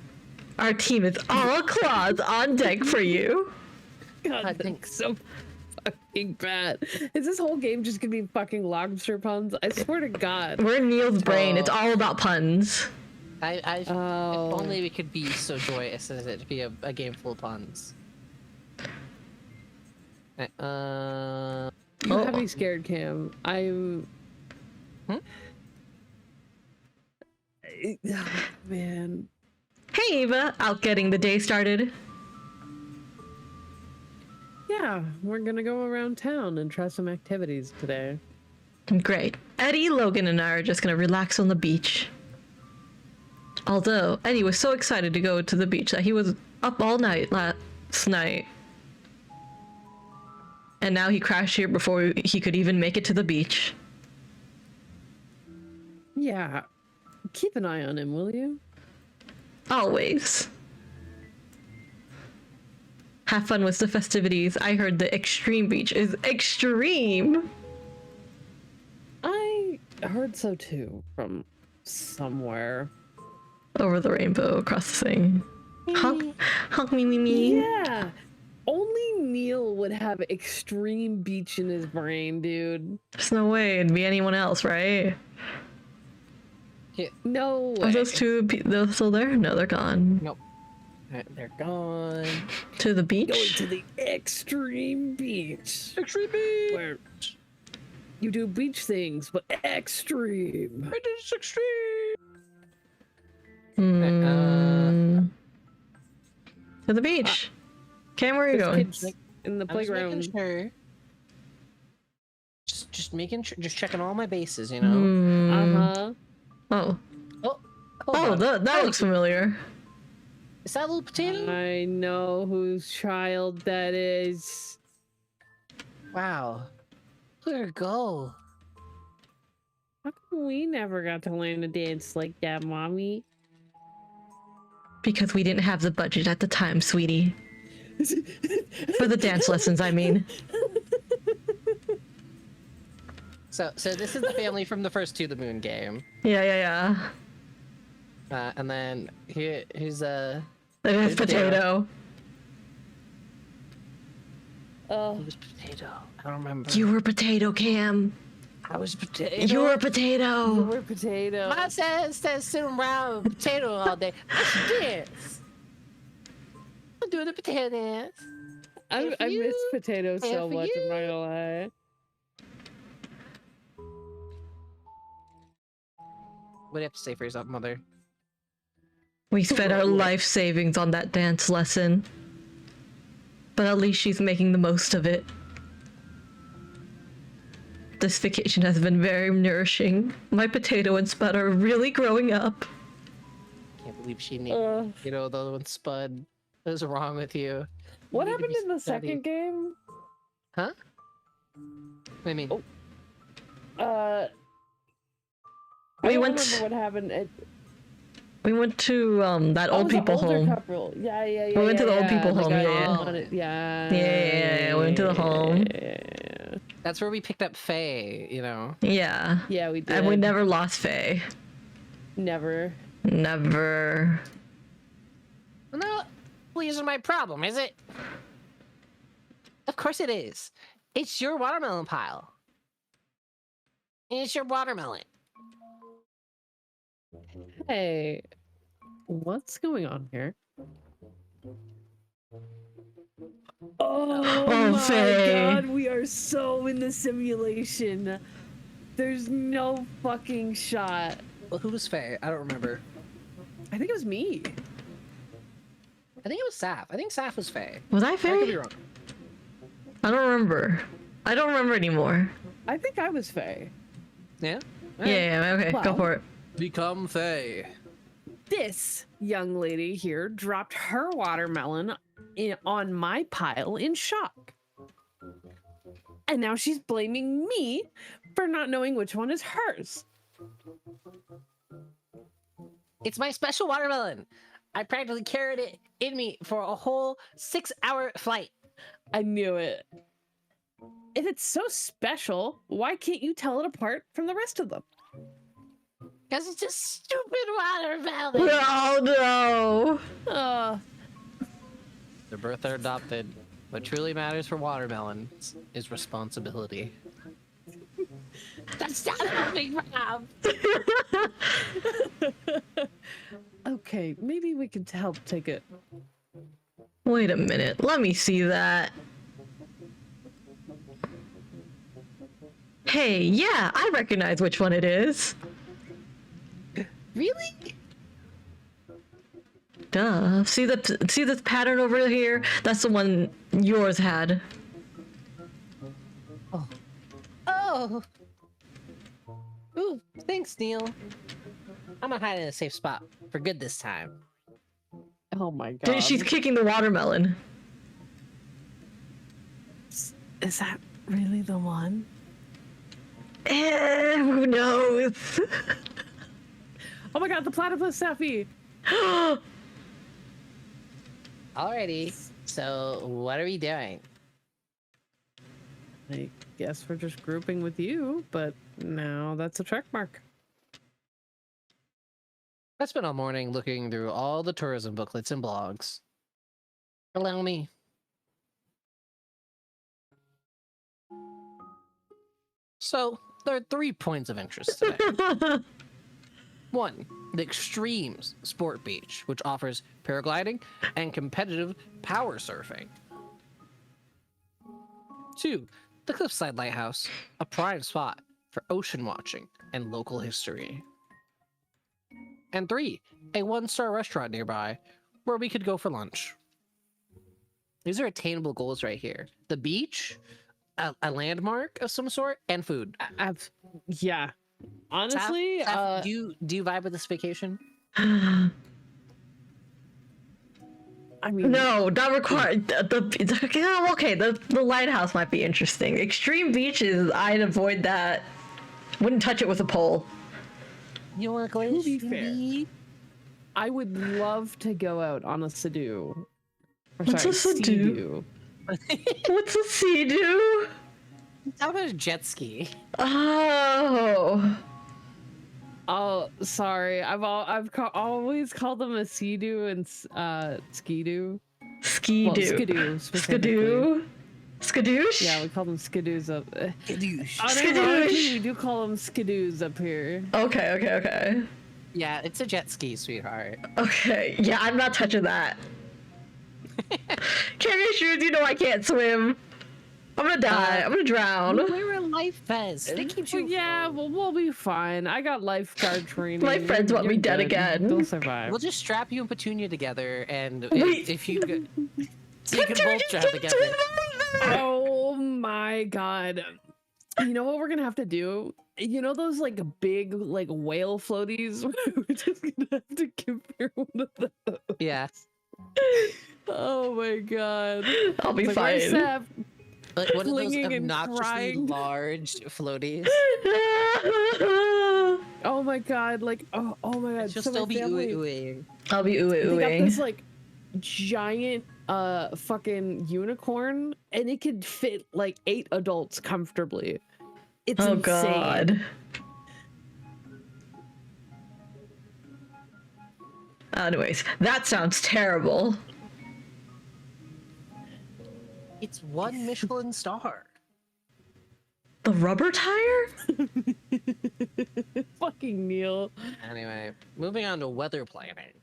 S2: Our team is all claws on deck for you.
S1: God, that's so fucking bad. Is this whole game just gonna be fucking lobster puns? I swear to God.
S2: We're Neil's brain. It's all about puns.
S3: If only we could be so joyous as it to be a game full of puns.
S1: You have me scared, Cam. I'm.
S3: Hmm?
S1: Oh, man.
S2: Hey, Eva. Out getting the day started.
S1: Yeah, we're gonna go around town and try some activities today.
S2: Great. Eddie, Logan, and I are just gonna relax on the beach. Although, Eddie was so excited to go to the beach that he was up all night last night. And now he crashed here before he could even make it to the beach.
S1: Yeah. Keep an eye on him, will you?
S2: Always. Have fun with the festivities. I heard the extreme beach is extreme.
S1: I heard so too from somewhere.
S2: Over the rainbow, across the thing. Honk, honk, me.
S1: Yeah. Only Neil would have extreme beach in his brain, dude.
S2: There's no way it'd be anyone else, right?
S1: No way.
S2: Are those two those still there? No, they're gone.
S3: Nope. They're gone.
S2: To the beach?
S1: Going to the extreme beach.
S3: Extreme beach!
S1: Where you do beach things, but extreme.
S3: It is extreme!
S2: To the beach. Cam, where are you
S1: There's
S2: going?
S1: kids in the
S3: I was
S1: playground.
S3: making sure. Just making sure, just checking all my bases, you know?
S1: Uh-huh.
S2: Oh.
S3: Hold
S2: Oh,
S3: on.
S2: that looks familiar.
S3: Is that a little potato?
S1: I know whose child that is.
S3: Wow. Look at her go.
S1: How come we never got to learn to dance like that, Mommy?
S2: Because we didn't have the budget at the time, sweetie. For the dance lessons, I mean.
S3: So this is the family from the first To the Moon game.
S2: Yeah.
S3: And then here's
S2: There's potato.
S3: who's potato? I don't remember.
S2: You were potato, Cam.
S3: I was potato.
S2: You were potato.
S1: We're potato.
S3: Mom says sitting around with potato all day. I should dance. I'm doing the potato dance.
S1: I
S3: for
S1: miss
S3: you.
S1: potato so
S3: for
S1: much, I'm not
S3: you.
S1: gonna lie.
S3: What do you have to say for yourself, mother?
S2: We spent our life savings on that dance lesson. But at least she's making the most of it. This vacation has been very nourishing. My potato and Spud are really growing up.
S3: Can't believe she named, the other one Spud. What is wrong with you?
S1: What
S3: You need to
S1: happened
S3: be
S1: in the
S3: studied.
S1: second game?
S3: Huh? What do you mean?
S1: I
S2: We
S1: don't
S2: went-
S1: remember what happened.
S2: We went to that
S1: Oh,
S2: old
S1: it was the
S2: people
S1: older
S2: home.
S1: couple. Yeah.
S2: We went to the old people
S1: Like,
S2: home,
S1: I
S2: yeah.
S1: wanted- yeah.
S2: Yeah, we went to the home.
S3: That's where we picked up Faye, you know?
S2: Yeah.
S1: Yeah, we did.
S2: And we never lost Faye.
S1: Never.
S2: Never.
S3: Well, no, well, isn't my problem, is it? Of course it is. It's your watermelon pile. It's your watermelon.
S1: Hey, what's going on here? Oh,
S2: Oh,
S1: my
S2: Faye.
S1: god, we are so in the simulation. There's no fucking shot.
S3: Well, who was Faye? I don't remember.
S1: I think it was me.
S3: I think it was Saf. I think Saf was Faye.
S2: Was I
S3: I could be
S2: Faye?
S3: wrong.
S2: I don't remember. I don't remember anymore.
S1: I think I was Faye.
S3: Yeah?
S2: Yeah, okay, go
S1: Well.
S2: for it.
S3: Become Faye.
S1: This young lady here dropped her watermelon on my pile in shock. And now she's blaming me for not knowing which one is hers.
S3: It's my special watermelon. I practically carried it in me for a whole 6-hour flight.
S1: I knew it. If it's so special, why can't you tell it apart from the rest of them?
S3: Because it's a stupid watermelon.
S2: Oh no!
S3: They're birth or adopted. What truly matters for watermelons is responsibility. That's not a big problem.
S1: Okay, maybe we could help take it.
S2: Wait a minute, let me see that. Hey, yeah, I recognize which one it is.
S3: Really?
S2: Duh. See this pattern over here? That's the one yours had.
S3: Oh. Ooh, thanks, Neil. I'm gonna hide in a safe spot for good this time.
S1: Oh my god.
S2: She's kicking the watermelon.
S1: Is that really the one?
S2: Who knows?
S1: Oh my god, the platypus Steffi!
S3: Alrighty. So, what are we doing?
S1: I guess we're just grouping with you, but now that's a check mark.
S3: I spent all morning looking through all the tourism booklets and blogs. Allow me. So, there are 3 points of interest today. 1, the Extremes Sport Beach, which offers paragliding and competitive power surfing. 2, the Cliffside Lighthouse, a prime spot for ocean watching and local history. And 3, a 1-star restaurant nearby where we could go for lunch. These are attainable goals right here. The beach, a landmark of some sort, and food.
S1: Yeah. Honestly,
S3: Saf, do you vibe with this vacation?
S1: I mean,
S2: No, not required. Okay, the lighthouse might be interesting. Extreme beaches, I'd avoid that. Wouldn't touch it with a pole.
S3: You want to go
S1: to be fair, I would love to go out on a Sea-Doo.
S2: What's a Sea-Doo? What's a Sea-Doo?
S3: How about a jet ski?
S2: Oh.
S1: Oh, sorry. I've always called them a Sea-Doo and Ski-Doo.
S2: Ski-Doo.
S1: Well, Skidoo. specifically.
S2: Skidoo? Skadoosh?
S1: Yeah, we call them Skidoos up.
S3: Skadoosh.
S1: Unironically, we do call them Skidoos up here.
S2: Okay.
S3: Yeah, it's a jet ski, sweetheart.
S2: Okay, yeah, I'm not touching that. Carry shoes, you know I can't swim. I'm gonna die. I'm gonna drown.
S3: Wear a life vest. They keep you.
S1: Yeah, well, we'll be fine. I got lifeguard training.
S2: My friends want me
S1: You're
S2: dead
S1: good.
S2: again.
S1: They'll survive.
S3: We'll just strap you and Petunia together, and
S2: Wait.
S3: if you could, you can both drive together.
S1: Oh my god. You know what we're gonna have to do? You know those like big like whale floaties? We're just gonna have to compare one of those.
S3: Yeah,
S1: Oh my god.
S2: I'll be
S1: It's like, where's
S2: fine.
S1: Seth?
S3: like one of those
S1: Clinging and
S3: obnoxiously
S1: crying.
S3: large floaties.
S1: Oh my god, like oh my god.
S3: She'll
S1: So my
S3: still be
S1: family-
S3: ooey-ooeying.
S2: I'll be
S1: They got
S2: ooey-ooing.
S1: this like giant fucking unicorn and it could fit like 8 adults comfortably. It's
S2: Oh
S1: insane.
S2: god. Anyways, that sounds terrible.
S3: It's 1 Michelin star.
S2: The rubber tire?
S1: Fucking Neil.
S3: Anyway, moving on to weather planning.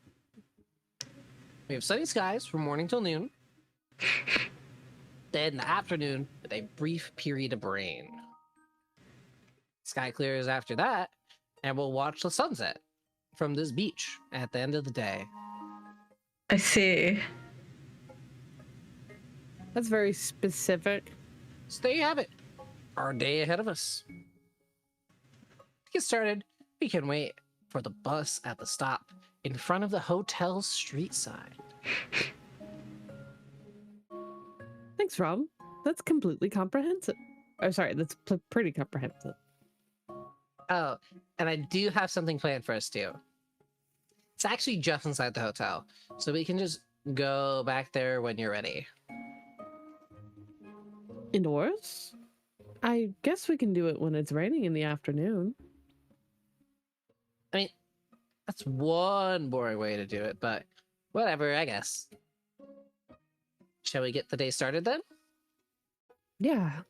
S3: We have sunny skies from morning till noon. then the afternoon with a brief period of rain. Sky clears after that, and we'll watch the sunset from this beach at the end of the day.
S2: I see.
S1: That's very specific.
S3: So there you have it. Our day ahead of us. To get started, we can wait for the bus at the stop in front of the hotel's street sign.
S1: Thanks, Rob. That's completely comprehensive. Oh, sorry, that's pretty comprehensive.
S3: Oh, and I do have something planned for us too. It's actually just inside the hotel, so we can just go back there when you're ready.
S1: Indoors? I guess we can do it when it's raining in the afternoon.
S3: I mean, that's one boring way to do it, but whatever, I guess. Shall we get the day started then?
S1: Yeah.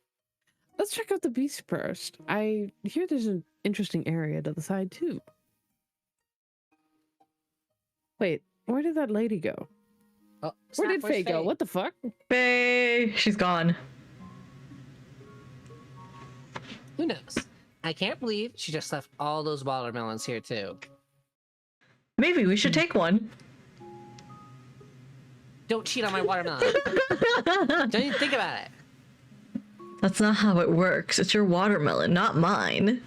S1: Let's check out the beach first. I hear there's an interesting area to the side too. Wait, where did that lady go?
S3: Oh,
S1: Where did
S3: snap, where's
S1: Faye go? What the fuck?
S2: Faye, she's gone.
S3: Who knows? I can't believe she just left all those watermelons here too.
S2: Maybe we should take one.
S3: Don't cheat on my watermelon. Don't even think about it.
S2: That's not how it works. It's your watermelon, not mine.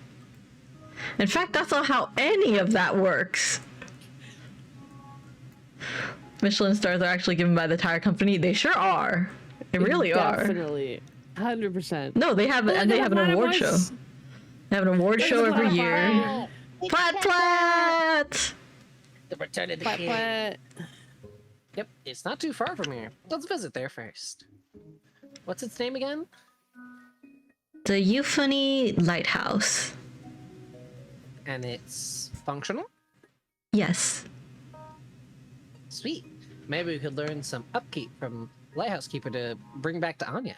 S2: In fact, that's not how any of that works. Michelin stars are actually given by the tire company. They sure are. They really are.
S1: Definitely. 100%.
S2: No, they have, and they have an award show. They have an award show every year. Plat plat!
S3: The return of the
S1: Plat,
S3: king.
S1: plat.
S3: Yep, it's not too far from here. Let's visit there first. What's its name again?
S2: The Euphony Lighthouse.
S3: And it's functional?
S2: Yes.
S3: Sweet. Maybe we could learn some upkeep from Lighthouse Keeper to bring back to Anya.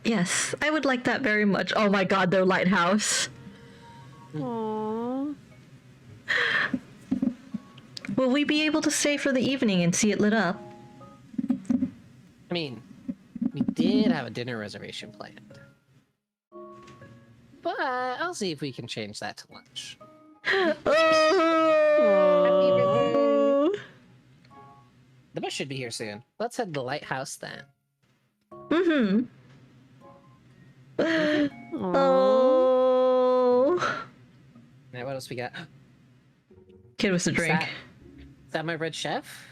S2: Yes, I would like that very much. Oh my god, their lighthouse.
S1: Aww.
S2: Will we be able to stay for the evening and see it lit up?
S3: I mean, we did have a dinner reservation planned. But I'll see if we can change that to lunch.
S2: Oh.
S3: The bus should be here soon. Let's head to the lighthouse then.
S2: Mm-hmm.
S1: Aww.
S2: Oh.
S3: Alright, what else we got?
S2: Kid with a drink.
S3: Is that my red chef?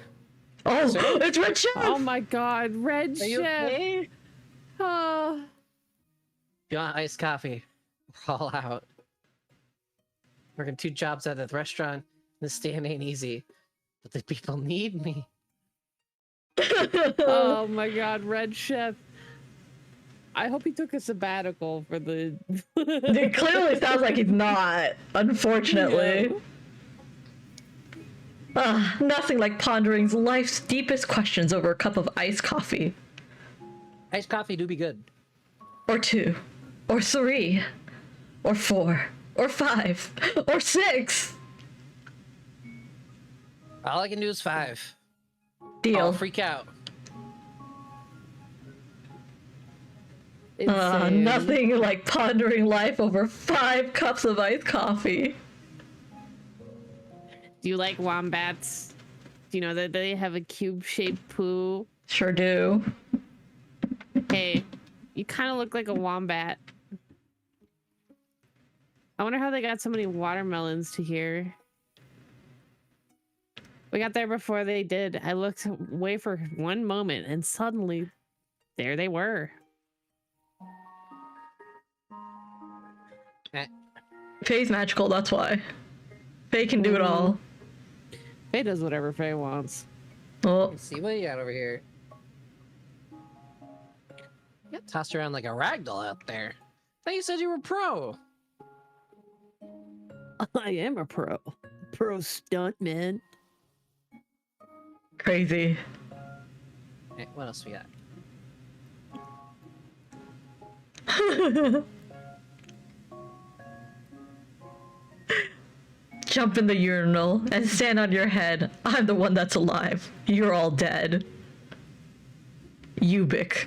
S2: Oh,
S3: Sir?
S2: it's Red Chef!
S1: Oh my god, Red
S3: Are you
S1: Chef.
S3: okay?
S1: Oh.
S3: If you want iced coffee, we're all out. Working 2 jobs at the restaurant. This stand ain't easy. But the people need me.
S1: Oh my god, Red Chef. I hope he took a sabbatical for the.
S2: It clearly sounds like he's not, unfortunately. Nothing like pondering life's deepest questions over a cup of iced coffee.
S3: Iced coffee do be good.
S2: Or 2. Or 3. Or 4. Or 5. Or 6.
S3: All I can do is 5.
S2: Deal.
S3: I'll freak out.
S1: Insane.
S2: Nothing like pondering life over 5 cups of iced coffee.
S1: Do you like wombats? Do you know that they have a cube-shaped poo?
S2: Sure do.
S1: Hey, you kind of look like a wombat. I wonder how they got so many watermelons to here. We got there before they did. I looked away for one moment and suddenly there they were.
S2: Faye's magical, that's why. Faye can do it all.
S1: Faye does whatever Faye wants.
S2: Oh,
S3: Let's see what you got over here. You got tossed around like a ragdoll out there. I thought you said you were pro.
S1: I am a pro. Pro stuntman.
S2: crazy.
S3: Hey, what else we got?
S2: Jump in the urinal and stand on your head. I'm the one that's alive. You're all dead. Ubik.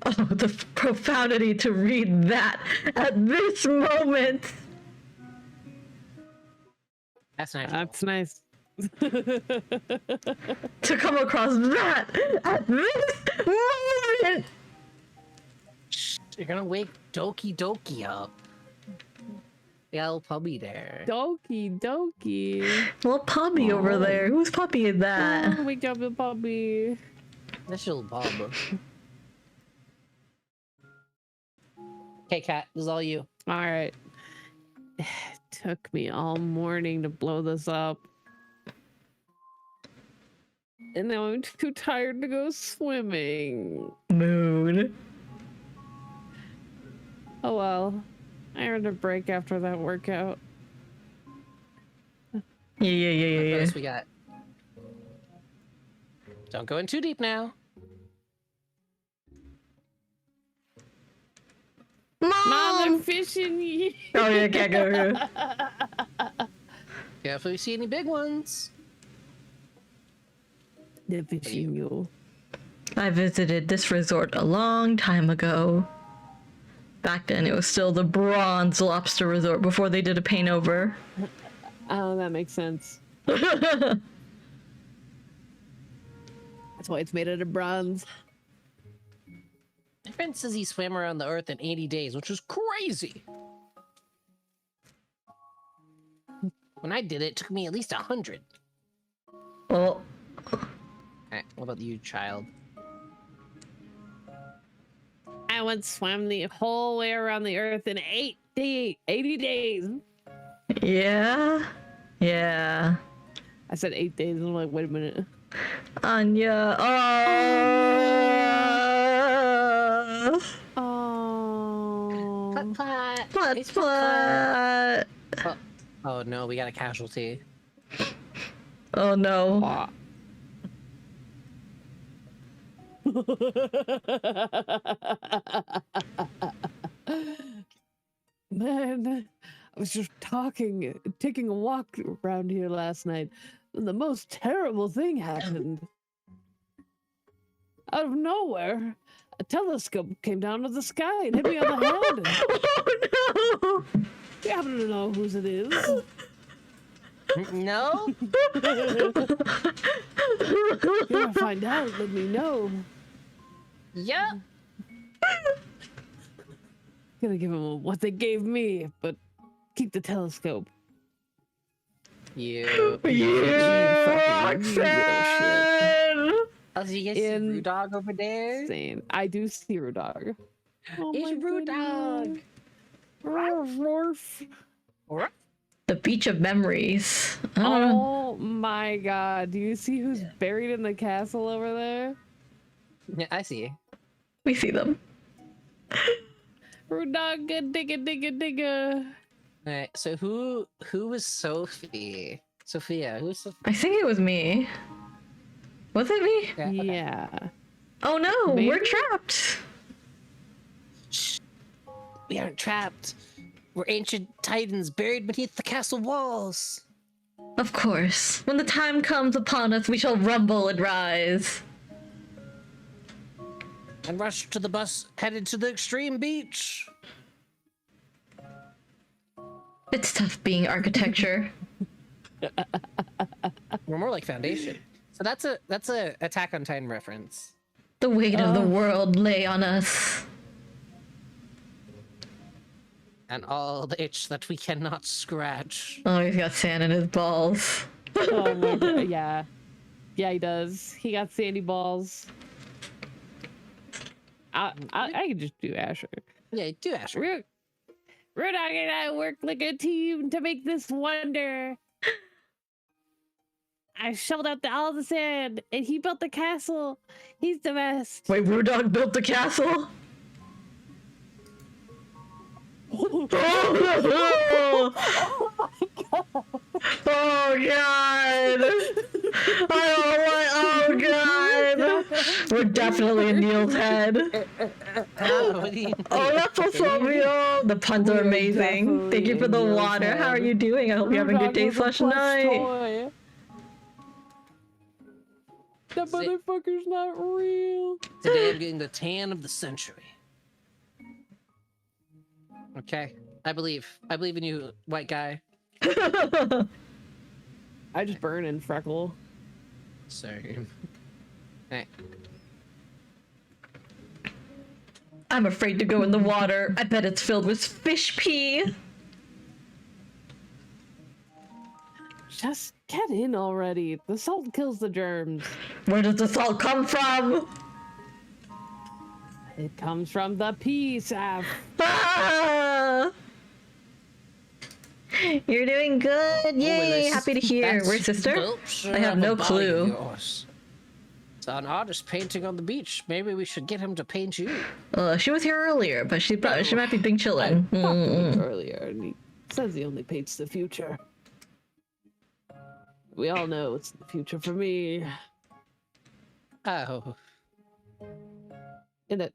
S2: Oh, the profundity to read that at this moment.
S3: That's nice.
S1: That's nice.
S2: To come across that at this moment.
S3: You're gonna wake Doki Doki up. We got a little puppy there.
S1: Doki doki.
S2: Little puppy over there. Whose puppy is that?
S1: Oh, wake up the puppy.
S3: That's your little Bob. Okay, Cat, this is all you.
S1: All right. It took me all morning to blow this up. And now I'm too tired to go swimming.
S2: Moon.
S1: Oh well. I earned a break after that workout.
S2: Yeah.
S3: What else we got? Don't go in too deep now.
S1: Mom, they're
S2: Mom!
S1: fishing you.
S2: Oh yeah, can't go here.
S3: Yeah, if we see any big ones.
S1: They're fishing you.
S2: I visited this resort a long time ago. Back then, it was still the Bronze Lobster Resort before they did a paint over.
S1: Oh, that makes sense. That's why it's made out of bronze.
S3: My friend says he swam around the earth in 80 days, which was crazy. When I did it, it took me at least 100.
S2: Well,
S3: Alright, what about you, child?
S1: I once swam the whole way around the earth in 80 days.
S2: yeah.
S1: I said 8 days. I'm like, wait a minute.
S2: Anya.
S1: Oh.
S3: Plat, plat.
S2: Plat,
S3: It's plat.
S2: plat.
S3: Oh no, we got a casualty.
S2: Oh no.
S1: Ah. Man, I was just taking a walk around here last night, and the most terrible thing happened. Out of nowhere, a telescope came down to the sky and hit me on the head.
S2: Oh no.
S1: You happen to know whose it is?
S3: No?
S1: If you find out, let me know.
S3: Yep.
S1: Gonna give them what they gave me, but keep the telescope.
S3: You.
S2: Yeah,
S1: fucking
S2: Roxanne.
S3: Oh, so you guys see
S1: In-
S3: Rue Dog over there?
S1: Insane. I do see a dog. Oh
S3: It's
S1: my
S3: Rue Dog.
S1: goodness. Rorf, Rorf.
S3: Alright.
S2: The beach of memories. I don't know.
S1: Oh my god. Do you see who's buried in the castle over there?
S3: Yeah, I see.
S2: We see them.
S1: Rue Dog, digga, digga, digga.
S3: Alright, so who was Sophie? Sophia, who's Sophia?
S2: I think it was me. Was it me?
S3: Yeah, okay.
S1: Yeah.
S2: Oh no,
S1: Maybe?
S2: we're trapped.
S3: We aren't trapped. We're ancient titans buried beneath the castle walls.
S2: Of course. When the time comes upon us, we shall rumble and rise.
S3: And rush to the bus headed to the extreme beach.
S2: It's tough being architecture.
S3: We're more like Foundation. So that's a Attack on Titan reference.
S2: The weight of the world lay on us.
S3: And all the itch that we cannot scratch.
S2: Oh, he's got sand in his balls.
S1: Oh my god. Yeah. Yeah, he does. He got sandy balls. I can just do Asher.
S3: Yeah, do Asher.
S1: Rudog and I work like a team to make this wonder. I shoveled out all the sand, and he built the castle. He's the best.
S2: Wait, Rudog built the castle? Oh god! Oh god! We're definitely in Neil's head.
S3: What do you
S2: Oh, that's so Flavio! The puns are amazing. Thank you for the
S1: Neil's
S2: water. How are
S1: head.
S2: you doing? I hope you're having a good day
S1: Rudog was a
S2: slash
S1: plush
S2: night.
S1: toy. That motherfucker's not real.
S3: Today I'm getting the tan of the century. Okay, I believe in you, white guy.
S1: I just burn and freckle.
S3: Same. Hey.
S2: I'm afraid to go in the water. I bet it's filled with fish pee.
S1: Just get in already. The salt kills the germs.
S2: Where does the salt come from?
S1: It comes from the pea sap.
S2: Ah! You're doing good. Yay! Happy to hear. Where's sister? I have no clue.
S3: So an artist painting on the beach. Maybe we should get him to paint you.
S2: She was here earlier, but she might be being chillin'.
S1: I talked to him earlier, and he says he only paints the future. We all know it's the future for me.
S3: Oh.
S1: In a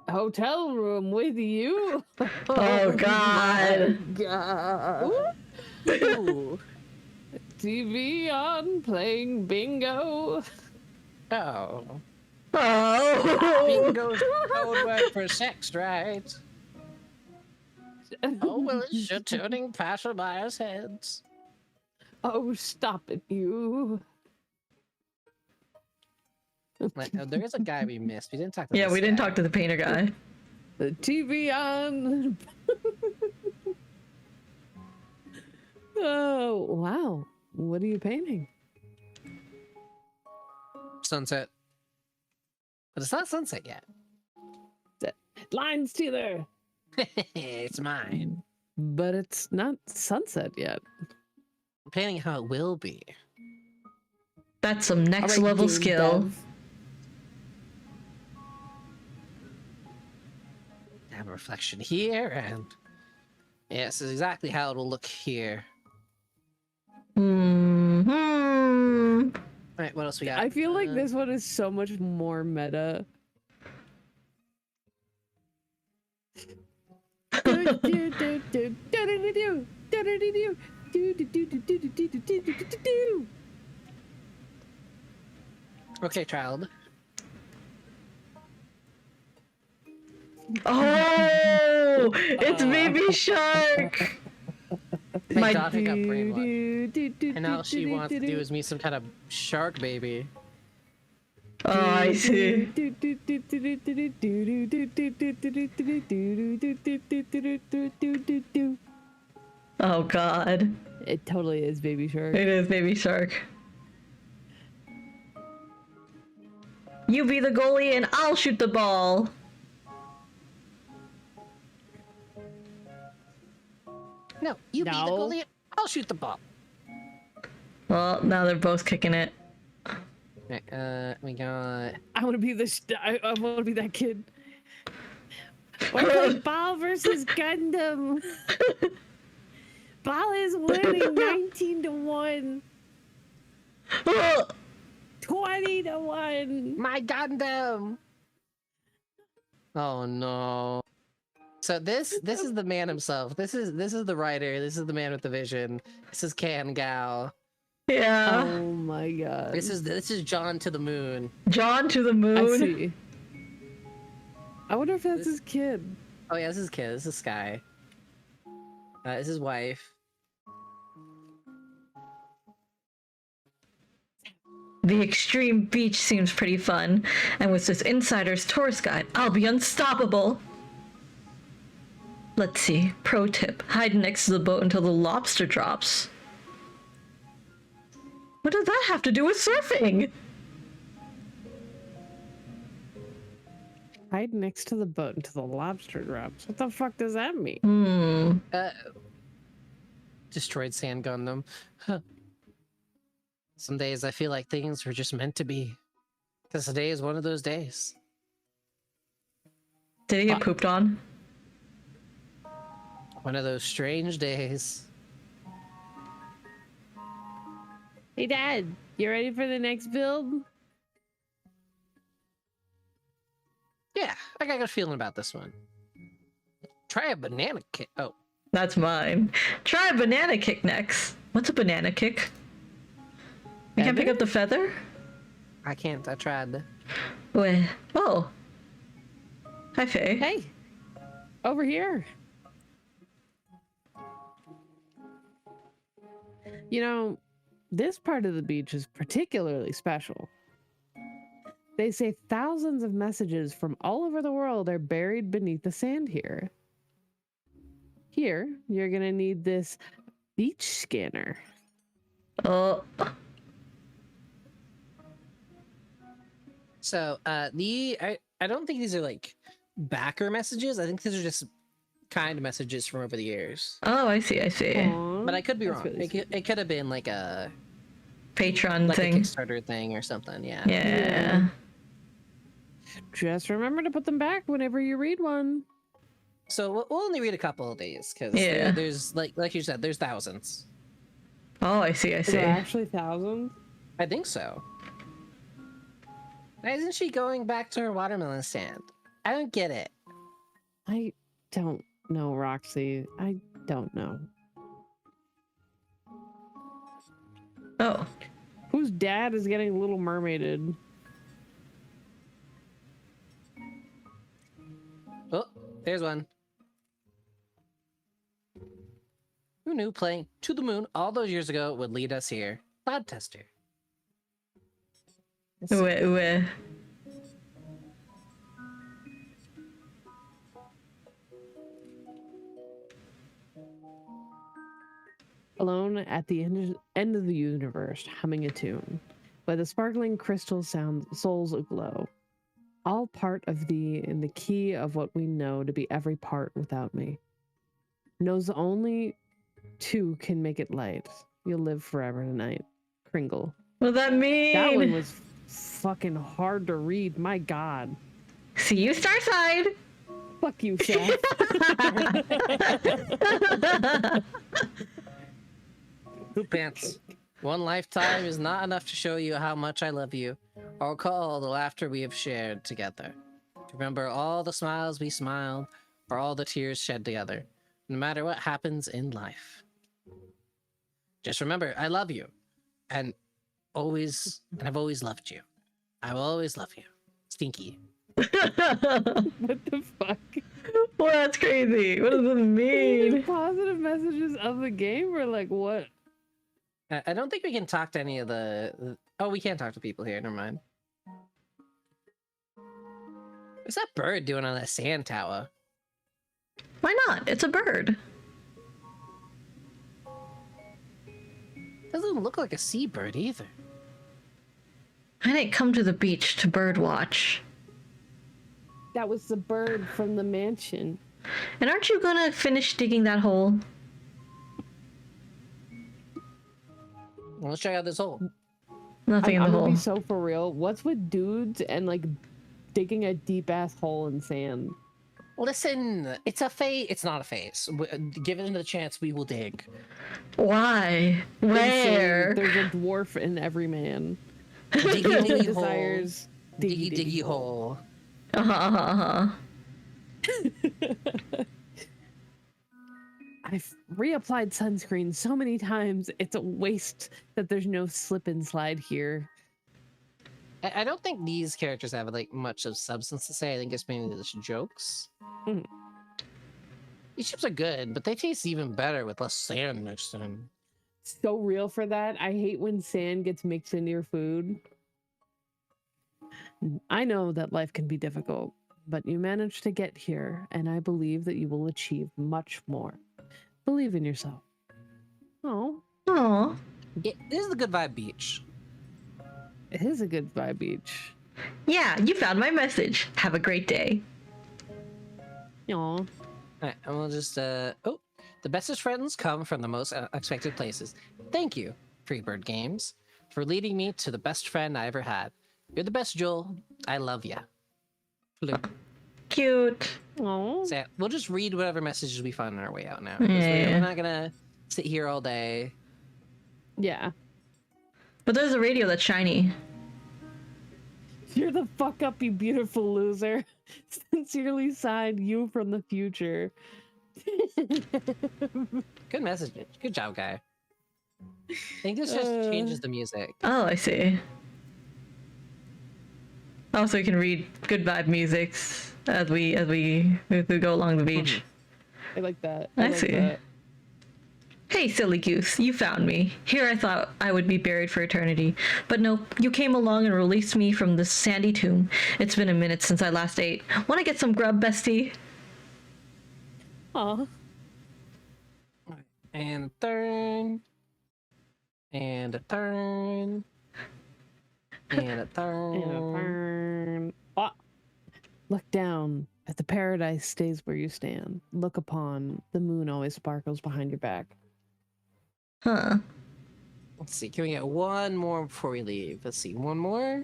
S1: hotel room with you.
S2: Oh God.
S1: God.
S3: Ooh.
S1: TV on, playing bingo.
S3: Oh.
S2: Oh.
S3: Bingo's code word for sex, right? Oh, well, it's your turning passerby's heads.
S1: Oh, stop it, you.
S3: There is a guy we missed. We didn't talk to
S2: Yeah,
S3: this
S2: we didn't
S3: guy.
S2: talk to the painter guy.
S1: The TV on. Oh, wow. What are you painting?
S3: Sunset. But it's not sunset yet.
S1: Line stealer.
S3: It's mine.
S1: But it's not sunset yet.
S3: I'm painting how it will be.
S2: That's some next
S1: All right,
S2: level
S1: game
S2: skill.
S1: dev.
S3: Have a reflection here, and yeah, this is exactly how it will look here.
S2: Hmm.
S3: All right, what else we got?
S1: I feel like this one is so much more meta.
S3: Okay, child.
S2: Oh, it's Baby Shark.
S3: My
S2: My
S3: daughter got brainwashed, and now all she wants to do is meet some kind of shark baby.
S2: Oh, I see. Oh God,
S1: It totally is Baby Shark.
S2: it is Baby Shark. You be the goalie and I'll shoot the ball.
S3: No, you be the
S1: No.
S3: goalie. I'll shoot the ball.
S2: Well, now they're both kicking it.
S3: Right, we got.
S1: I want to be I want to be that kid. We're playing Ball versus Gundam. Ball is winning 19-1, 20-1.
S3: My Gundam. Oh no. So this is the man himself. This is the writer. This is the man with the vision. This is Kan Gao.
S2: Yeah.
S1: Oh my god.
S3: This is John to the moon.
S2: John to the
S1: I
S2: moon.
S1: see. I wonder if that's his kid.
S3: Oh yeah, this is kid. This is Sky. This is his wife.
S2: The extreme beach seems pretty fun, and with this insider's tourist guide, I'll be unstoppable. Let's see. Pro tip: hide next to the boat until the lobster drops. What does that have to do with surfing?
S1: Hide next to the boat until the lobster drops. What the fuck does that mean?
S3: Destroyed Sand Gundam. Huh. Some days I feel like things were just meant to be. Because today is one of those days.
S2: Did he get pooped on?
S3: One of those strange days.
S1: Hey Dad, you ready for the next build?
S3: Yeah, I got a good feeling about this one. Try a banana kick. Oh,
S2: That's mine. Try a banana kick next. What's a banana kick? You can't pick
S1: Feather?
S2: up the feather?
S3: I can't. I tried.
S2: Wait. Oh. Hi, Faye.
S1: Hey, over here. You know, this part of the beach is particularly special. They say thousands of messages from all over the world are buried beneath the sand here. Here, you're gonna need this beach scanner.
S2: Oh.
S3: So, I don't think these are like backer messages. I think these are just kind messages from over the years.
S2: Oh, I see. I see.
S1: Aw,
S3: But I could be
S1: that's
S3: wrong.
S1: really sweet.
S3: It could have been like a
S2: Patreon
S3: a
S2: thing.
S3: Kickstarter thing or something. Yeah.
S2: Yeah.
S1: Just remember to put them back whenever you read one.
S3: So we'll only read a couple of these because
S2: Yeah.
S3: there's like you said, there's thousands.
S2: Oh, I see. I
S1: Is
S2: see.
S1: there actually thousands?
S3: I think so. Why isn't she going back to her watermelon stand? I don't get it.
S1: I don't know, Roxy. I don't know.
S2: Oh.
S1: Whose dad is getting Little Mermaided?
S3: Oh, there's one. Who knew playing To the Moon all those years ago would lead us here? Cloud Tester.
S2: Uwe.
S1: Alone at the end of the universe, humming a tune, by the sparkling crystal sound, souls aglow. All part of thee in the key of what we know to be every part without me. Knows only two can make it light. You'll live forever tonight. Kringle.
S2: What does that mean?
S1: That one was fucking hard to read. My God.
S2: See you, Starside.
S1: Fuck you, Chef.
S3: Poop pants. One lifetime is not enough to show you how much I love you, or recall the laughter we have shared together. To remember all the smiles we smiled, or all the tears shed together, no matter what happens in life. Just remember, I love you, and I've always loved you. I will always love you. Stinky.
S1: What the fuck?
S2: Well, that's crazy. What does it mean?
S1: Positive messages of the game or like what?
S3: I don't think we can talk to any of the... Oh, we can't talk to people here. Never mind. What's that bird doing on that sand tower?
S2: Why not? It's a bird.
S3: Doesn't look like a seabird either.
S2: I didn't come to the beach to bird watch.
S1: That was the bird from the mansion.
S2: And aren't you gonna finish digging that hole?
S3: Well, let's check out this hole.
S2: Nothing
S1: I'm
S2: in the
S1: gonna
S2: hole.
S1: be so for real. What's with dudes and like digging a deep ass hole in sand?
S3: Listen, it's a phase. It's not a phase. Given the chance, we will dig.
S2: Why? Where?
S1: Insane. There's a dwarf in every man.
S3: Diggy
S1: He
S3: diggy hole.
S1: desires
S3: Diggy diggy hole.
S2: Uh-huh.
S1: I've reapplied sunscreen so many times. It's a waste that there's no slip and slide here.
S3: I don't think these characters have like much of substance to say. I think it's mainly just jokes.
S1: Mhm.
S3: These chips are good, but they taste even better with less sand next to them.
S1: So real for that. I hate when sand gets mixed into your food. I know that life can be difficult, but you managed to get here, and I believe that you will achieve much more. Believe in yourself. Oh,
S2: Aw.
S3: This is the Good Vibe Beach.
S1: it is a good vibe beach.
S2: Yeah, you found my message. Have a great day.
S1: Aw.
S3: All right, and we'll just oh, the bestest friends come from the most unexpected places. Thank you, Freebird Games, for leading me to the best friend I ever had. You're the best, Joel. I love ya. Flip.
S2: Cute.
S1: Aw.
S3: So yeah, we'll just read whatever messages we find on our way out now. 'Cause
S2: Yeah.
S3: We're not gonna sit here all day.
S1: Yeah.
S2: But there's a radio that's shiny.
S1: You're the fuck up, you beautiful loser. Sincerely signed, you from the future.
S3: Good message. Good job, guy. I think this just changes the music.
S2: Oh, I see. Also, you can read good vibe musics as we go along the beach.
S1: I like that.
S2: I
S1: like
S2: see.
S1: that.
S2: Hey, silly goose, you found me. Here I thought I would be buried for eternity. But nope, you came along and released me from this sandy tomb. It's been a minute since I last ate. Want to get some grub, bestie?
S1: Aw.
S3: And a turn. And a turn. And a turn.
S1: And a burn. Ah. Look down at the paradise stays where you stand. Look upon the moon always sparkles behind your back.
S2: Huh.
S3: Let's see. Can we get one more before we leave? Let's see. One more.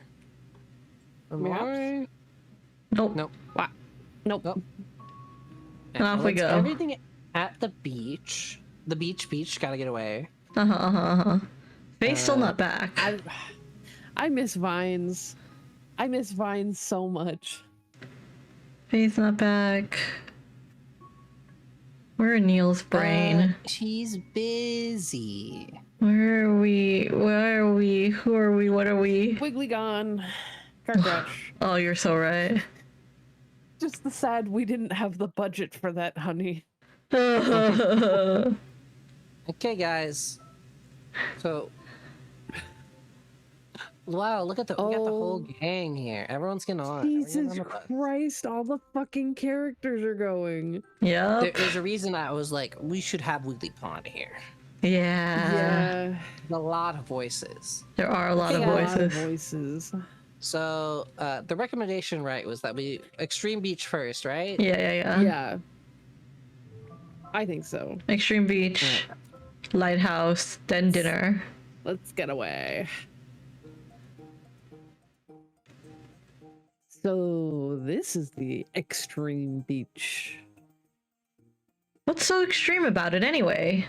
S3: One more.
S2: Nope.
S3: Nope.
S1: Nope.
S3: Nope.
S2: And off we
S3: let's-
S2: go.
S3: Everything at the beach. The beach. Gotta get away.
S2: Face still not back.
S1: I miss Vines. I miss Vines so much.
S2: Face not back. Where are Neil's brain?
S3: She's busy.
S2: Where are we? Where are we? Who are we? What are we?
S1: Wiggly gone. Carcratch.
S2: Oh, you're so right.
S1: Just the sad we didn't have the budget for that, honey.
S3: Okay, guys. So, wow, look at we got the whole gang here. Everyone's getting on.
S1: Jesus Christ, all the fucking characters are going.
S2: Yep.
S3: There's a reason I was like, we should have Wiggly Pond here.
S2: Yeah.
S1: Yeah.
S3: A lot of voices.
S2: There are a lot of
S1: A lot
S2: voices.
S1: of voices.
S3: So, the recommendation, right, was that we Extreme Beach first, right?
S2: Yeah.
S1: Yeah. I think so.
S2: Extreme Beach, Lighthouse, then dinner.
S1: Let's get away. So this is the Extreme Beach.
S2: What's so extreme about it anyway?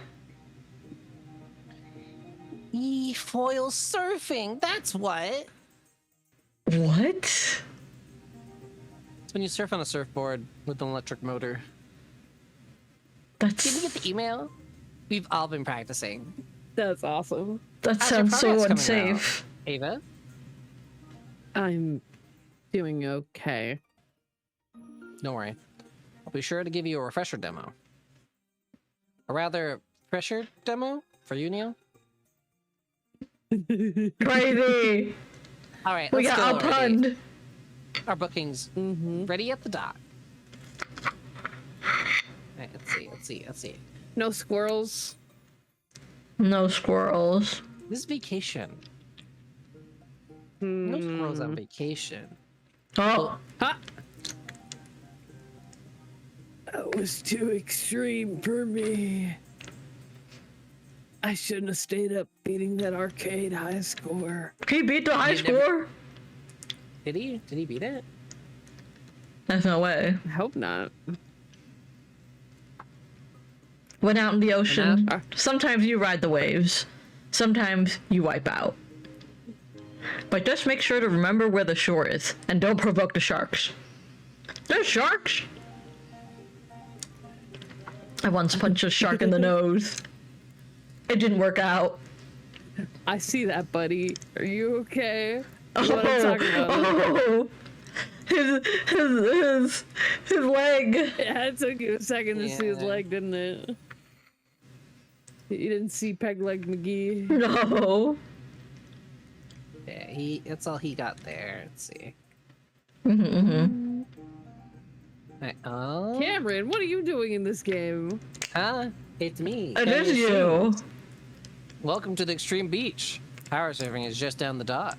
S3: Foil surfing, that's what.
S2: What?
S3: It's when you surf on a surfboard with an electric motor. Did you get
S2: That's
S3: the email? We've all been practicing.
S1: That's awesome.
S2: that
S3: How's your
S2: sounds so
S3: progress coming
S2: unsafe.
S3: Ava?
S1: I'm doing okay.
S3: Don't worry. I'll be sure to give you a refresher demo. Or rather, pressure demo for you, Neil?
S2: Crazy.
S3: All right,
S2: We
S3: let's
S2: got
S3: go already.
S2: outpunned.
S3: Our bookings ready at the dock. All right, let's see.
S1: No squirrels.
S2: No squirrels.
S3: This is vacation. No squirrels on vacation.
S2: Oh,
S1: Ha! That was too extreme for me. I shouldn't have stayed up beating that arcade high score.
S2: he beat the high
S3: You never-
S2: score?
S3: Did he? Did he beat it?
S2: There's no way.
S1: I hope not.
S2: Went out in the ocean.
S1: out?
S2: Sometimes you ride the waves. Sometimes you wipe out. But just make sure to remember where the shore is, and don't provoke the sharks. There's sharks! I once punched a shark in the nose. It didn't work out.
S1: I see that, buddy. Are you okay? You know what I'm talking about?
S2: Oh, his leg.
S1: Yeah, it took you a second to see his
S3: Yeah.
S1: leg, didn't it? You didn't see Peg Leg McGee.
S2: No.
S3: Yeah, that's all he got there. Let's see. Right, oh,
S1: Cameron, what are you doing in this game?
S3: it's me.
S2: It
S3: Cameron
S2: is you.
S3: Streams. Welcome to the Extreme Beach. Power surfing is just down the dock.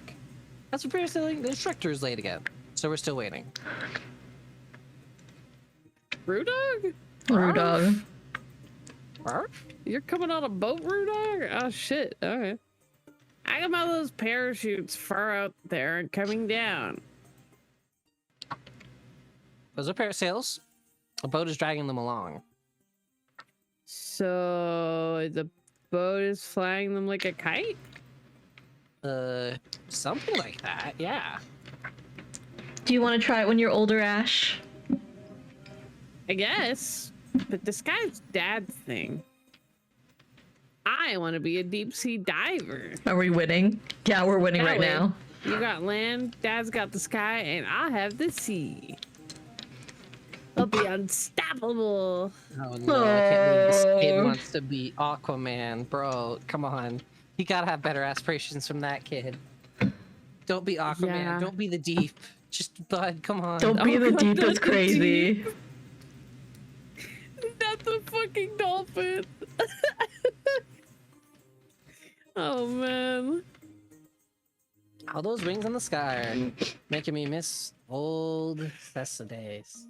S3: That's what we're saying. The instructor's late again, so we're still waiting.
S1: Brewdog?
S2: Rudog.
S3: Arf?
S1: You're coming on a boat, Brewdog? Oh shit. Alright. How come all those parachutes far out there and coming down?
S3: Those are parasails. A boat is dragging them along.
S1: So the boat is flying them like a kite?
S3: Something like that. Yeah.
S2: Do you want to try it when you're older, Ash?
S1: I guess. But this guy's dad's thing. I want to be a deep sea diver.
S2: Are we winning? Yeah, we're winning
S1: Yeah,
S2: right
S1: we-
S2: now.
S1: You got land, Dad's got the sky, and I have the sea. I'll be unstoppable.
S3: Oh no, I can't believe this kid
S2: Oh.
S3: wants to be Aquaman, bro. Come on. You gotta have better aspirations from that kid. Don't be Aquaman.
S1: Yeah.
S3: Don't be the deep. Just Bud, come on.
S2: Don't be
S1: Oh
S2: the
S1: God,
S2: deep
S1: not
S2: is
S1: the
S2: crazy.
S1: Not the fucking dolphin. Oh man.
S3: All those wings in the sky are making me miss old Cessa days.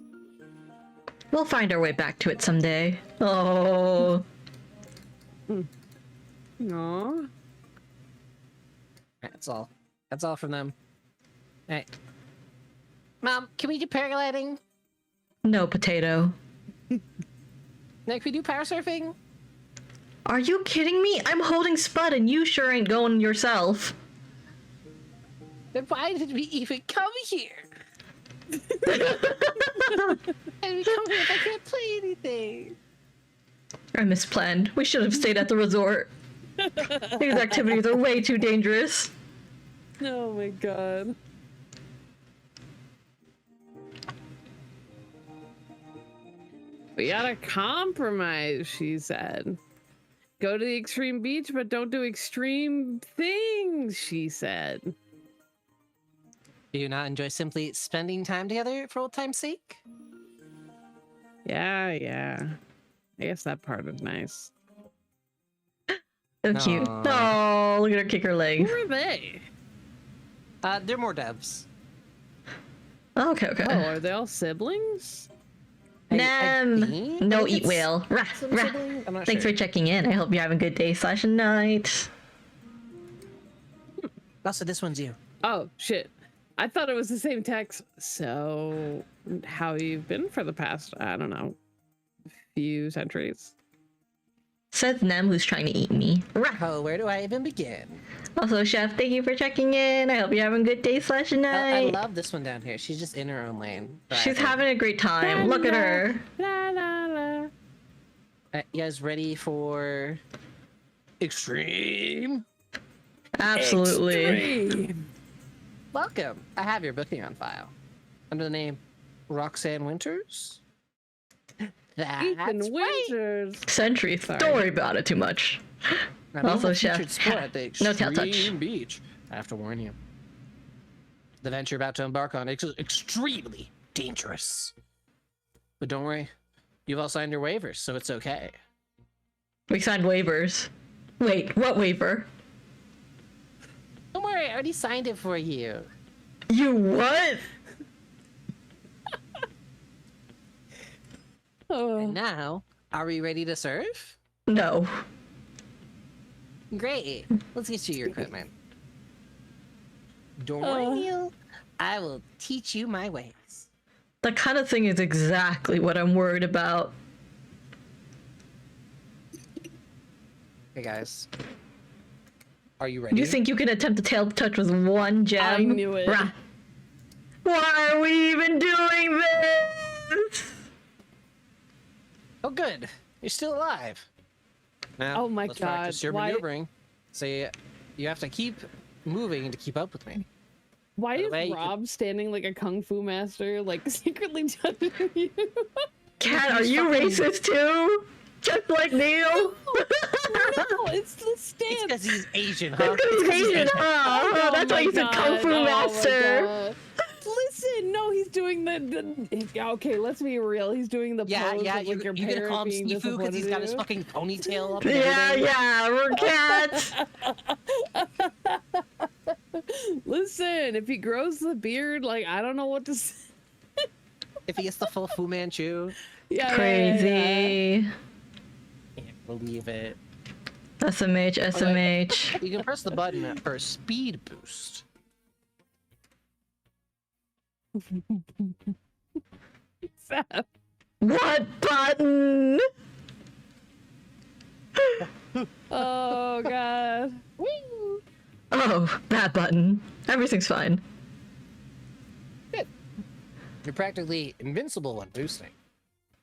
S2: We'll find our way back to it someday. Oh.
S1: Aw.
S3: That's all. That's all from them. Hey. Mom, can we do paragliding?
S2: No, potato.
S3: No, can we do power surfing?
S2: Are you kidding me? I'm holding Spud and you sure ain't going yourself.
S3: Then why did we even come here? And we come here if I can't play anything.
S2: I misplanned. We should have stayed at the resort. These activities are way too dangerous.
S1: Oh my god. We gotta compromise, she said. Go to the extreme beach, but don't do extreme things, she said.
S3: Do you not enjoy simply spending time together for old time's sake?
S1: Yeah. I guess that part is nice.
S2: So cute.
S3: Aw.
S2: Oh, look at her kick her
S1: Who
S2: leg.
S1: are they?
S3: They're more devs.
S2: Okay.
S1: Oh, are they all siblings?
S2: Nem.
S3: think
S2: No
S3: it's
S2: eat whale. Rah,
S3: some
S2: rah.
S3: sibling? I'm not
S2: Thanks
S3: sure.
S2: for checking in. I hope you're having a good day / night.
S3: Also, this one's you.
S1: Oh, shit. I thought it was the same text. So, how you've been for the past, I don't know, few centuries?
S2: Says Nem, who's trying to eat me. Rah.
S3: Oh, where do I even begin?
S2: Also, Chef, thank you for checking in. I hope you're having a good day /
S3: I
S2: night.
S3: love this one down here. She's just in her own lane.
S2: She's
S3: thriving.
S2: having a great time. Look at her.
S1: La la la.
S3: You guys ready for extreme?
S2: Absolutely.
S1: Extreme.
S3: Welcome. I have your booking on file under the name Roxanne Winters. That's
S1: Ethan
S3: right.
S1: Winters.
S2: Sentry.
S1: Sorry.
S2: Don't worry about it too much.
S3: I'm
S2: Also,
S3: a
S2: Chef,
S3: featured sport at the
S2: no tail
S3: Extreme
S2: touch.
S3: Beach. I have to warn you. The venture you're about to embark on is extremely dangerous. But don't worry, you've all signed your waivers, so it's okay.
S2: We signed waivers. Wait, what waiver?
S3: Don't worry, I already signed it for you.
S2: You what?
S1: Oh.
S3: And now, are we ready to serve?
S2: No.
S3: Great. Let's get you your equipment. Don't
S1: Oh.
S3: worry, Neil. I will teach you my ways.
S2: That kind of thing is exactly what I'm worried about.
S3: Okay, guys. Are you ready?
S2: You think you can attempt a tail touch with one gem?
S1: I knew it.
S2: Rah. Why are we even doing this?
S3: Oh, good. You're still alive. Now,
S1: Oh my
S3: let's practice
S1: God,
S3: your
S1: why-
S3: maneuvering. So you have to keep moving to keep up with me.
S1: Why
S3: By the
S1: is
S3: way, you
S1: Rob standing like a kung fu master, like secretly judging you?
S2: Cat, are
S3: He's
S2: you
S3: fucking-
S2: racist too? Just like Neil?
S1: No, it's the
S3: It's
S1: stance.
S3: because he's Asian, huh?
S2: Because he's Asian, huh?
S1: Oh
S2: That's why
S1: my
S2: he's a kung fu
S1: God, oh my
S2: master.
S1: God. Listen, no, he's doing the okay, let's be real. He's doing the
S3: Yeah,
S1: pose
S3: yeah.
S1: of, like,
S3: You
S1: your
S3: gonna
S1: parent
S3: call him
S1: being
S3: Snifu because he's got his
S1: disappointed
S3: fucking ponytail up and
S2: Yeah,
S3: everything?
S2: we're cats.
S1: in you. Listen, if he grows the beard, like I don't know what to say.
S3: If he gets the full Fu Manchu,
S1: Yeah,
S2: Crazy.
S3: can't believe it.
S2: SMH, SMH.
S3: You can press the button for a speed boost.
S1: yeah.
S2: What button?
S1: Oh god.
S2: Oh, that button. Everything's fine.
S3: You're practically invincible when boosting.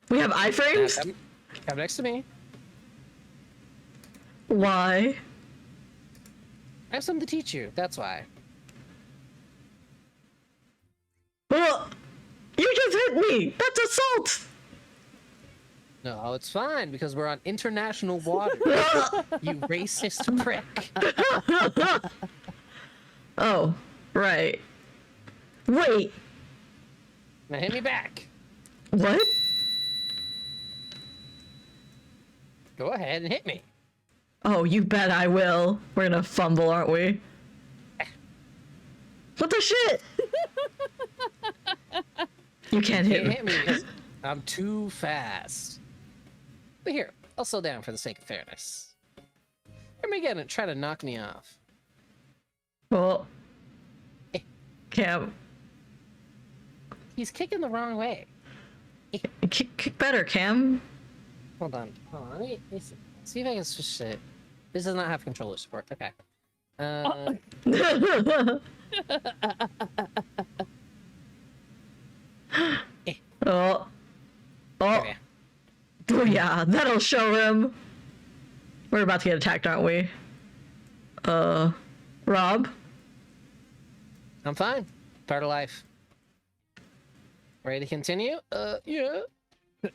S2: We have
S3: Now,
S2: iframes?
S3: come next to me.
S2: Why?
S3: I have something to teach you. That's why.
S2: hit me! That's assault!
S3: No, it's fine because we're on international water. You racist prick.
S2: Oh, right. Wait,
S3: Now hit me back.
S2: what?
S3: Go ahead and hit me.
S2: Oh, you bet I will. We're gonna fumble, aren't we? What the shit? You can't hit
S3: Can't
S2: me.
S3: hit me because I'm too fast. But here, I'll slow down for the sake of fairness. Hit me again and try to knock me off.
S2: Well, Cam,
S3: He's kicking the wrong way.
S2: kick better, Cam.
S3: Hold on. Let me see if I can switch it. This does not have controller support. Okay.
S2: Oh,
S3: Okay.
S2: oh yeah, that'll show him. We're about to get attacked, aren't we? Rob?
S3: I'm fine. Part of life. Ready to continue? Yeah.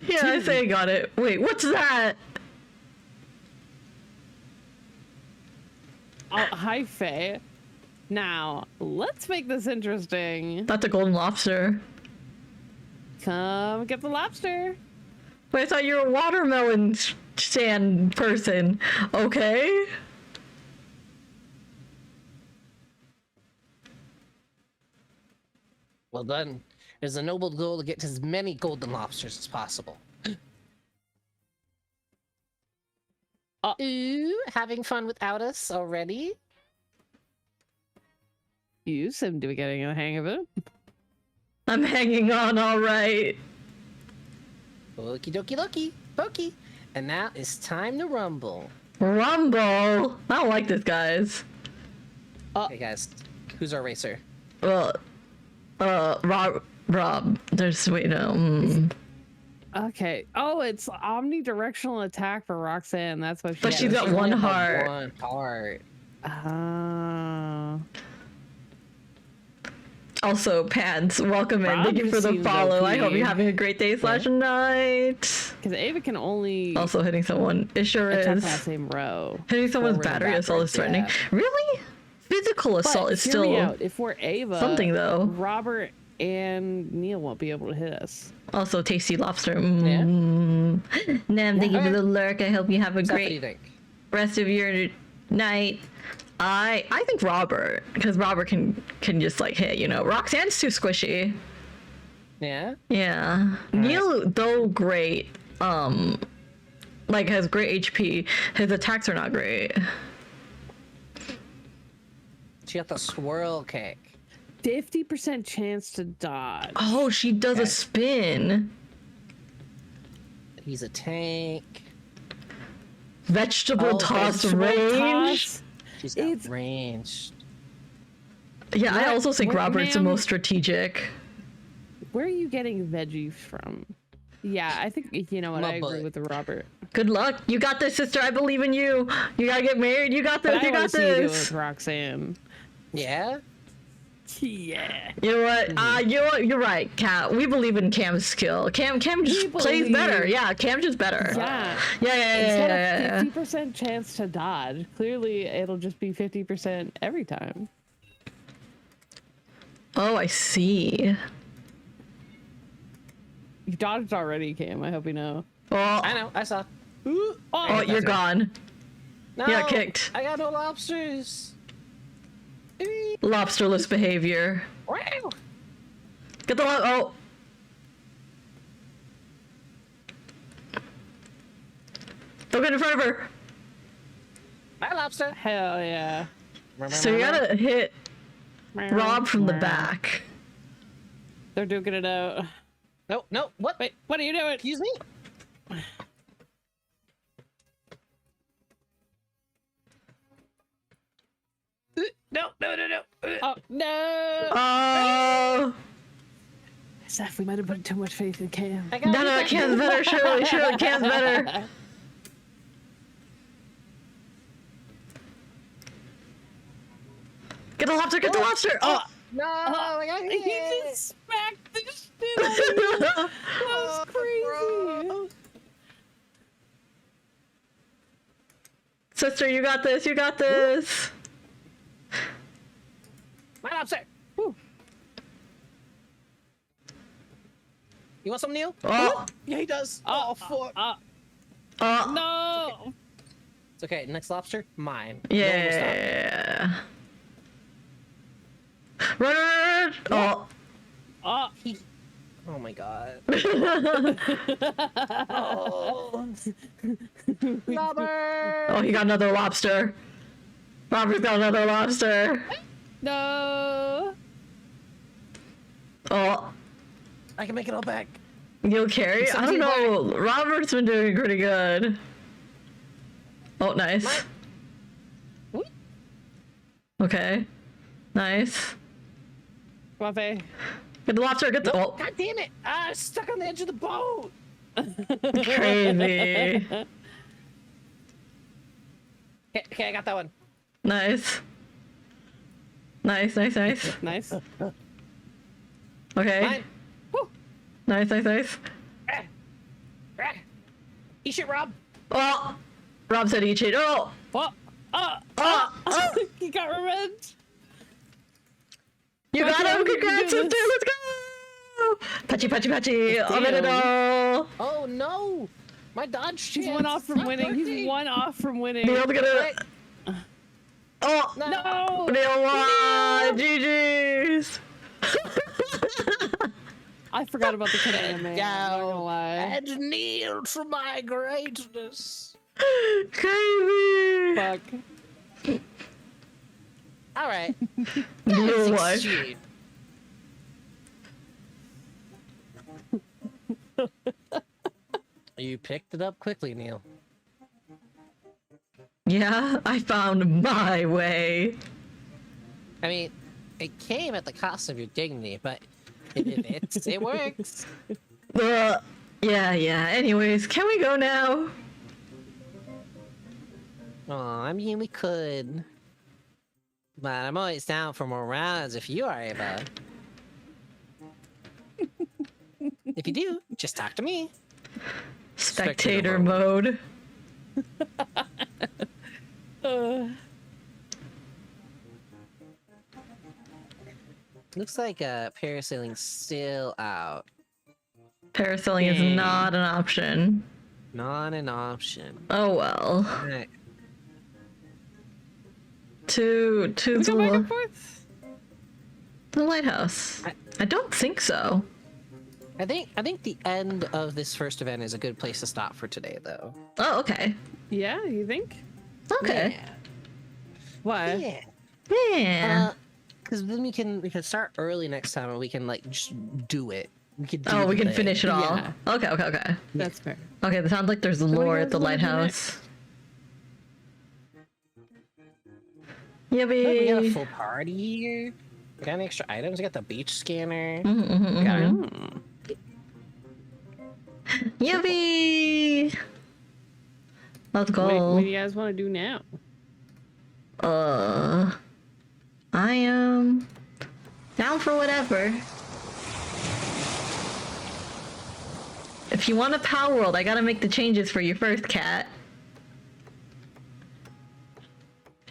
S2: Yeah, I say I got it. Wait, what's that?
S1: Oh, hi, Faye. Now, let's make this interesting.
S2: That's a golden lobster.
S1: Come get the lobster.
S2: Wait, I thought you were a watermelon stand person. Okay.
S3: Well done. It is a noble goal to get as many golden lobsters as possible. Ooh, having fun without us already?
S1: You seem to be getting the hang of it.
S2: I'm hanging on all right.
S3: Okie dokie dokie, pokey. And now it's time to rumble.
S2: Rumble. I don't like this, guys.
S3: Hey guys, who's our racer?
S2: Well, Rob. There's wait no.
S1: Okay. Oh, it's omnidirectional attack for Roxanne. That's what she.
S2: But
S1: has.
S2: she's got one
S3: only has
S2: heart.
S3: One heart.
S1: Ah.
S2: Also, Pads, welcome in.
S1: Rob
S2: Thank you for the
S1: seems
S2: follow. I hope
S1: OP.
S2: you're having a great day / night.
S1: Because Ava can only
S2: Also hitting someone. It sure
S1: attack on
S2: is.
S1: that same row.
S2: Hitting someone's
S3: Forward and
S2: battery assault is
S3: backwards,
S2: threatening.
S3: yeah.
S2: Really? Physical assault
S1: But
S2: is
S1: hear me
S2: still
S1: out. If we're Ava,
S2: something though.
S1: Robert and Neil won't be able to hit us.
S2: Also, tasty lobster.
S3: Yeah.
S2: Nam, thank you for the lurk. I hope you have a
S3: Steph, what do you
S2: great
S3: think?
S2: rest of your night. I think Robert, because Robert can just like hit, you know. Roxanne's too squishy.
S3: Yeah?
S2: Yeah. Neil, though great, like has great HP. His attacks are not great.
S3: She got the swirl kick.
S1: 50% chance to dodge.
S2: Oh, she does a
S3: Okay.
S2: spin.
S3: He's a tank.
S2: Vegetable
S3: Oh,
S2: toss
S1: Vegetable
S2: range.
S1: toss.
S3: She's got
S1: It's-
S3: range.
S2: Yeah, I
S1: What?
S2: also think
S1: What,
S2: Robert's the
S1: ma'am?
S2: most strategic.
S1: Where are you getting veggies from? Yeah, I think you know what.
S3: My
S1: I agree
S3: butt.
S1: with the Robert.
S2: Good luck. You got this, sister. I believe in you. You gotta get married. You got
S1: But
S2: this.
S1: I
S2: You
S1: want
S2: got
S1: to see you do it
S2: this.
S1: with Roxanne.
S3: Yeah?
S1: Yeah.
S2: You know what?
S1: Mm-hmm.
S2: You know what? You're right, Kat. We believe in Cam's skill. Cam just plays better.
S1: believe-
S2: Yeah, Cam's just better.
S1: Yeah.
S2: Yeah.
S1: Instead of 50% chance to dodge, clearly it'll just be 50% every time.
S2: Oh, I see.
S1: You dodged already, Cam. I hope you know.
S2: Well,
S3: I know, I saw.
S1: Ooh,
S2: oh,
S3: that's
S2: you're
S3: right.
S2: gone.
S3: No!
S2: Yeah, kicked.
S3: I got no lobsters!
S2: Lobsterless behavior.
S3: Wow!
S2: Get the oh. Don't get in front of her.
S3: Bye, lobster!
S1: Hell yeah.
S2: So you gotta hit Rob from the back.
S1: They're duking it out.
S3: No, no, what?
S1: Wait, what are you doing?
S3: Excuse me? No, no, no, no.
S1: Oh, no!
S2: Oh.
S1: Seth, we might have put too much faith in Cam.
S3: I got
S2: No,
S3: you.
S2: Cam's better. Surely, Cam's better. Get the lobster. Get the lobster. Oh.
S3: No, I got
S1: He
S3: hit.
S1: just smacked the shit out of you. That was crazy.
S3: Bro.
S2: Sister, you got this. You got this.
S3: My lobster.
S1: Whew.
S3: You want some, Neil?
S2: Oh,
S3: Yeah, he does. Oh, fuck.
S2: oh,
S1: No.
S3: It's okay. Next lobster, mine. No one will stop me.
S2: yeah. Run! Oh.
S3: Oh my god. Oh. Robert!
S2: Oh, he got another lobster. Robert's got another lobster.
S1: No.
S2: Oh,
S3: I can make it all back.
S2: you'll carry? I don't know. Robert's been doing pretty good. Oh, nice.
S3: Whoop.
S2: Okay. Nice.
S1: Buffet.
S2: Get the lobster. Get the.
S3: No,
S2: Oh,
S3: god damn it! Ah, I'm stuck on the edge of the boat.
S2: crazy.
S3: Okay, I got that one.
S2: Nice. Nice, nice, nice.
S1: Nice.
S2: Okay.
S3: Mine.
S2: Nice, nice, nice.
S3: Ah. Ah. Eat shit, Rob.
S2: Oh! Rob said eat shit. Oh!
S1: Oh. He got revenge.
S2: You
S1: Rocky,
S2: got
S1: I
S2: him!
S1: don't think you
S2: Congrats,
S1: do
S2: sister!
S1: this.
S2: Let's go! Patchy, patchy, patchy!
S1: Damn.
S2: Omenado!
S3: Oh no! My dodge
S1: He's
S3: chance.
S1: one off from
S3: Not
S1: winning.
S3: working.
S1: He's one off from winning.
S2: Neil's gonna. Oh!
S1: No.
S2: Neil won! GG's!
S1: I forgot about the Kanana man. I'm not gonna
S3: Down
S1: lie.
S3: and kneel to my greatness.
S2: Crazy!
S1: Fuck.
S3: All right.
S2: Neil won.
S3: Exchange. You picked it up quickly, Neil.
S2: Yeah, I found my way.
S3: I mean, it came at the cost of your dignity, but it works.
S2: Yeah. Anyways, can we go now?
S3: Oh, I mean, we could. But I'm always down for more rounds if you are able. If you do, just talk to me.
S2: Spectator mode.
S3: Looks like parasailing's still out.
S2: Parasailing is
S3: Dang.
S2: not an option.
S3: Not an option.
S2: Oh well.
S3: Alright.
S2: To
S1: We go back and forth.
S2: the lighthouse. I don't think so.
S3: I think the end of this first event is a good place to stop for today, though.
S2: Oh, okay.
S1: Yeah, you think?
S2: Okay.
S1: Why?
S3: Yeah.
S2: Yeah.
S3: Because then we can start early next time, and we can like just do it. We could. Do
S2: Oh, we
S3: the
S2: can
S3: thing.
S2: finish it all.
S1: Yeah.
S2: Okay.
S1: That's fair.
S2: Okay, it sounds like there's
S1: do
S2: lore
S1: you
S2: at the
S1: guys wanna do
S2: lighthouse.
S3: Look, we got a
S2: Yippee!
S3: full party here. We got any extra items? We got the beach scanner.
S2: Mhm.
S1: Mm.
S2: Yippee! Let's
S1: What
S2: go.
S1: do you guys want to do now?
S2: I am down for whatever. If you want a Power World, I gotta make the changes for you first, Cat.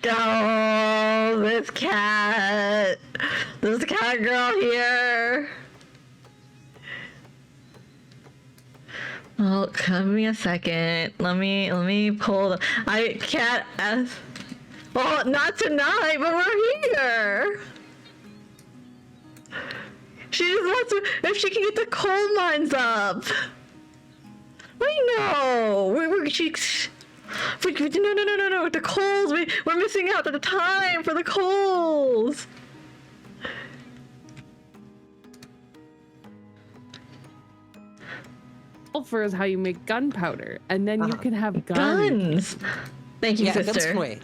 S2: Oh, this cat girl here. Oh, give me a second. Let me pull the. I can't. Well, not tonight, but we're here. She just wants to. If she can get the coal mines up. We know. No. The coals. We're missing out on the time for the coals.
S1: Sulfur is how you make gunpowder, and then you can have guns.
S2: Guns. Thank you,
S3: Yeah, guns
S2: sister.
S3: can wait.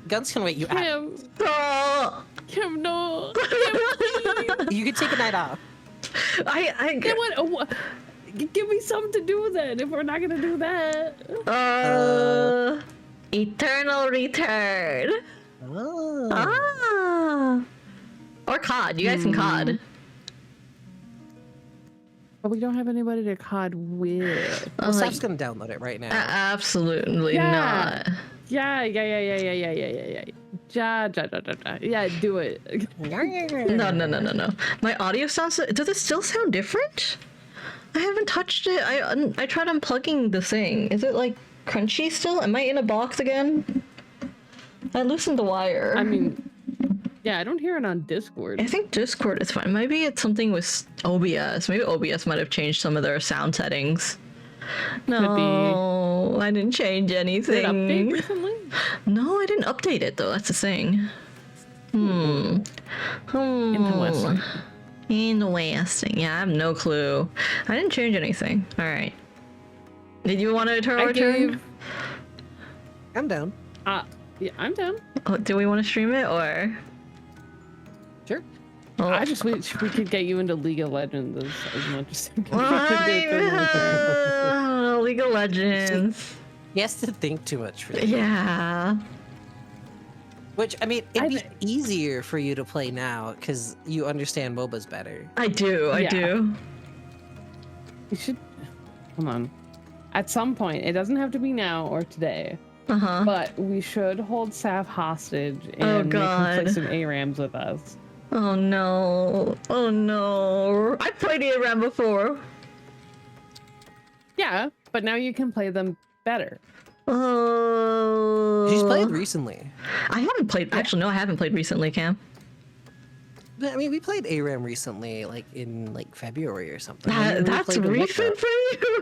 S3: Guns can wait.
S1: Kim,
S2: Oh.
S1: Kim, no.
S3: You can take a night off.
S1: Kim, what? Give me something to do then. If we're not gonna do that,
S2: Eternal Return.
S3: Oh.
S2: Ah. Or Or COD. You guys can COD.
S1: But we don't have anybody to COD with.
S3: Well,
S2: like-
S3: Steph's gonna download it right now.
S2: Absolutely
S1: Yeah.
S2: not.
S1: Yeah. Yeah, do it.
S2: No. My audio sounds. Does it still sound different? I haven't touched it. I tried unplugging the thing. Is it like crunchy still? Am I in a box again? I loosened the wire.
S1: I mean, yeah, I don't hear it on Discord.
S2: I think Discord is fine. Maybe it's something with OBS. Maybe OBS might have changed some of their sound settings. No, I didn't change
S1: Did it
S2: anything.
S1: update recently?
S2: No, I didn't update it though. That's the thing.
S1: Interesting.
S2: Interesting. Yeah, I have no clue. I didn't change anything. All right. Did you want to turn our turn?
S3: I'm down.
S1: Yeah, I'm down.
S2: Oh, do we want to stream it or?
S3: Sure.
S2: Oh,
S1: I just wish we could get you into League of Legends as much as we can.
S2: League of Legends.
S3: He has to think too much for that.
S2: Yeah.
S3: Which, I mean, it'd be easier for you to play now because you understand MOBAs better.
S2: I do. I
S1: Yeah.
S2: do.
S1: We should. Come on. At some point, it doesn't have to be now or today,
S2: Uh-huh.
S1: but we should hold Saf hostage and
S2: Oh,
S1: make him play
S2: God.
S1: some ARAMs with us.
S2: Oh no. Oh no. I played ARAM before.
S1: Yeah, but now you can play them better.
S2: Oh.
S3: She's played recently.
S2: I haven't played. Actually, no, I haven't played recently, Cam.
S3: But, I mean, we played ARAM recently, like in like February or something. I mean, we
S2: That's
S3: played a month
S2: recent
S3: ago.
S2: for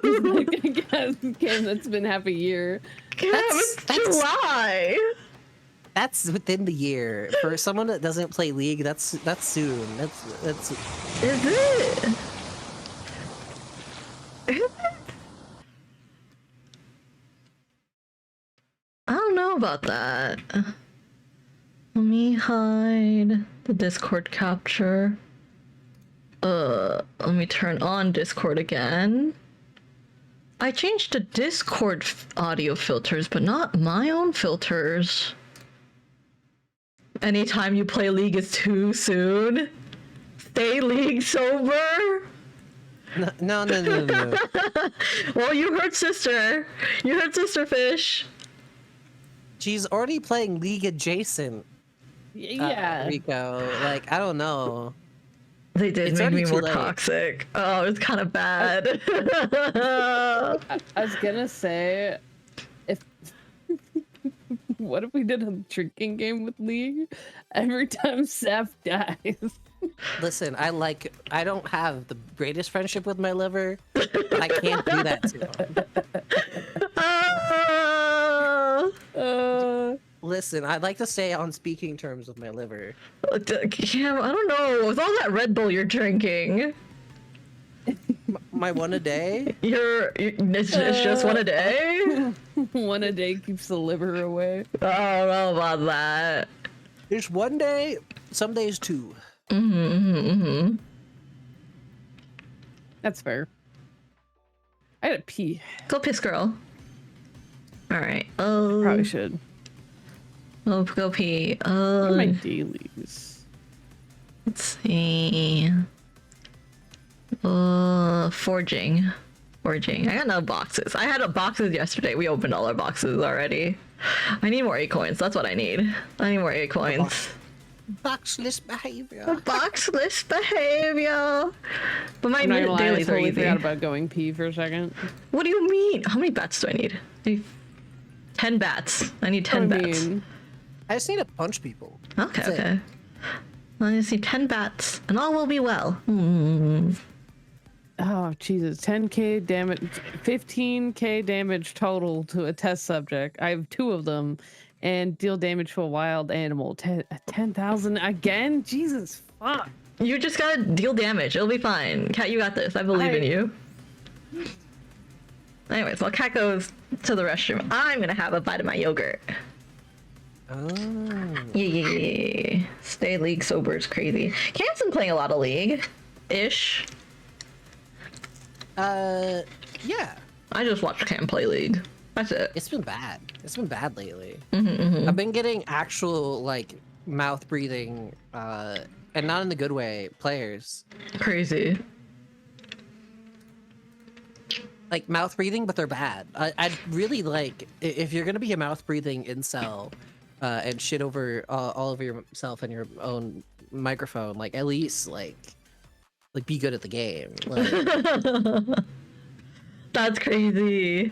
S2: you.
S1: Like, I guess, Kim, that's been half a year.
S2: Cam, it's
S3: that's-
S2: July.
S3: That's within the year. For someone that doesn't play League, that's soon. That's
S2: Is it? Is it? I don't know about that. Let me hide the Discord capture. Let me turn on Discord again. I changed the Discord audio filters, but not my own filters. Anytime you play League is too soon. Stay League sober.
S3: no.
S2: Well, you heard sister. You heard sister fish.
S3: She's already playing League adjacent.
S1: Yeah.
S3: Rico. Like, I don't know.
S2: They did
S3: It's
S2: make
S3: already
S2: me
S3: too
S2: more
S3: late.
S2: toxic. Oh, it was kind of bad.
S1: I was gonna say, if what if we did a drinking game with League? Every time Saf dies.
S3: Listen, I don't have the greatest friendship with my liver, but I can't do that to him. Listen, I'd like to stay on speaking terms with my liver.
S2: Cam, I don't know. With all that Red Bull you're drinking,
S3: My one a day?
S2: it's just one a day?
S1: One a day keeps the liver away.
S2: I don't know about that.
S3: There's one day, some days two.
S1: That's fair. I had to pee.
S2: Go piss, girl. All right.
S1: Probably should.
S2: Oh, go pee.
S1: What are my dailies?
S2: Let's see. Forging. I got no boxes. I had boxes yesterday. We opened all our boxes already. I need more A-coins. That's what I need. I need more A-coins.
S3: Boxless behavior.
S2: Boxless behavior. But my
S1: I'm not gonna lie, I
S2: dailies are
S1: totally
S2: easy.
S1: forgot about going pee for a second.
S2: What do you mean? How many bats do I need? 10 bats. I need 10 bats.
S3: I just need to punch people.
S2: Okay,
S3: That's it.
S2: okay. I just need 10 bats, and all will be well.
S1: Oh, Jesus. 10k damage, 15k damage total to a test subject. I have 2 of them. And deal damage to a wild animal. 10,000 again? Jesus, fuck.
S2: You just gotta deal damage. It'll be fine. Cat, you got this. I believe in you. Anyways, while Cat goes to the restroom, I'm gonna have a bite of my yogurt.
S3: Oh.
S2: Yeah. Stay League sober is crazy. Cat's been playing a lot of League. Ish.
S3: Yeah.
S2: I just watched Cam play League. That's it.
S3: It's been bad. It's been bad lately.
S2: Mm-hmm.
S3: I've been getting actual, like, mouth breathing, and not in the good way, players.
S2: Crazy.
S3: Like mouth breathing, but they're bad. I'd really like if you're gonna be a mouth breathing incel and shit over all over yourself and your own microphone, like at least like be good at the game. Like,
S2: That's crazy.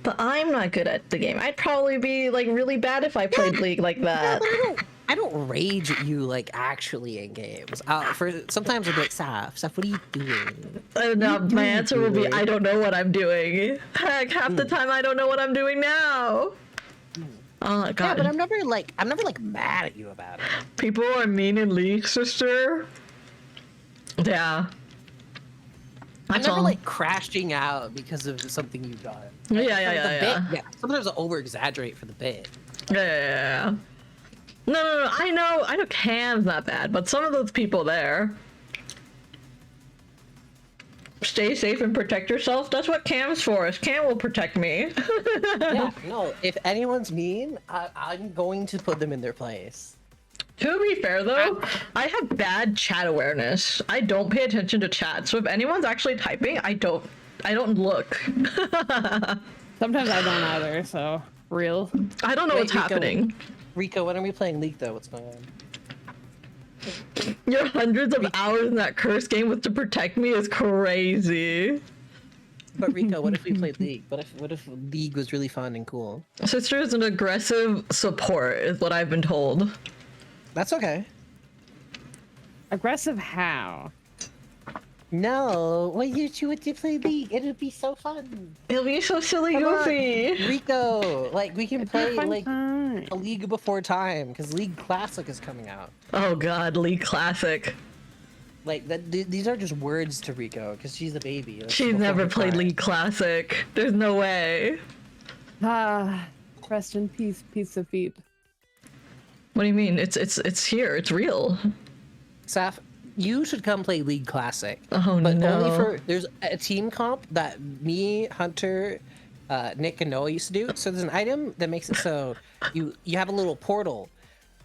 S2: But I'm not good at the game. I'd probably be like really bad if I played League like that.
S3: I don't rage at you like actually in games. For sometimes I'm like, Saf, what are you doing?
S2: No, my answer will be I don't know what I'm doing. Heck, half the time I don't know what I'm doing now. Oh my god.
S3: Yeah, but I'm never like mad at you about it.
S2: People are mean in League, sister. Yeah.
S3: I'm
S2: That's
S3: never
S2: all.
S3: like crashing out because of something you got.
S2: Yeah.
S3: Sometimes I over exaggerate for the bit.
S2: Yeah. No. I know Cam's not bad, but some of those people there. Stay safe and protect yourself. That's what Cam's for. Cam will protect me.
S3: Yeah, no. If anyone's mean, I'm going to put them in their place.
S2: To be fair though, I have bad chat awareness. I don't pay attention to chat. So if anyone's actually typing, I don't look.
S1: Sometimes I don't either, so real.
S2: I don't know what's happening.
S3: Rico, when are we playing League though? What's going on?
S2: Your hundreds of hours in that cursed game with to protect me is crazy.
S3: But Rico, what if we played League? What if League was really fun and cool?
S2: Sister is an aggressive support, is what I've been told.
S3: That's okay.
S1: Aggressive how?
S3: No, what you would play League? It would be so fun.
S2: It'll be so silly
S3: Come on,
S2: goofy.
S3: Rico, like we can play
S1: Fun
S3: like
S1: time.
S3: a League Before Time because League Classic is coming out.
S2: Oh god, League Classic.
S3: Like that, these are just words to Rico because she's a baby. Like,
S2: She's
S3: before
S2: never
S3: her
S2: played
S3: time.
S2: League Classic. There's no way.
S1: Rest in peace, piece of feet.
S2: What do you mean? It's here. It's real.
S3: Saf, you should come play League Classic.
S2: Oh
S3: But
S2: no.
S3: only for there's a team comp that me, Hunter, Nick, and Noah used to do. So there's an item that makes it so you have a little portal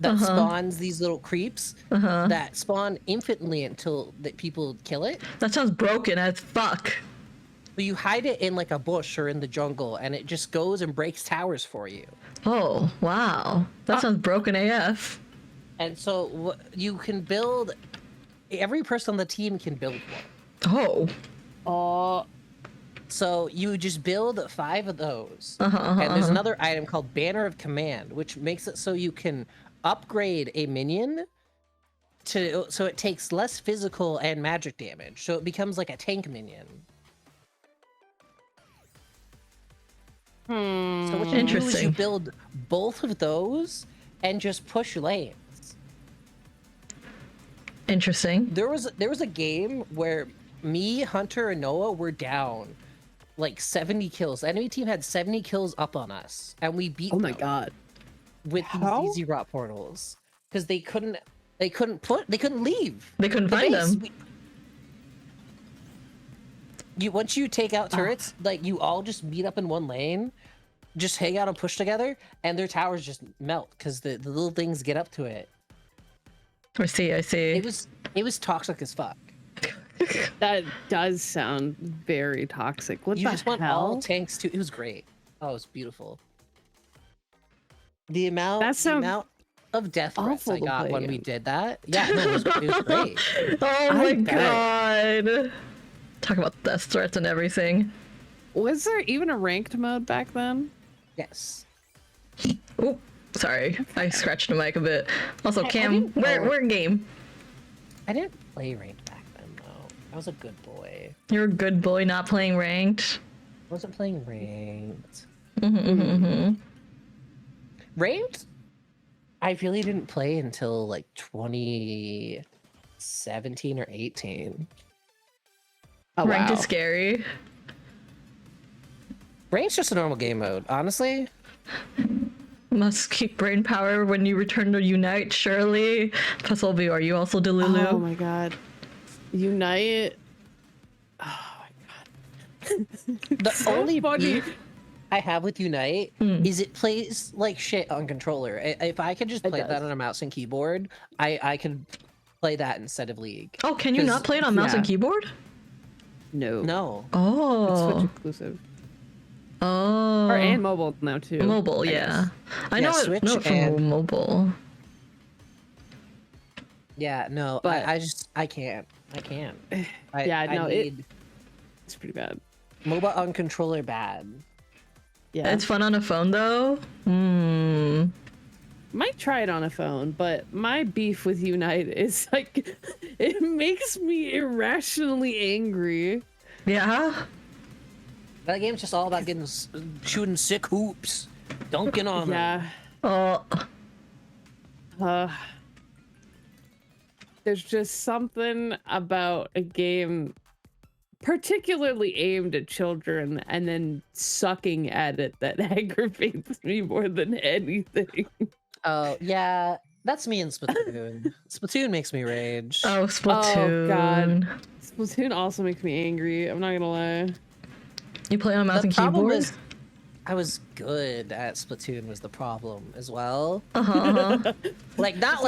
S3: that spawns these little creeps that spawn infinitely until that people kill it.
S2: That sounds broken as fuck.
S3: But you hide it in like a bush or in the jungle, and it just goes and breaks towers for you.
S2: Oh wow. That sounds broken AF.
S3: And so you can build. Every person on the team can build one.
S2: Oh.
S1: Oh,
S3: So you just build 5 of those. And there's another item called Banner of Command, which makes it so you can upgrade a minion so it takes less physical and magic damage. So it becomes like a tank minion. So what you do is you
S2: Interesting.
S3: build both of those and just push lanes.
S2: Interesting.
S3: There was a game where me, Hunter, and Noah were down like 70 kills. The enemy team had 70 kills up on us, and we beat
S1: oh my
S3: them
S1: god.
S3: with
S1: How?
S3: these easy rot portals because they couldn't leave.
S2: They couldn't
S3: the
S2: find
S3: base.
S2: them.
S3: Once you take out turrets, like you all just meet up in one lane, just hang out and push together, and their towers just melt because the little things get up to it.
S2: I see.
S3: It was toxic as fuck.
S1: That does sound very toxic. What
S3: You
S1: the
S3: just want
S1: hell?
S3: all tanks to. It was great. Oh, it was beautiful. The amount of death threats
S1: Awful
S3: I
S1: to
S3: got
S1: play
S3: when we
S1: against.
S3: did that. Yeah, no, it was great.
S2: Oh my
S1: bet.
S2: god. Talk about death threats and everything.
S1: Was there even a ranked mode back then?
S3: Yes.
S2: Oh, sorry. I scratched the mic a bit. Also,
S3: I
S2: Cam,
S3: didn't know.
S2: we're in game.
S3: I didn't play ranked back then though. I was a good boy.
S2: You're a good boy not playing ranked.
S3: I wasn't playing ranked.
S2: Mm-hmm.
S3: Ranked? I really didn't play until like 2017 or 18.
S1: Oh,
S2: Ranked
S1: wow.
S2: is scary.
S3: Ranked's just a normal game mode, honestly.
S2: Must keep brain power when you return to Unite, surely. Puzzleview, are you also Delulu?
S1: Oh my god. Unite. Oh my god.
S3: The
S1: So
S3: only
S1: funny.
S3: beef I have with Unite
S2: Hmm.
S3: is it plays like shit on controller. If I could just
S1: It
S3: play that
S1: does.
S3: on a mouse and keyboard, I could play that instead of League.
S2: Oh, can you
S3: 'Cause-
S2: not play it on mouse and
S1: yeah.
S2: keyboard?
S1: No.
S3: No.
S1: It's Switch
S2: Oh.
S1: exclusive.
S2: Oh.
S1: Or and mobile now too.
S2: mobile,
S1: I
S2: yeah.
S1: guess.
S2: I
S3: Yeah,
S2: know it,
S3: Switch
S2: know it from
S3: and-
S2: mobile.
S3: Yeah, no.
S1: But-
S3: I can't. I can't.
S1: Yeah, no,
S3: I
S1: it-
S3: need
S1: It's pretty bad.
S3: MOBA on controller bad.
S1: Yeah.
S2: It's fun on a phone though. Hmm.
S1: Might try it on a phone, but my beef with Unite is like it makes me irrationally angry.
S2: Yeah.
S3: That game's just all about getting shooting sick hoops, dunking on them.
S1: Yeah.
S2: Oh.
S1: There's just something about a game particularly aimed at children and then sucking at it that aggravates me more than anything.
S3: Oh yeah, that's me in Splatoon. Splatoon makes me rage.
S2: Oh, Splatoon.
S1: God. Splatoon also makes me angry. I'm not gonna lie.
S2: You play on a mouse
S3: The
S2: and
S3: problem
S2: keyboard?
S3: is, I was good at Splatoon was the problem as well.
S2: Uh-huh.
S3: Like not
S1: So-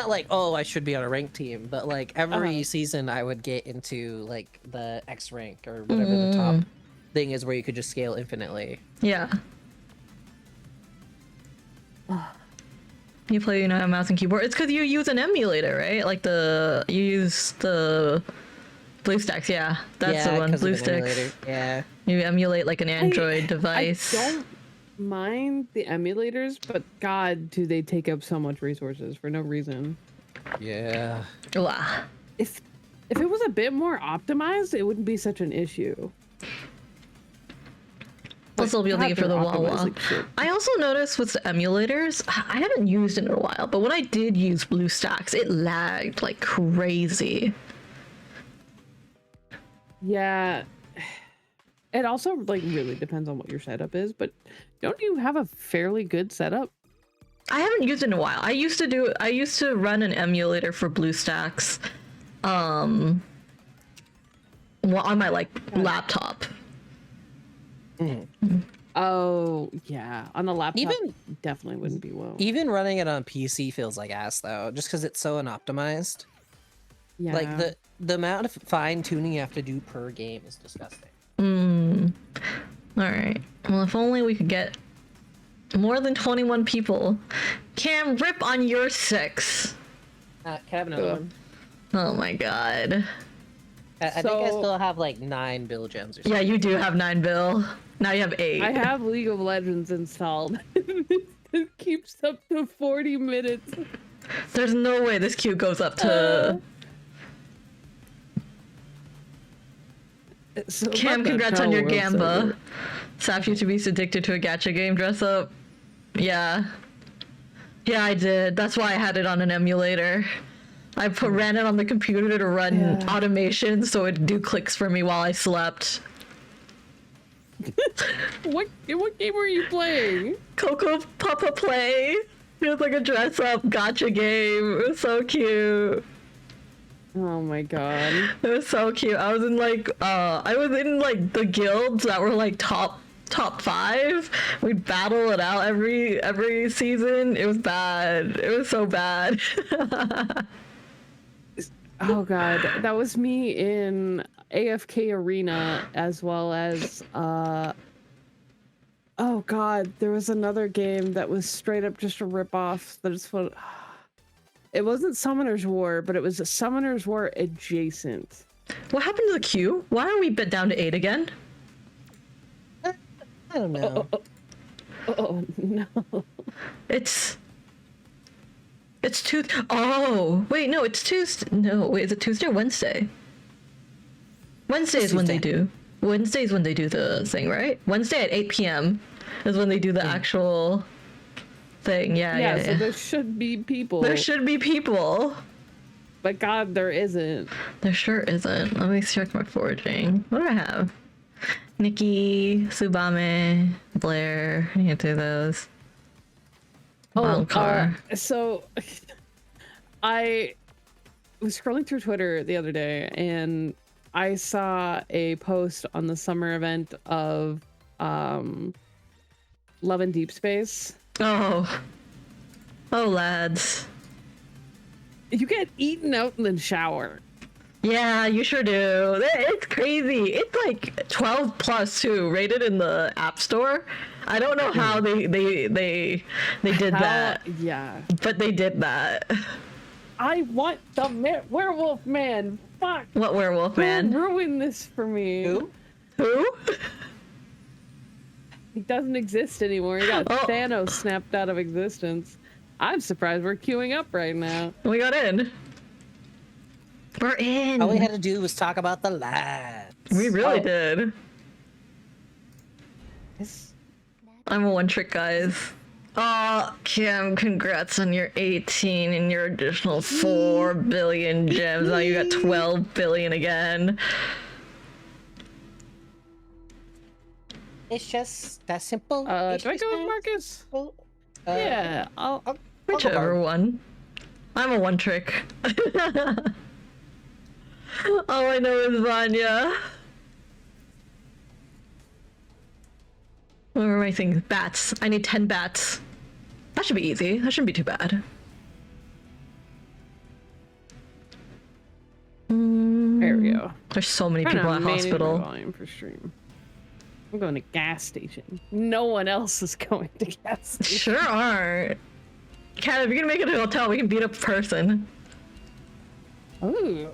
S3: like oh I should be on a ranked team, but like every
S1: Uh-huh.
S3: season I would get into like the X rank or whatever the top thing is where you could just scale infinitely.
S2: Yeah. You play on a mouse and keyboard. It's because you use an emulator, right? Like you use the BlueStacks. Yeah, that's
S3: yeah,
S2: the one.
S3: 'cause of an
S2: BlueStacks.
S3: emulator. Yeah.
S2: You emulate like an Android device.
S1: I don't mind the emulators, but God, do they take up so much resources for no reason.
S3: Yeah.
S2: Wow.
S1: If it was a bit more optimized, it wouldn't be such an issue.
S2: Plus, they'll be able to
S1: God,
S2: get for the
S1: they're
S2: Wawa.
S1: optimized like shit.
S2: I also noticed with the emulators, I haven't used it in a while, but when I did use BlueStacks, it lagged like crazy.
S1: Yeah. It also like really depends on what your setup is, but don't you have a fairly good setup?
S2: I haven't used it in a while. I used to run an emulator for BlueStacks, on my like laptop.
S1: Oh yeah, on a laptop,
S3: Even-
S1: definitely wouldn't be well.
S3: Even running it on PC feels like ass though, just because it's so unoptimized.
S1: Yeah,
S3: Like the amount of fine tuning you have to do per game is disgusting.
S2: All right. Well, if only we could get more than 21 people. Cam, rip on your 6.
S3: Can I have another
S1: Ugh.
S3: one?
S2: Oh my god.
S3: I think I
S1: So-
S3: still have like 9 bill gems or something.
S2: Yeah, you do have 9 bill. Now you have 8.
S1: I have League of Legends installed. It keeps up to 40 minutes.
S2: There's no way this queue goes up to.
S1: So
S2: Cam,
S1: what the
S2: congrats on
S1: hell
S2: your
S1: world
S2: Gamba.
S1: server?
S2: Sap you to be addicted to a gacha game dress up. Yeah. Yeah, I did. That's why I had it on an emulator. I ran it on the computer to run
S1: Yeah.
S2: automation so it'd do clicks for me while I slept.
S1: What game were you playing?
S2: Coco Papa Play. It was like a dress up gacha game. It was so cute.
S1: Oh my god.
S2: It was so cute. I was in like the guilds that were like top 5. We'd battle it out every season. It was bad. It was so bad.
S1: Oh god, that was me in AFK Arena as well as oh god, there was another game that was straight up just a ripoff. That is what it wasn't Summoner's War, but it was a Summoner's War adjacent.
S2: What happened to the queue? Why are we bit down to 8 again?
S3: I don't know.
S1: Oh no.
S2: It's Tuesday. Oh, wait, no, it's Tuesday. No, wait, is it Tuesday or Wednesday? Wednesday is when they
S3: Tuesday.
S2: do. Wednesday is when they do the thing, right? Wednesday at 8 p.m. is when they do the actual thing. Yeah.
S1: So there should be people.
S2: There should be people.
S1: But god, there isn't.
S2: There sure isn't. Let me check my foraging. What do I have? Nikki, Subame, Blair. I need to do those. Wildcard.
S1: So I was scrolling through Twitter the other day and I saw a post on the summer event of Love and Deep Space.
S2: Oh. Oh, lads.
S1: You get eaten out in the shower.
S2: Yeah, you sure do. It's crazy. It's like 12 plus too, rated in the App Store. I don't know how they did that,
S1: Yeah.
S2: but they did that.
S1: I want the werewolf man. Fuck.
S2: What werewolf man?
S1: Ruin this for me.
S2: Who?
S1: He doesn't exist anymore. He got
S2: Oh.
S1: Thanos snapped out of existence. I'm surprised we're queuing up right now.
S2: We got in. We're in.
S3: All we had to do was talk about the lads.
S2: We really
S1: Oh.
S2: did.
S1: This-
S2: I'm a one trick, guys. Oh, Kim, congrats on your 18 and your additional 4 billion gems. Now you got 12 billion again.
S3: It's just that simple.
S1: do I go with Marcus? Yeah, I'll
S2: Whichever one. I'm a one trick. All I know is Vanya. What are my things? Bats. I need 10 bats. That should be easy. That shouldn't be too bad.
S1: There we go.
S2: There's so many
S1: Trying to
S2: people at
S1: manage my
S2: hospital.
S1: volume for stream. I'm going to gas station. No one else is going to gas station.
S2: Sure aren't. Kat, if you're gonna make it a hotel, we can beat up a person.
S1: Ooh.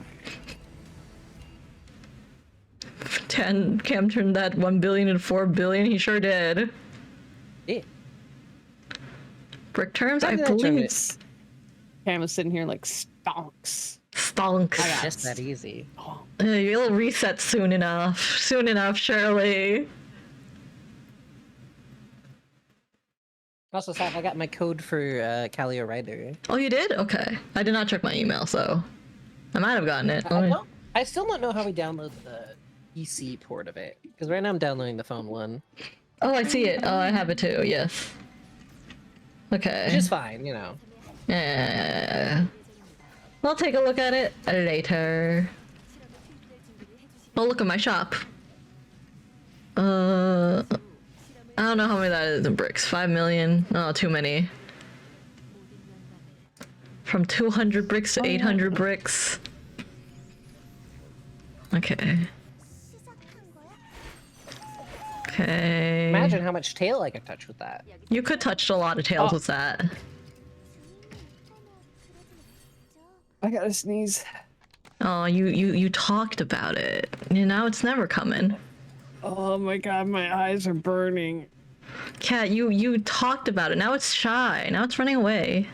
S2: 10. Cam turned that 1 billion into 4 billion. He sure did.
S3: Yeah.
S2: Brick terms,
S3: How
S2: I
S3: did I turn
S2: believe.
S3: it?
S1: Cam is sitting here like stonks.
S2: Stonks.
S1: I got
S3: Just that easy.
S2: You'll reset soon enough. Soon enough, Shirley.
S3: Also, Saf, I got my code for Calio Rider.
S2: Oh, you did? Okay. I did not check my email, so I might have gotten it.
S3: I still don't know how we download the PC port of it. Because right now I'm downloading the phone one.
S2: Oh, I see it. Oh, I have it too. Yes. Okay.
S3: Which is fine, you know.
S2: Yeah. I'll take a look at it later. I'll look at my shop. I don't know how many that is in bricks. 5 million. Oh, too many. From 200 bricks to 800 bricks. Okay. Okay.
S3: Imagine how much tail I could touch with that.
S2: You could touch a lot of tails with that.
S1: I gotta sneeze.
S2: Oh, you talked about it. You know, it's never coming.
S1: Oh my god, my eyes are burning.
S2: Kat, you talked about it. Now it's shy. Now it's running away.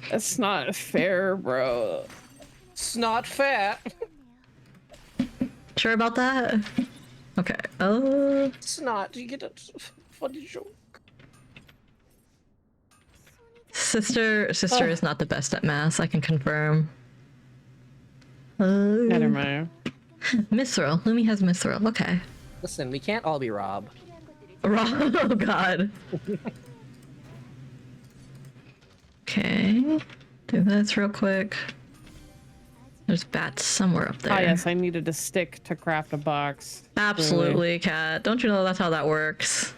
S1: That's not fair, bro.
S3: It's not fair.
S2: Sure about that? Okay.
S3: It's not. You get a funny joke.
S2: Sister is not the best at math. I can confirm.
S1: Never mind.
S2: Mithril. Lumi has Mithril. Okay.
S3: Listen, we can't all be Rob.
S2: Oh god. Okay. Do this real quick. There's bats somewhere up there.
S1: Ah, yes, I needed a stick to craft a box.
S2: Absolutely, Kat. Don't you know that's how that works?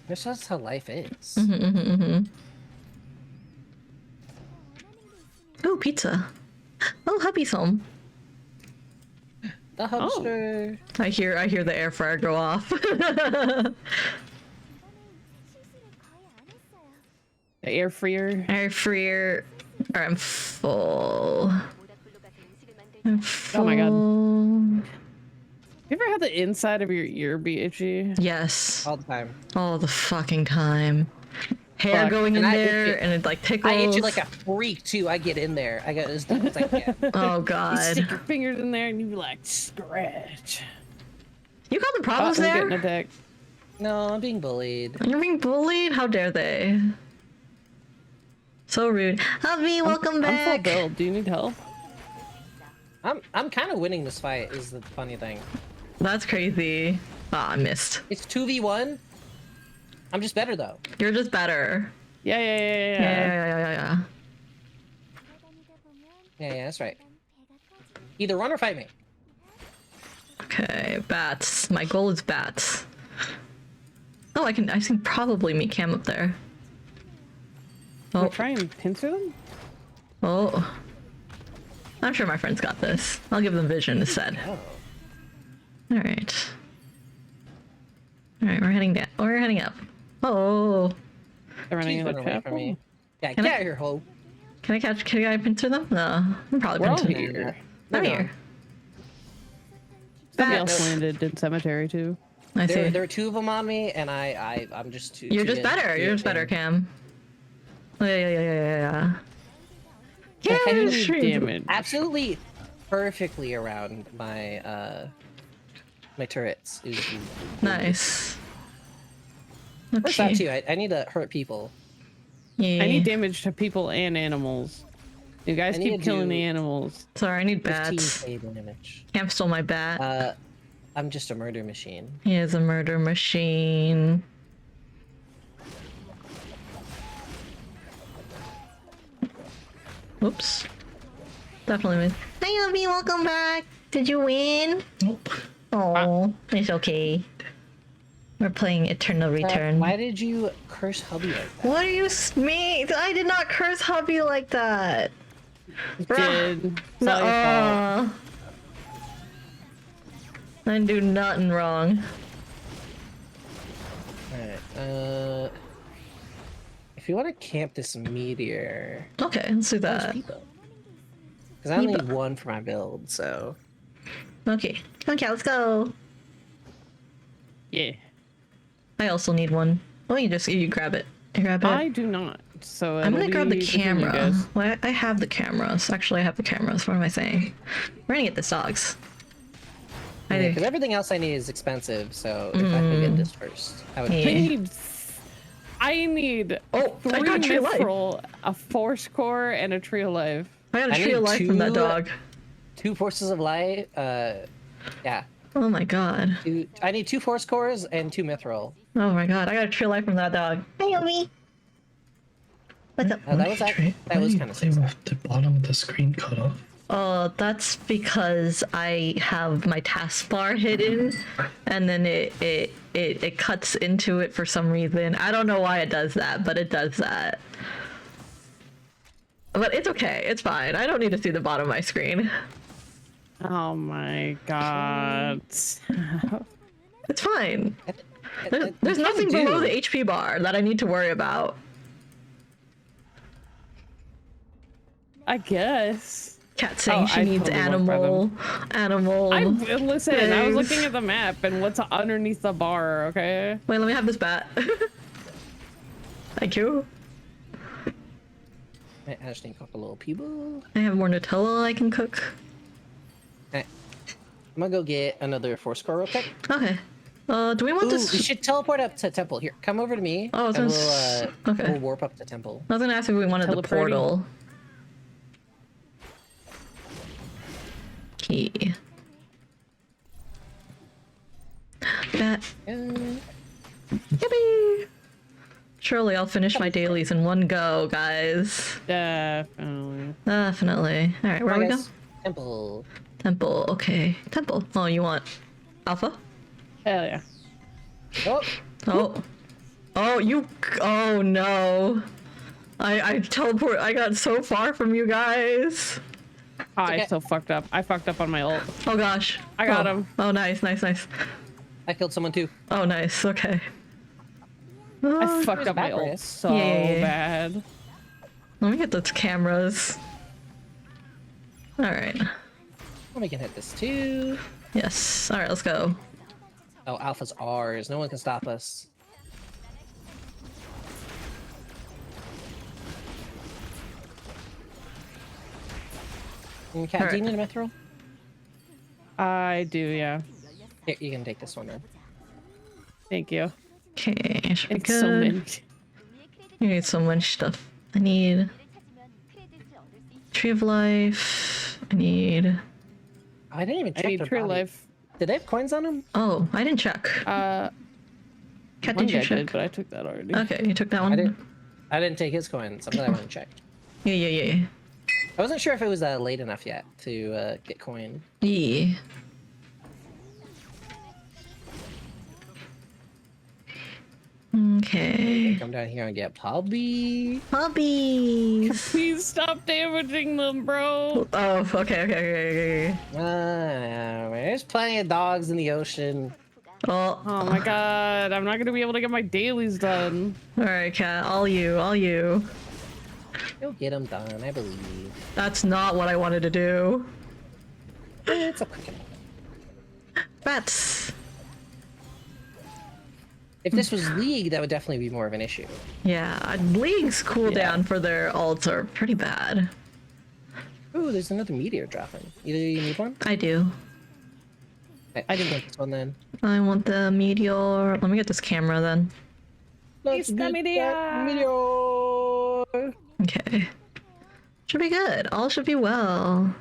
S3: That's just how life is.
S2: Oh, pizza. Oh, hubby's home.
S3: The hamster.
S2: I hear the air fryer go off.
S1: The air freer.
S2: Air fryer. Or I'm full.
S1: Oh my god. You ever had the inside of your ear be itchy?
S2: Yes.
S3: All the time.
S2: All the fucking time. Hair
S1: Fuck.
S2: going in
S3: And I itch
S2: there
S3: it.
S2: and it like tickles.
S3: I itch it like a freak too. I get in there. I got as deep as I can.
S2: Oh
S1: You
S2: god.
S1: stick your fingers in there and you be like, scratch.
S2: You got the
S1: Oh,
S2: problems
S1: I'm
S2: there?
S1: getting attacked.
S3: No, I'm being bullied.
S2: You're being bullied? How dare they? So rude. Hubby, welcome
S1: I'm full
S2: back.
S1: build. Do you need help?
S3: I'm kind of winning this fight. Is the funny thing.
S2: That's crazy. Ah, I missed.
S3: It's 2v1. I'm just better though.
S2: You're just better.
S1: Yeah.
S2: Yeah.
S3: Yeah, that's right. Either run or fight me.
S2: Okay, bats. My goal is bats. Oh, I can probably meet Cam up there.
S1: We'll
S2: Oh,
S1: try and pincer them?
S2: oh. I'm sure my friends got this. I'll give them vision instead.
S3: Oh.
S2: Alright. Alright, we're heading down. We're heading up. Oh.
S1: They're running
S3: She's
S1: into
S3: running away from me.
S1: chapel?
S3: Yeah,
S2: Can
S3: get
S2: I-
S3: out of here, ho.
S2: Can I pincer them? No. I'm probably
S1: We're all
S2: pincer.
S1: here.
S2: I'm
S3: They're
S2: here.
S1: Somebody
S2: Bats.
S1: else landed in cemetery too.
S2: I see.
S3: There were two of them on me, and I'm just too.
S2: You're
S3: too
S2: just
S3: good
S2: better.
S3: to
S2: You're just better,
S3: and-
S2: Cam. Oh, yeah.
S3: Yeah,
S1: I
S3: you
S1: need
S2: stream.
S1: damage.
S3: absolutely perfectly around my my turrets. Is
S2: Nice.
S3: What's that
S2: Okay.
S3: too? I need to hurt people.
S2: Yeah.
S1: I need damage to people and animals. You guys
S3: I need
S1: keep
S3: to
S1: killing
S3: do-
S1: the animals.
S2: Sorry, I need
S3: 15
S2: bats.
S3: damage.
S2: Cam stole my bat.
S3: I'm just a murder machine.
S2: He is a murder machine. Oops. Definitely win. Hi, Abby. Welcome back. Did you win?
S4: Nope.
S2: Oh, it's okay. We're playing Eternal Return.
S3: Why did you curse hubby like that?
S2: What are you me? I did not curse hubby like that.
S1: Did. It's all your fault.
S2: Nuh-uh. I didn't do nothing wrong.
S3: Alright, if you want to camp this meteor,
S2: Okay, let's do that.
S3: because I only need one for my build, so
S2: Okay. Okay, let's go.
S1: Yeah.
S2: I also need one. Oh, you grab it. You grab it.
S1: I do not. So
S2: I'm gonna
S1: it'll
S2: grab the
S1: be between you
S2: camera.
S1: guys.
S2: Well, I have the cameras. Actually, I have the cameras. What am I saying? We're gonna get the dogs. I
S3: because
S2: think.
S3: everything else I need is expensive. So if I could get this first, I would.
S2: Yeah.
S1: I need
S2: Oh, I
S1: 3
S2: got Tree of Life.
S1: mithril, a force core, and a tree of life.
S2: I got a
S3: I
S2: tree
S3: need
S2: of life from that
S3: two-
S2: dog.
S3: 2 forces of light. Yeah.
S2: Oh my god.
S3: I need 2 force cores and 2 mithril.
S2: Oh my god. I got a tree of life from that dog. Hey, Omi. What's up?
S3: That was that was kind of
S4: play
S3: sick.
S4: with the bottom of the screen cut off.
S2: That's because I have my taskbar hidden, and then it cuts into it for some reason. I don't know why it does that, but it does that. But it's okay. It's fine. I don't need to see the bottom of my screen.
S1: Oh my god.
S2: It's fine. There's
S3: You kinda
S2: nothing
S3: do.
S2: below the HP bar that I need to worry about.
S1: I guess.
S2: Cat saying
S1: Oh,
S2: she
S1: I
S2: needs
S1: totally work for
S2: animal.
S1: Listen, I was
S2: things.
S1: looking at the map and what's underneath the bar, okay?
S2: Wait, let me have this bat. Thank you.
S3: I just need to cook a little people.
S2: I have more Nutella I can cook.
S3: I'm gonna go get another force core real quick.
S2: Okay. Do we want
S3: Ooh,
S2: this?
S3: we should teleport up to temple. Here, come over to me.
S2: Oh, I was
S3: and
S2: gonna
S3: we'll,
S2: okay.
S3: we'll warp up to temple.
S2: I was gonna ask if we wanted the
S1: Teleporting.
S2: portal. Key. Bat. Yippee! Surely I'll finish my dailies in one go, guys.
S1: Definitely.
S2: Definitely. Alright, where
S3: Come
S2: we
S3: on,
S2: go?
S3: guys. Temple.
S2: Temple. Okay. Temple. Oh, you want Alpha?
S1: Hell yeah.
S3: Oh,
S2: Oh. Oh, you. Oh, no. I teleport. I got so far from you guys.
S1: I
S3: okay.
S1: so fucked up. I fucked up on my ult.
S2: Oh, gosh.
S1: I got
S2: Oh.
S1: him.
S2: Oh, nice, nice, nice.
S3: I killed someone too.
S2: Oh, nice. Okay.
S1: I fucked up my
S3: Backwards.
S1: ult so
S2: Yeah.
S1: bad.
S2: Let me get those cameras. Alright.
S3: We can hit this too.
S2: Yes. Alright, let's go.
S3: Oh, Alpha's ours. No one can stop us. Cat, do you need a mithril?
S1: I do, yeah.
S3: Here, you can take this one then.
S1: Thank you.
S2: Okay, should be
S1: It's so
S2: good.
S1: many.
S2: You need so much stuff. I need Tree of Life. I need.
S3: Oh, I didn't even
S1: I
S3: check
S1: need
S3: their
S1: true
S3: body.
S1: life.
S3: Did they have coins on them?
S2: Oh, I didn't check.
S1: Cat
S2: Cat, did you
S1: I
S2: check?
S1: did, but I took that already.
S2: Okay, you took that one.
S3: I didn't take his coins. I'm glad I went and checked.
S2: Yeah.
S3: I wasn't sure if it was late enough yet to get coin.
S2: Yeah. Okay.
S3: Come down here and get Pubby.
S2: Puppies.
S1: Please stop damaging them, bro.
S2: Oh, okay.
S3: There's plenty of dogs in the ocean.
S2: Well,
S1: Oh my god, I'm not gonna be able to get my dailies done.
S2: all right, cat. All you.
S3: You'll get them done, I believe.
S2: That's not what I wanted to do.
S3: It's a quick one.
S2: Bats.
S3: If this was League, that would definitely be more of an issue.
S2: Yeah, League's cooldown for their ults are pretty bad.
S3: Ooh, there's another meteor dropping. You need one?
S2: I do.
S3: I didn't want this one then.
S2: I want the meteor. Let me get this camera then.
S3: Let's
S1: the
S3: get
S1: meteor.
S3: that meteor.
S2: Okay. Should be good. All should be well.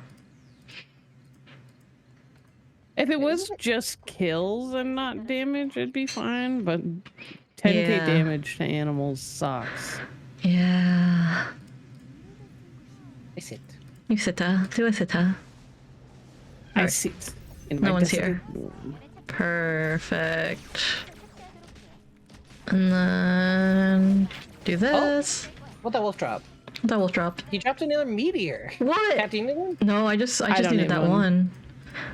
S1: If it was just kills and not damage, it'd be fine, but 10k
S2: Yeah.
S1: damage to animals sucks.
S2: Yeah.
S3: I sit.
S2: You sita. Do a sita.
S1: I
S2: Alright.
S1: see. In
S2: No
S1: my
S2: one's
S1: desolate
S2: here.
S1: room.
S2: Perfect. And then do this.
S3: What that wolf drop?
S2: That wolf dropped.
S3: He dropped another meteor.
S2: What?
S3: Cat, do you need one?
S2: No, I just
S1: don't
S2: needed
S1: need
S2: that
S1: one.
S2: one.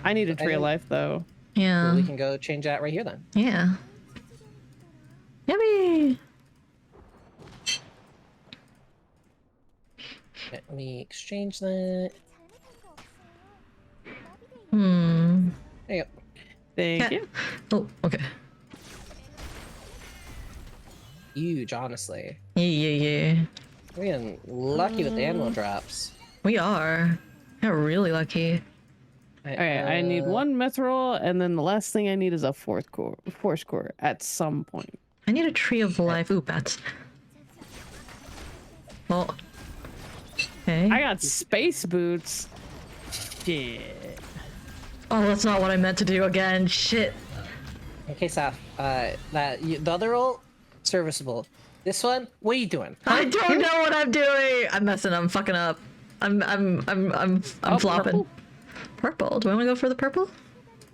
S1: I need a tree
S3: I-
S1: of life though.
S2: Yeah.
S3: We can go change that right here then.
S2: Yeah. Yummy.
S3: Let me exchange that.
S2: Hmm.
S3: There you go.
S1: Thank
S2: Yeah.
S1: you.
S2: Oh, okay.
S3: Huge, honestly.
S2: Yeah.
S3: We're getting lucky with the animal drops.
S2: We are. We're really lucky.
S1: Okay, I need one mithril, and then the last thing I need is a force core at some point.
S2: I need a tree of life. Ooh, bats. Well. Okay.
S1: I got space boots. Shit.
S2: Oh, that's not what I meant to do again. Shit.
S3: Okay, Saf. The other roll, serviceable. This one, what are you doing?
S2: I don't know what I'm doing. I'm messing. I'm fucking up. I'm
S1: Oh,
S2: flopping. Purple. Do I want to go for the purple?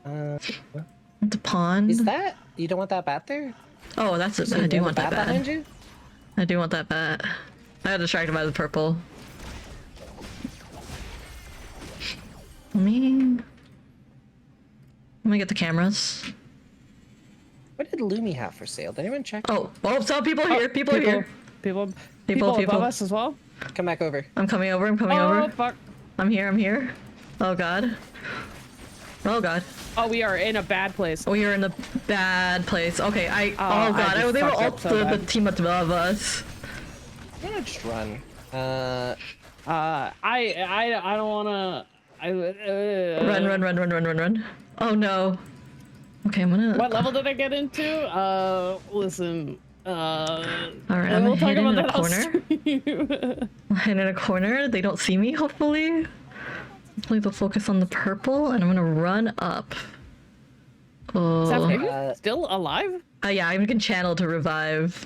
S2: The pond.
S3: Is that? You don't want that bat there?
S2: Oh, that's it.
S3: So
S2: I
S3: you
S2: do
S3: have
S2: want
S3: the
S2: that
S3: bat behind
S2: bat.
S3: you?
S2: I do want that bat. I got distracted by the purple. Let me get the cameras.
S3: What did Lumi have for sale? Did anyone check?
S2: Oh, some people here. People are here.
S1: People
S2: People.
S1: above us as well.
S3: Come back over.
S2: I'm coming over. I'm coming
S1: Oh
S2: over.
S1: fuck.
S2: I'm here. Oh god. Oh god.
S1: Oh, we are in a bad place.
S2: We are in a bad place. Okay, oh
S1: I
S2: god,
S1: just
S2: they were
S1: fucked
S2: all
S1: up so
S2: the
S1: bad.
S2: team above us.
S3: I'm gonna just run.
S1: I don't wanna.
S2: Run. Oh no. Okay, I'm gonna.
S1: What level did I get into? Listen.
S2: Alright, I'm
S1: we'll
S2: gonna
S1: talk
S2: hide in
S1: about
S2: a
S1: that
S2: corner. Hide in a corner. They don't see me, hopefully. Hopefully they'll focus on the purple, and I'm gonna run up. Oh.
S1: Are you still alive?
S2: Yeah, I can channel to revive.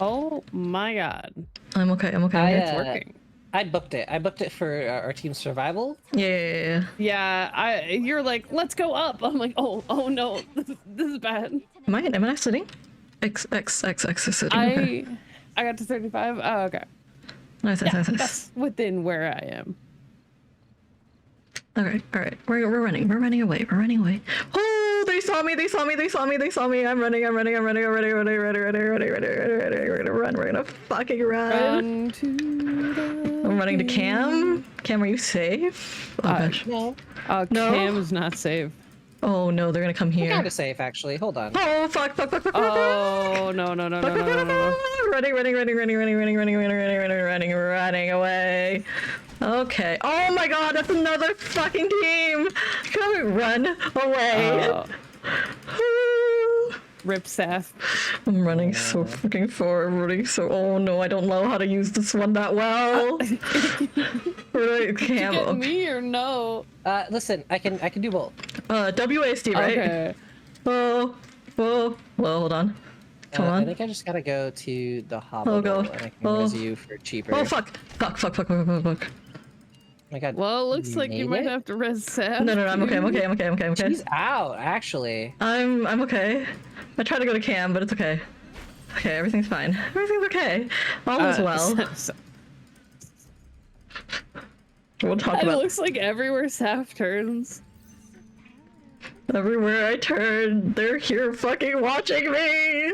S1: Oh my god.
S2: I'm okay.
S1: It's working.
S3: I booked it. I booked it for our team's survival.
S2: Yeah.
S1: Yeah, you're like, let's go up. I'm like, oh no, this is bad.
S2: Am I sitting? X sitting. Okay.
S1: I got to 35. Oh, okay.
S2: Nice.
S1: That's within where I am.
S2: All right. We're running away. Oh, they saw me. I'm running. We're gonna fucking run.
S1: Run to the
S2: I'm running to Cam. Cam, are you safe? Oh gosh.
S3: No.
S2: No.
S1: Cam's not safe.
S2: Oh no, they're gonna come
S3: We're
S2: here.
S3: kind of safe, actually. Hold on.
S2: Oh fuck.
S1: Oh no.
S2: Running away. Okay. Oh my god, that's another fucking team. Come run away.
S1: Rip Seth.
S2: I'm running so fucking far. Oh no, I don't know how to use this one that well. Right, Cam.
S1: Get me or no?
S3: Listen, I can do both.
S2: WASD, right?
S1: Okay.
S2: Oh. Well, hold on. Come
S3: I
S2: on.
S3: think I just gotta go to the hovel
S2: Oh, go.
S3: and I can use you for cheaper.
S2: Oh fuck. Fuck.
S3: Oh my god.
S1: Well, it looks like you
S3: made
S1: might
S3: it?
S1: have to res Seth.
S2: No, I'm okay.
S3: She's out, actually.
S2: I'm okay. I tried to go to Cam, but it's okay. Okay, everything's fine. Everything's okay. All is well. We'll talk
S1: It
S2: about
S1: looks like everywhere Saf turns.
S2: everywhere I turn. They're here fucking watching me.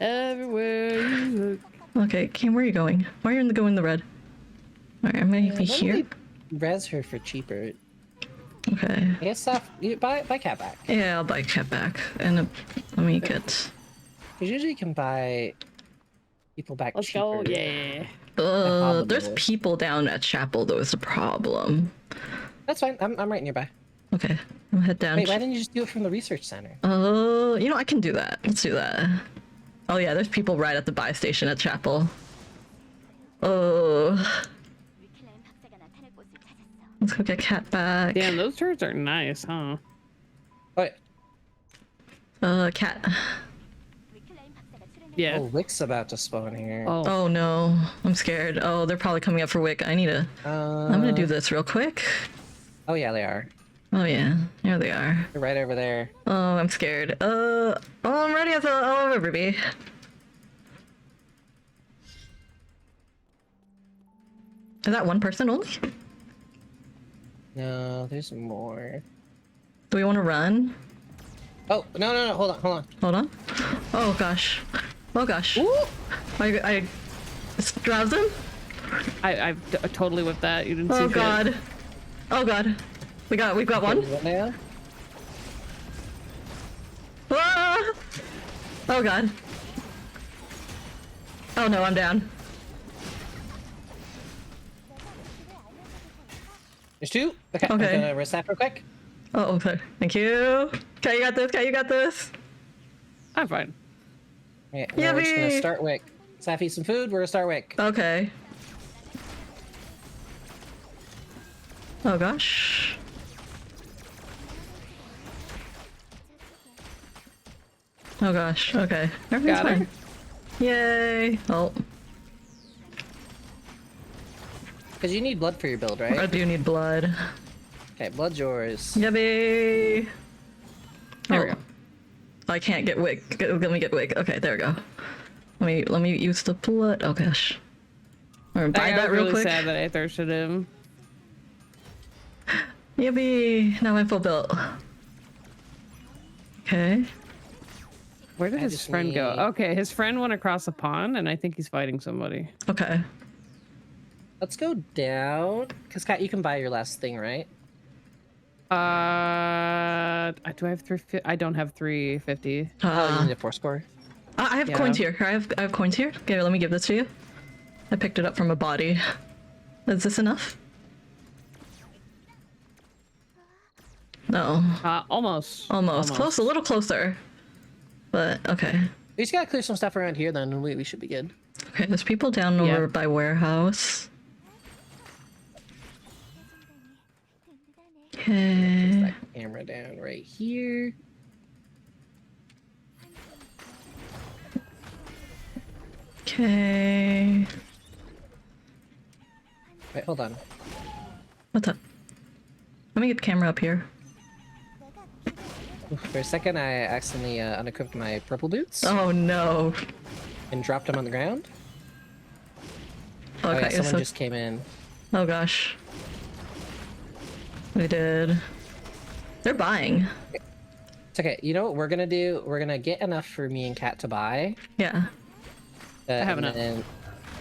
S1: Everywhere you look.
S2: Okay, Cam, where are you going? Why are you going in the red? Alright, I'm gonna be
S3: Why don't
S2: here.
S3: we res her for cheaper?
S2: Okay.
S3: I guess stuff. You buy cat back.
S2: Yeah, I'll buy cat back. And let me get.
S3: Because usually you can buy people back
S1: Let's
S3: cheaper.
S1: go. Yeah.
S2: There's
S3: Hobbit.
S2: people down at Chapel though is the problem.
S3: That's fine. I'm right nearby.
S2: Okay, I'll head down.
S3: Wait, why didn't you just do it from the research center?
S2: You know, I can do that. Let's do that. Oh yeah, there's people right at the buy station at Chapel. Oh,
S5: 위클라임 박사가 나타날 곳을 찾았어.
S2: let's go get cat back.
S1: Damn, those turrets are nice, huh?
S3: Oh,
S2: Cat.
S5: 위클라임 박사가 출연할
S1: Yeah.
S3: oh, Wick's about to spawn here.
S1: Oh.
S2: Oh no, I'm scared. Oh, they're probably coming up for Wick. I need to. I'm gonna do this real quick.
S3: Oh yeah, they are.
S2: Oh yeah, here they are.
S3: They're right over there.
S2: Oh, I'm scared. Oh, I'm ready as I'll ever be. Is that one person only?
S3: No, there's more.
S2: Do we want to run?
S3: Oh no! Hold on.
S2: Hold on. Oh gosh. Oh gosh. I grabs him.
S1: I've totally whipped that. You didn't see
S2: Oh
S1: shit.
S2: god. Oh god. We've got one.
S3: What now?
S2: Ah! Oh god. Oh no, I'm down.
S3: There's two. Okay.
S2: Okay.
S3: I'm gonna rest that real quick.
S2: Oh, okay. Thank you. Okay, you got this. Okay, you got this.
S1: I'm fine.
S3: Okay, we're just gonna
S2: Yippee!
S3: start Wick. Saf, eat some food. We're gonna start Wick.
S2: Okay. Oh gosh. Oh gosh. Okay. Everything's
S1: Got her?
S2: fine. Yay. Oh,
S3: Because you need blood for your build,
S2: I
S3: right?
S2: do need blood.
S3: Okay, blood's yours.
S2: Yummy.
S1: There we go.
S2: I can't get Wick. Let me get Wick. Okay, there we go. Let me use the blood. Oh gosh. Or buy
S1: I
S2: that
S1: got
S2: real
S1: really
S2: quick.
S1: sad that I thirsted him.
S2: Yippee! Now I'm full built. Okay.
S1: Where did
S3: I
S1: his
S3: just
S1: friend go?
S3: need-
S1: Okay, his friend went across the pond, and I think he's fighting somebody.
S2: Okay.
S3: Let's go down. Because Kat, you can buy your last thing, right?
S1: Do I have 350? I don't have 350.
S3: Oh, you need a 4-score.
S2: I have
S1: Yeah.
S2: coins here. I have coins here. Okay, let me give this to you. I picked it up from a body. Is this enough? No.
S1: Almost.
S2: Almost. Close. A little closer. But okay.
S3: We just gotta clear some stuff around here, then we should be good.
S2: Okay, there's people down
S1: Yeah.
S2: over by warehouse. Okay.
S3: That camera down right here.
S2: Okay.
S3: Wait, hold on.
S2: What's up? Let me get the camera up here.
S3: For a second, I accidentally unequipped my purple boots
S2: Oh no.
S3: and dropped them on the ground. Oh
S2: Okay,
S3: yeah, someone
S2: so-
S3: just came in.
S2: Oh gosh. We did. They're buying.
S3: It's okay. You know what we're gonna do? We're gonna get enough for me and Kat to buy.
S2: Yeah.
S1: have
S3: and
S1: enough.
S3: then-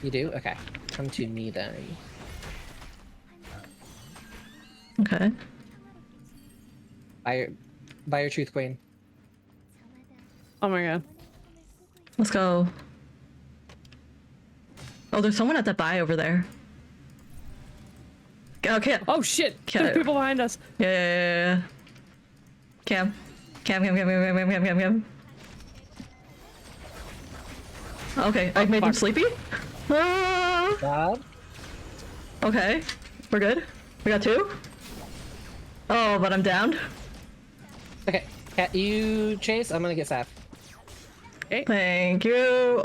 S3: You do? Okay. Come to me then.
S2: Okay.
S3: Buy your truth, Queen.
S1: Oh my god.
S2: Let's go. Oh, there's someone at that buy over there. Okay.
S1: Oh shit!
S2: Okay.
S1: There's people behind us.
S2: Yeah. Cam. Okay, I made him
S1: fuck.
S2: sleepy. Ah,
S3: God.
S2: okay, we're good. We got two. Oh, but I'm down.
S3: Okay. Kat, you chase. I'm gonna get Saf.
S2: Thank you.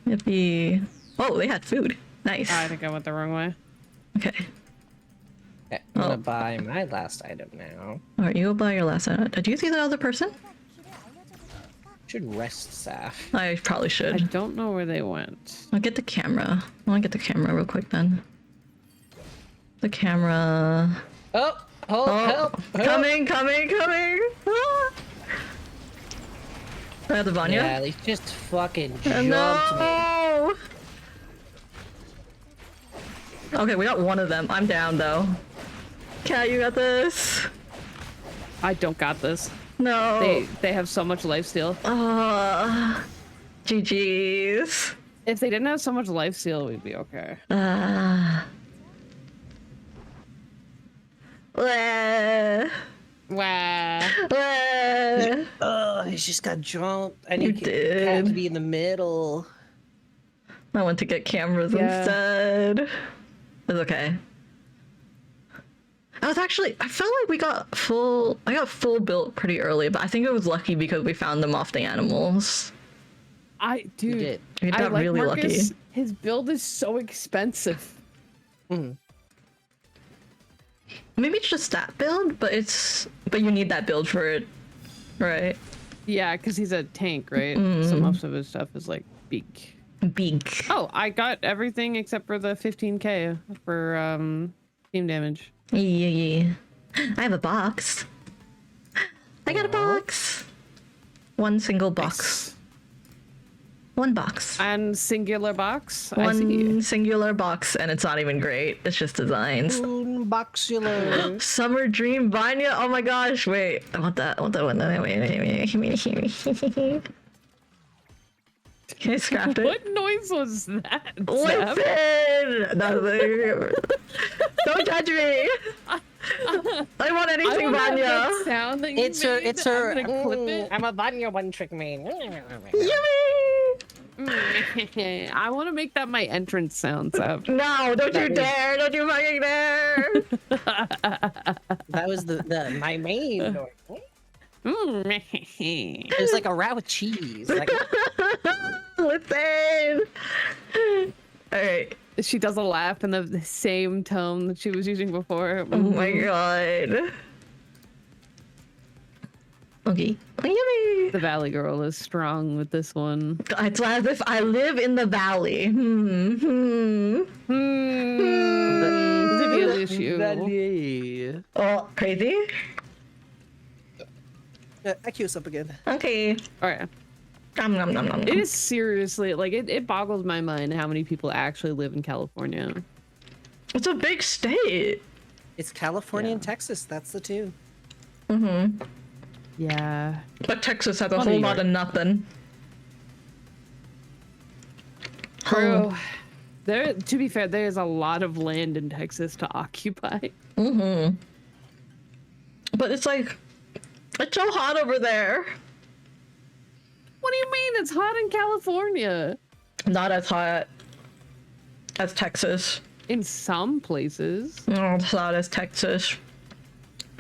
S2: Yippee. Oh, they had food. Nice.
S1: I think I went the wrong way.
S2: Okay.
S3: Okay. gonna
S2: Oh.
S3: buy my last item now.
S2: Alright, you go buy your last item. Did you see the other person?
S3: Should rest, Saf.
S2: I probably
S1: I
S2: should.
S1: don't know where they went.
S2: I'll get the camera. I want to get the camera real quick then. The camera.
S3: Oh, hold,
S2: Oh,
S3: help!
S2: coming! Ah! I have the Vanya.
S3: Yeah, they just fucking
S2: Oh,
S3: jumped me.
S2: no! Okay, we got one of them. I'm down though. Cat, you got this.
S1: I don't got this.
S2: No.
S1: They have so much lifesteal.
S2: GG's.
S1: If they didn't have so much lifesteal, we'd be okay.
S2: Bleh.
S1: Wow.
S2: Bleh.
S3: Oh, he just got jumped. I
S2: You
S3: need Cat to
S2: did.
S3: be in the middle.
S2: I went to get cameras
S1: Yeah.
S2: instead. It's okay. I felt like I got full built pretty early, but I think it was lucky because we found them off the animals.
S1: Dude,
S3: did.
S2: We
S1: I
S2: got
S1: like
S2: really
S1: Marcus.
S2: lucky.
S1: His build is so expensive.
S2: Maybe it's just that build, but you need that build for it, right?
S1: Yeah, because he's a tank, right? So most of his stuff is like big.
S2: Big.
S1: Oh, I got everything except for the 15k for team damage.
S2: Yeah. I have a box. I got a box. One single box. One box.
S1: And singular box. I see.
S2: One singular box, and it's not even great. It's just designs.
S3: Boxular.
S2: Summer Dream Vanya. Oh my gosh! Wait, I want that. Wait. Can I scrap it?
S1: What noise was that? Zeph?
S2: Listen! Nothing. Don't judge me. I want
S1: I
S2: anything,
S1: want
S2: Vanya.
S1: that sound that you
S3: It's her.
S1: made.
S3: It's her.
S1: I'm gonna clip it.
S3: I'm a Vanya one-trick man.
S2: Yummy!
S1: I want to make that my entrance sound, Zeph.
S2: No, don't you dare! Don't you fucking dare!
S3: That was the my main. It was like a rat with cheese. Like,
S2: Listen! Alright.
S1: She does a laugh in the same tone that she was using before.
S2: Oh my god. Okay. Yummy!
S1: The Valley Girl is strong with this one.
S2: It's as if I live in the valley.
S1: The real issue.
S2: Oh, crazy?
S3: I queue us up again.
S2: Okay.
S1: All right.
S2: Nom nom nom nom.
S1: It is seriously like it boggles my mind how many people actually live in California.
S2: It's a big state.
S3: It's California and Texas. That's the two.
S1: Yeah.
S2: But Texas has a
S1: Well,
S2: whole
S1: New
S2: lot
S1: York.
S2: of nothing.
S1: True. There, to be fair, there's a lot of land in Texas to occupy.
S2: But it's like, it's so hot over there.
S1: What do you mean? It's hot in California.
S2: Not as hot as Texas.
S1: In some places.
S2: No, it's not as Texas.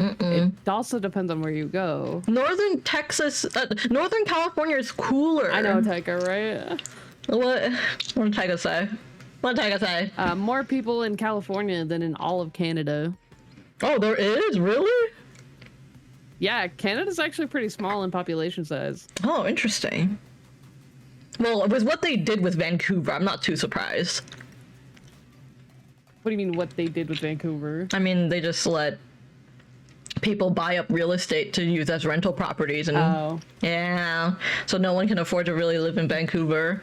S1: It also depends on where you go.
S2: Northern Texas, Northern California is cooler.
S1: I know, Tyka, right?
S2: What did Tyga say? What did Tyga say?
S1: More people in California than in all of Canada.
S2: Oh, there is? Really?
S1: Yeah, Canada's actually pretty small in population size.
S2: Oh, interesting. Well, with what they did with Vancouver, I'm not too surprised.
S1: What do you mean what they did with Vancouver?
S2: I mean, they just let people buy up real estate to use as rental properties, and
S1: Oh.
S2: yeah, so no one can afford to really live in Vancouver.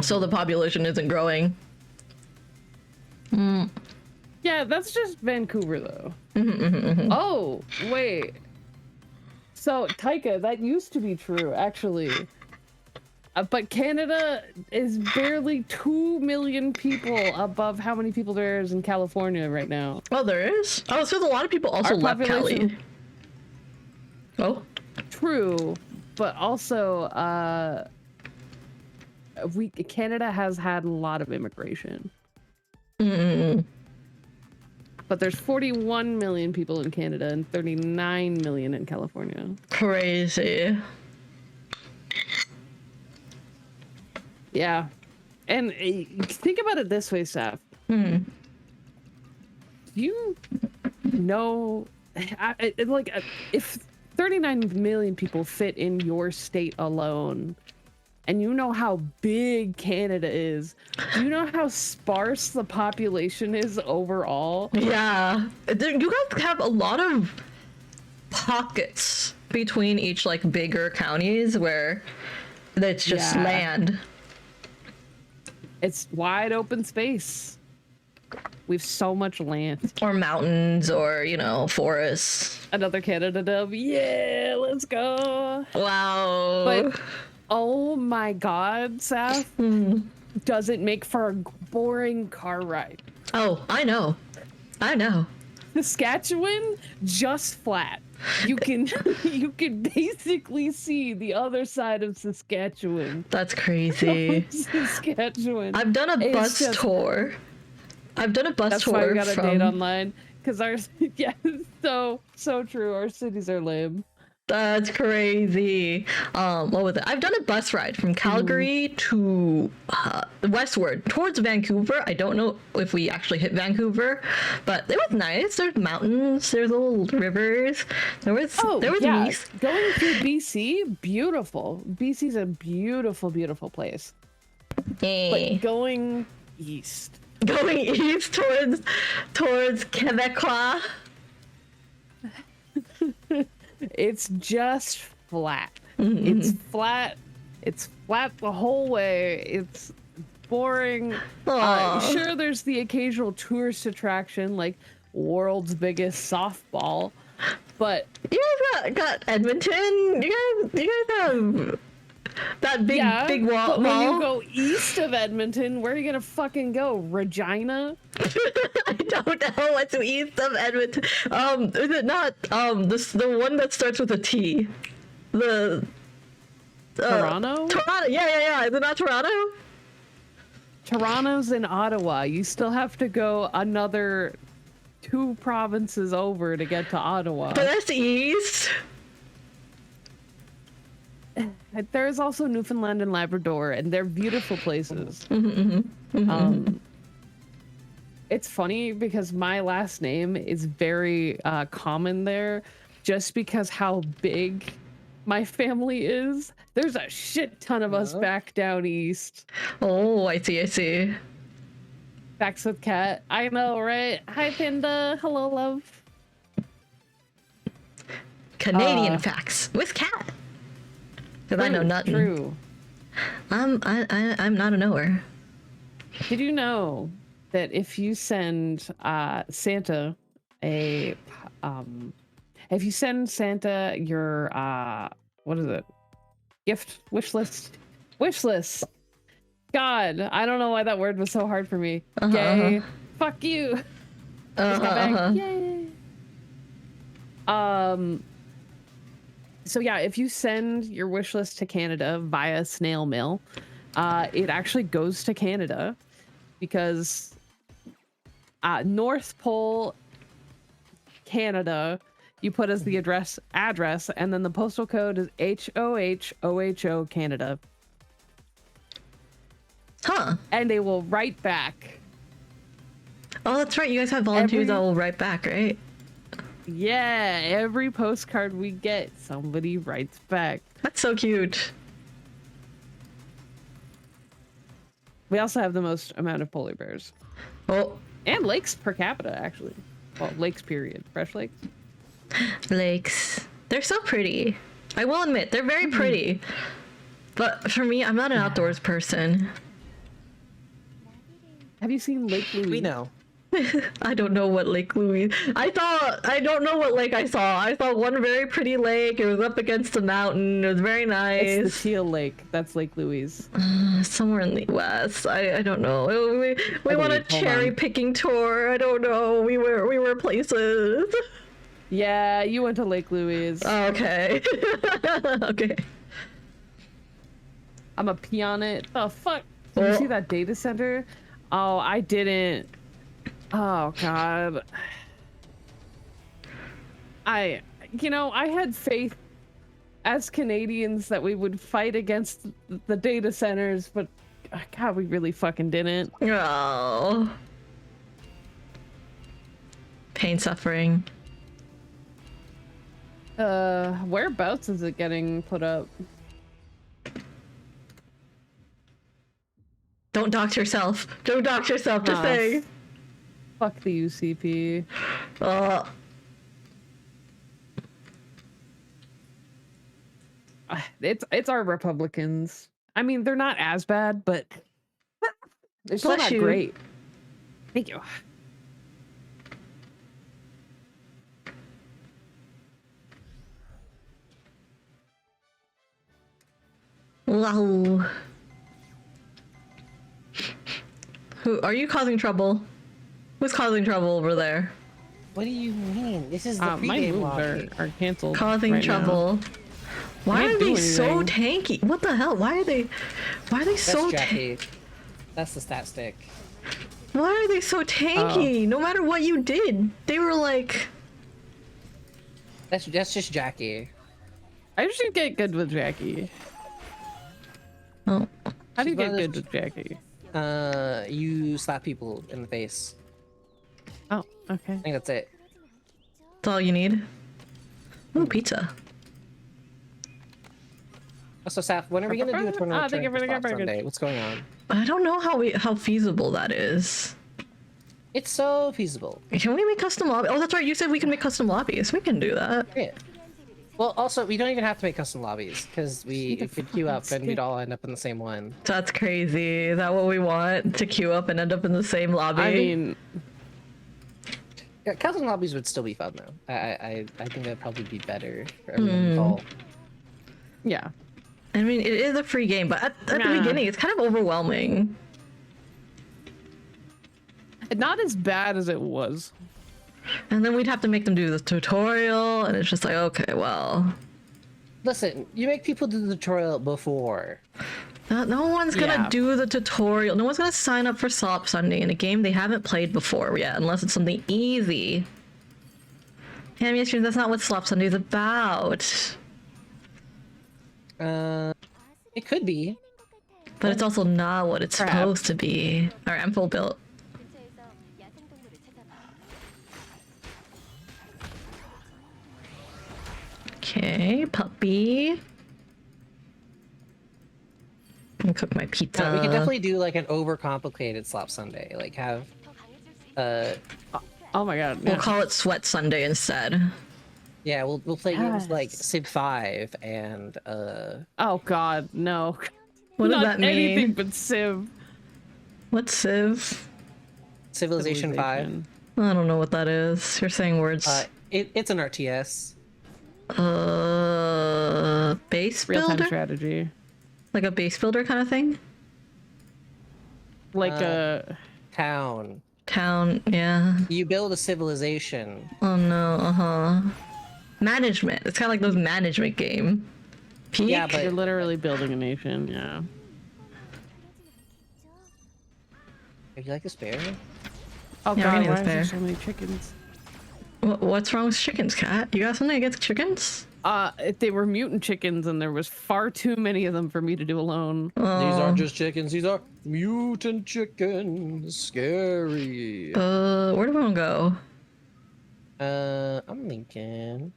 S2: So the population isn't growing.
S1: Yeah, that's just Vancouver, though. Oh, wait. So, Taika, that used to be true, actually. But Canada is barely 2 million people above how many people there is in California right now.
S2: Oh, there is? Oh, so a lot of people also
S1: Our
S2: left Cali.
S1: population-
S2: Oh,
S1: True, but also, Canada has had a lot of immigration. But there's 41 million people in Canada and 39 million in California.
S2: crazy.
S1: Yeah. And think about it this way, Seth. you know, if 39 million people fit in your state alone, and you know how big Canada is, do you know how sparse the population is overall?
S2: Yeah. You guys have a lot of pockets between each like bigger counties where it's just
S1: Yeah.
S2: land.
S1: It's wide open space. We've so much land.
S2: Or mountains or, you know, forests.
S1: Another Canada dub. Yeah, let's go.
S2: Wow.
S1: But oh my god, Seth, does it make for a boring car ride?
S2: Oh, I know. I know.
S1: Saskatchewan, just flat. You can you can basically see the other side of Saskatchewan.
S2: That's crazy.
S1: Saskatchewan.
S2: I've done a
S1: It's
S2: bus
S1: just-
S2: tour. I've done a bus
S1: That's
S2: tour
S1: why we got a
S2: from...
S1: date online. Because our yeah, so true. Our cities are lame.
S2: That's crazy. What was it? I've done a bus ride from Calgary to westward towards Vancouver. I don't know if we actually hit Vancouver, but it was nice. There's mountains. There's little rivers. There was
S1: yeah.
S2: geese.
S1: Going through BC, beautiful. BC's a beautiful, beautiful place.
S2: Eh.
S1: But going east,
S2: Going east towards Quebecois.
S1: it's just flat. It's flat. It's flat the whole way. It's boring.
S2: Aw.
S1: Sure, there's the occasional tourist attraction like world's biggest softball, but
S2: You guys got Edmonton. You guys have that big
S1: yeah,
S2: big wall.
S1: but when you go east of Edmonton, where are you gonna fucking go? Regina?
S2: I don't know what's east of Edmonton. Is it not the one that starts with a T? The
S1: Toronto?
S2: Toronto. Yeah. Is it not Toronto?
S1: Toronto's in Ottawa. You still have to go another 2 provinces over to get to Ottawa.
S2: But that's east.
S1: There's also Newfoundland and Labrador, and they're beautiful places. It's funny because my last name is very common there, just because how big my family is. There's a shit ton of us back down east.
S2: Oh, I see.
S1: Facts with Cat. I know, right? Hi, Pinda. Hello, love.
S2: Canadian facts with Cat. Because I know nothing.
S1: True.
S2: I'm not a knower.
S1: Did you know that if you send Santa if you send Santa your what is it? Gift wish list. God, I don't know why that word was so hard for me. Yay. Fuck you. Just got back. Yay. So yeah, if you send your wish list to Canada via snail mail, it actually goes to Canada because North Pole, Canada, you put as the address, and then the postal code is HOHOHO Canada.
S2: Huh.
S1: And they will write back.
S2: Oh, that's right. You guys have volunteers that will write back, right?
S1: Yeah, every postcard we get, somebody writes back.
S2: That's so cute.
S1: We also have the most amount of polar bears.
S2: Oh,
S1: And lakes per capita, actually. Well, lakes, period. Fresh lakes.
S2: lakes. They're so pretty. I will admit, they're very pretty. But for me, I'm not an outdoors person.
S1: Have you seen Lake Louise?
S3: We know.
S2: I don't know what Lake Louise. I don't know what lake I saw. I saw one very pretty lake. It was up against a mountain. It was very
S1: It's
S2: nice.
S1: the Teal Lake. That's Lake Louise.
S2: Somewhere in the west. I don't know. We went a
S1: believe. Hold
S2: cherry
S1: on.
S2: picking tour. I don't know. We were places.
S1: Yeah, you went to Lake Louise.
S2: Oh, okay. Okay.
S1: I'm a pee on it. The fuck? Did you
S2: Oh.
S1: see that data center? Oh, I didn't. Oh, God. I had faith as Canadians that we would fight against the data centers, but God, we really fucking didn't.
S2: Oh. Pain, suffering.
S1: Whereabouts is it getting put up?
S2: Don't dox yourself. Don't dox yourself. Just
S1: Nah,
S2: saying.
S1: Fuck the UCP. It's our Republicans. I mean, they're not as bad, but they're still
S2: Bless
S1: not
S2: you.
S1: great. Thank you.
S2: Wow. Who are you causing trouble? Who's causing trouble over there?
S3: What do you mean? This is the
S1: My
S3: pregame
S1: moves
S3: lobby.
S1: are canceled.
S2: Causing
S1: right now.
S2: trouble. Why
S1: can't
S2: are
S1: do
S2: they so
S1: anything.
S2: tanky? What the hell? Why are they
S3: That's
S2: so tanky?
S3: Jackie. That's the stat stick.
S2: Why are they so tanky? No matter what you did, they were like,
S3: That's just Jackie.
S1: I should get good with Jackie.
S2: oh,
S1: How do you
S3: She's one
S1: get
S3: of
S1: good
S3: those-
S1: with Jackie?
S3: You slap people in the face.
S1: Oh, okay.
S3: I think that's it.
S2: that's all you need. Ooh, pizza.
S3: So, Saf, when are we gonna do a tournament
S1: thank you for the
S3: Stop
S1: hamburger.
S3: Sunday? What's going on?
S2: I don't know how feasible that is.
S3: It's so feasible.
S2: Can we make custom lobbies? Oh, that's right. You said we can make custom lobbies. We can do that.
S3: Yeah. Well, also, we don't even have to make custom lobbies because we could queue up and we'd all end up in the same one.
S2: That's crazy. Is that what we want? To queue up and end up in the same lobby?
S1: I mean,
S3: Yeah, custom lobbies would still be fun though. I think that'd probably be better for everyone involved.
S1: yeah.
S2: I mean, it is a free game, but at the
S1: Nah.
S2: beginning, it's kind of overwhelming.
S1: Not as bad as it was.
S2: And then we'd have to make them do the tutorial, and it's just like, okay, well,
S3: Listen, you make people do the tutorial before.
S2: no one's gonna
S1: Yeah.
S2: do the tutorial. No one's gonna sign up for Slop Sunday in a game they haven't played before yet, unless it's something easy. Yeah, I mean, that's not what Slop Sunday is about.
S3: It could be.
S2: But it's also not what it's
S1: Crap.
S2: supposed to be. Alright, I'm full built.
S5: 근처에서 야생동물을 찾아봐.
S2: Okay, puppy. Let me cook my pizza.
S3: We could definitely do like an overcomplicated Slop Sunday. Like have
S5: 더 강해질 수 있어.
S1: Oh my god.
S2: We'll
S1: Yeah.
S2: call it Sweat Sunday instead.
S3: yeah, we'll play games like
S1: Yes.
S3: Civ 5 and
S1: Oh god, no.
S2: What does
S1: Not
S2: that mean?
S1: anything but Civ.
S2: What's Civ?
S3: Civilization 5.
S1: Civilization.
S2: I don't know what that is. You're saying words.
S3: It's an RTS.
S2: Base
S1: Real-time
S2: builder?
S1: strategy.
S2: Like a base builder kind of thing?
S1: Like
S3: Town.
S2: Town, yeah.
S3: You build a civilization.
S2: Oh no, uh-huh. Management. It's kind of like those management game. Peak?
S3: Yeah, but
S1: you're literally building a nation, yeah.
S3: if you like the spare,
S1: Oh
S2: Yeah, we're
S1: god,
S2: getting
S1: why
S2: this
S1: is there
S2: bear.
S1: so many chickens?
S2: What's wrong with chickens, Cat? You got something against chickens?
S1: If they were mutant chickens and there was far too many of them for me to do alone.
S3: these
S2: Oh.
S3: aren't just chickens. These are mutant chickens. Scary.
S2: Where do we want to go?
S3: I'm thinking.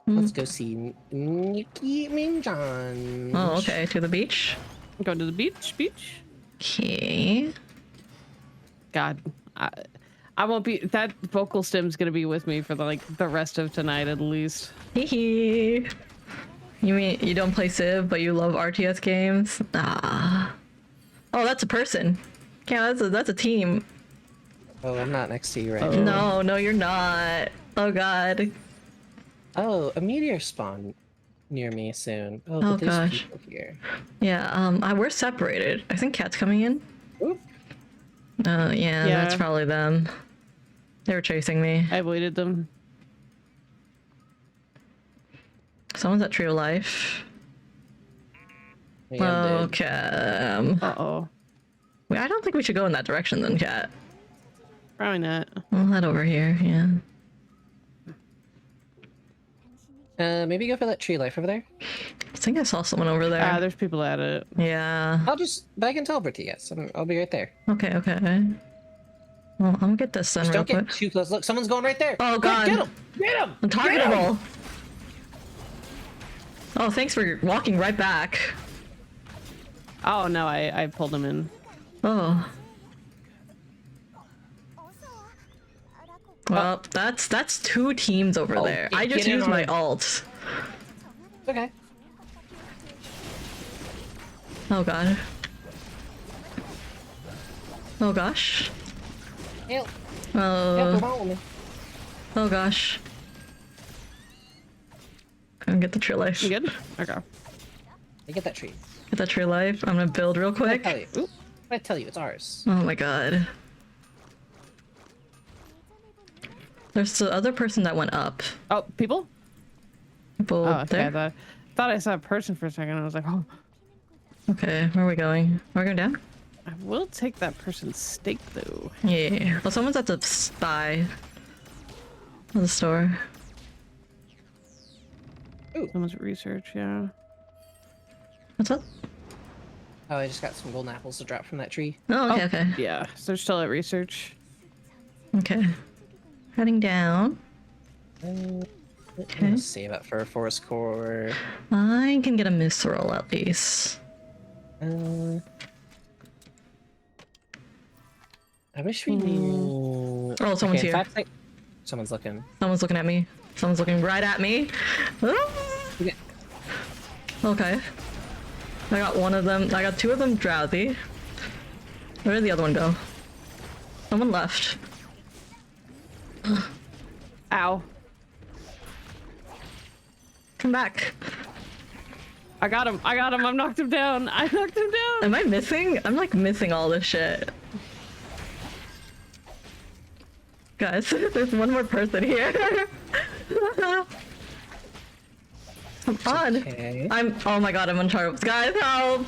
S2: Hmm.
S3: Let's go see Nicki Minaj.
S2: Oh, okay. To the beach?
S1: Go to the beach.
S2: Okay.
S1: God, I won't be. That vocal stem's gonna be with me for the rest of tonight at least.
S2: Hee hee. You mean you don't play Civ, but you love RTS games? Ah. Oh, that's a person. Yeah, that's a team.
S3: Oh, I'm not next to you right now.
S2: No, you're not. Oh god.
S3: Oh, a meteor spawned near me soon. Oh,
S2: Oh,
S3: but there's
S2: gosh.
S3: people here.
S2: Yeah, we're separated. I think Cat's coming in.
S3: Oop.
S2: Yeah, that's
S1: Yeah.
S2: probably them. They were chasing me.
S1: I avoided them.
S2: Someone's at Trio Life.
S3: Yeah, dude.
S2: Okay.
S1: Uh-oh.
S2: Wait, I don't think we should go in that direction then, Cat.
S1: Probably not.
S2: We'll head over here, yeah.
S3: Maybe go for that tree life over there.
S2: I think I saw someone over there.
S1: There's people at it.
S2: Yeah.
S3: But I can teleport to you guys. I'll be right there.
S2: Okay. Well, I'm gonna get this then
S3: Just
S2: real
S3: don't get
S2: quick.
S3: too close. Look, someone's going right there.
S2: Oh,
S3: Quick,
S2: God.
S3: get him! Get him!
S2: I'm
S3: Get him!
S2: targetable. Oh, thanks for walking right back.
S1: Oh no, I pulled him in.
S2: Oh,
S5: 어서 와. 라고.
S2: well, that's 2 teams over
S3: Oh,
S2: there.
S3: get-
S2: I just
S3: get in
S2: used my
S3: on-
S2: ult.
S3: Okay.
S2: Oh god. Oh gosh.
S3: Help. Help, come
S2: Oh,
S3: on, man.
S2: oh gosh. I'm gonna get the tree life.
S1: You good? Okay.
S3: Hey, get that tree.
S2: Get that tree life. I'm gonna build real
S3: I
S2: quick.
S3: tell you. Oop. I tell you, it's ours.
S2: Oh my god. There's the other person that went up.
S1: Oh, people?
S2: People
S1: Oh, okay.
S2: there.
S1: Thought I saw a person for a second. I was like, oh,
S2: Okay, where are we going? We're going down?
S1: I will take that person's steak though.
S2: Yeah. Well, someone's at the spy. Of the store.
S1: Someone's research, yeah.
S2: What's up?
S3: Oh, I just got some golden apples to drop from that tree.
S2: Oh, okay,
S1: Oh.
S2: okay.
S1: Yeah, so they're still at research.
S2: Okay. Heading down.
S3: I'm
S2: Okay.
S3: gonna save up for a forest core.
S2: I can get a misroll at least.
S3: I wish we knew.
S2: Oh, someone's
S3: Okay, in
S2: here.
S3: 5 sec- Someone's looking.
S2: Someone's looking at me. Someone's looking right at me. Ah!
S3: Okay.
S2: Okay. I got one of them. I got 2 of them drowsy. Where did the other one go? Someone left.
S1: Ow.
S2: Come back.
S1: I got him. I got him. I knocked him down. I knocked him down.
S2: Am I missing? I'm like missing all this shit. Guys, there's one more person here. Come on.
S3: Okay.
S2: Oh my god, I'm on Charles. Guys, help!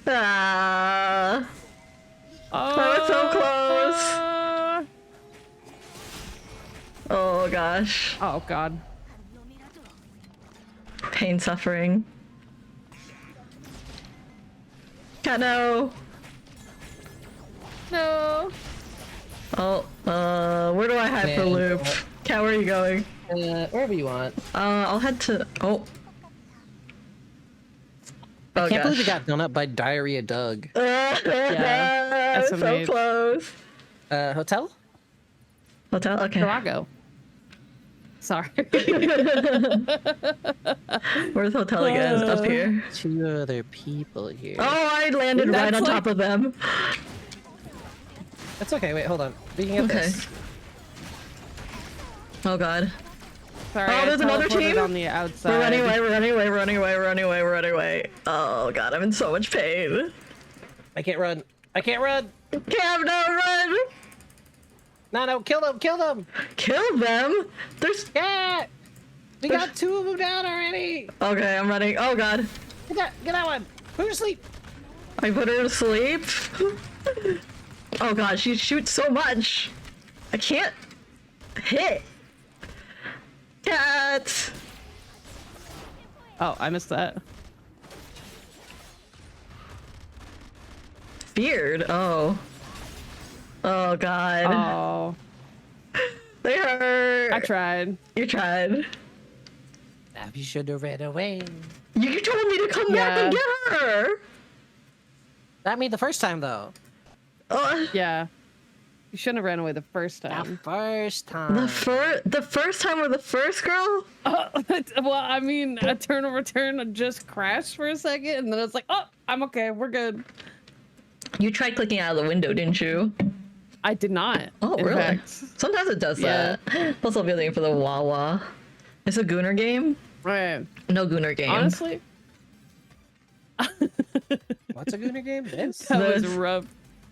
S2: Ah,
S1: Oh,
S2: was so close. oh gosh.
S1: Oh god.
S2: Pain, suffering. Cat, no.
S1: No.
S2: Oh, where do I hide for
S3: Man,
S2: loop?
S3: what?
S2: Cat, where are you going?
S3: Wherever you want.
S2: I'll head to. Oh.
S3: I can't believe
S2: gosh.
S3: we got done up by Diarrhea Doug.
S1: Yeah,
S2: so
S1: SMH.
S2: close.
S3: Hotel?
S2: Hotel? Okay.
S1: Drago. Sorry.
S2: Where's the hotel again? Up here.
S3: 2 other people here.
S2: Oh, I landed right
S1: That's
S2: on
S1: like-
S2: top of them.
S3: That's okay. Wait, hold on. We can get
S2: Okay.
S3: this.
S2: Oh god.
S1: Sorry.
S2: Oh,
S1: I
S2: there's another
S1: teleported
S2: team?
S1: on the outside.
S2: We're running away, we're running away, we're running away, we're running away, we're running away. Oh god, I'm in so much pain.
S3: I can't run. I can't run.
S2: Cam, no, run!
S3: No, kill them. Kill them.
S2: Kill them? There's.
S3: Yeah. We got 2 of them down already.
S2: Okay, I'm running. Oh god.
S3: Get that one. Put her to sleep.
S2: I put her to sleep. Oh god, she shoots so much. I can't hit. Cat.
S1: Oh, I missed that.
S2: Feared. Oh. Oh god.
S1: Oh,
S2: They hurt.
S1: I tried.
S2: You tried.
S3: Now you should have ran away.
S2: You told me to come back and get her.
S3: That made the first time though.
S1: Yeah. You shouldn't have ran away the first
S3: The
S1: time.
S3: first time.
S2: The first time with the first girl?
S1: Well, I mean, a turn over turn just crashed for a second, and then it's like, oh, I'm okay. We're good.
S2: You tried clicking out of the window, didn't you?
S1: I did not.
S2: Oh,
S1: in
S2: really?
S1: fact.
S2: Sometimes it does
S1: Yeah.
S2: that. Plus, I'll be looking for the Wawa. It's a Gooner game?
S1: Right.
S2: No Gooner game.
S1: Honestly,
S3: What's a Gooner game? This?
S1: that was
S2: This-
S1: rough.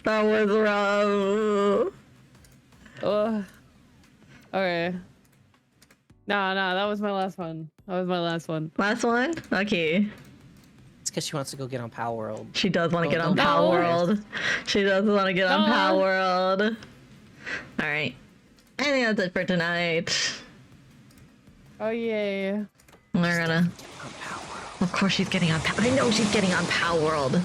S2: That was rough.
S1: Ugh. Okay. No, that was my last one. That was my last one.
S2: Last one? Okay.
S3: It's because she wants to go get on Power World.
S2: She does want to get on
S3: no.
S2: Power World. She does want to get on
S1: No.
S2: Power World. Alright. I think that's it for tonight.
S1: Oh, yay.
S2: We're gonna.
S3: On Power World.
S2: Of course she's getting on. I know she's getting on Power World.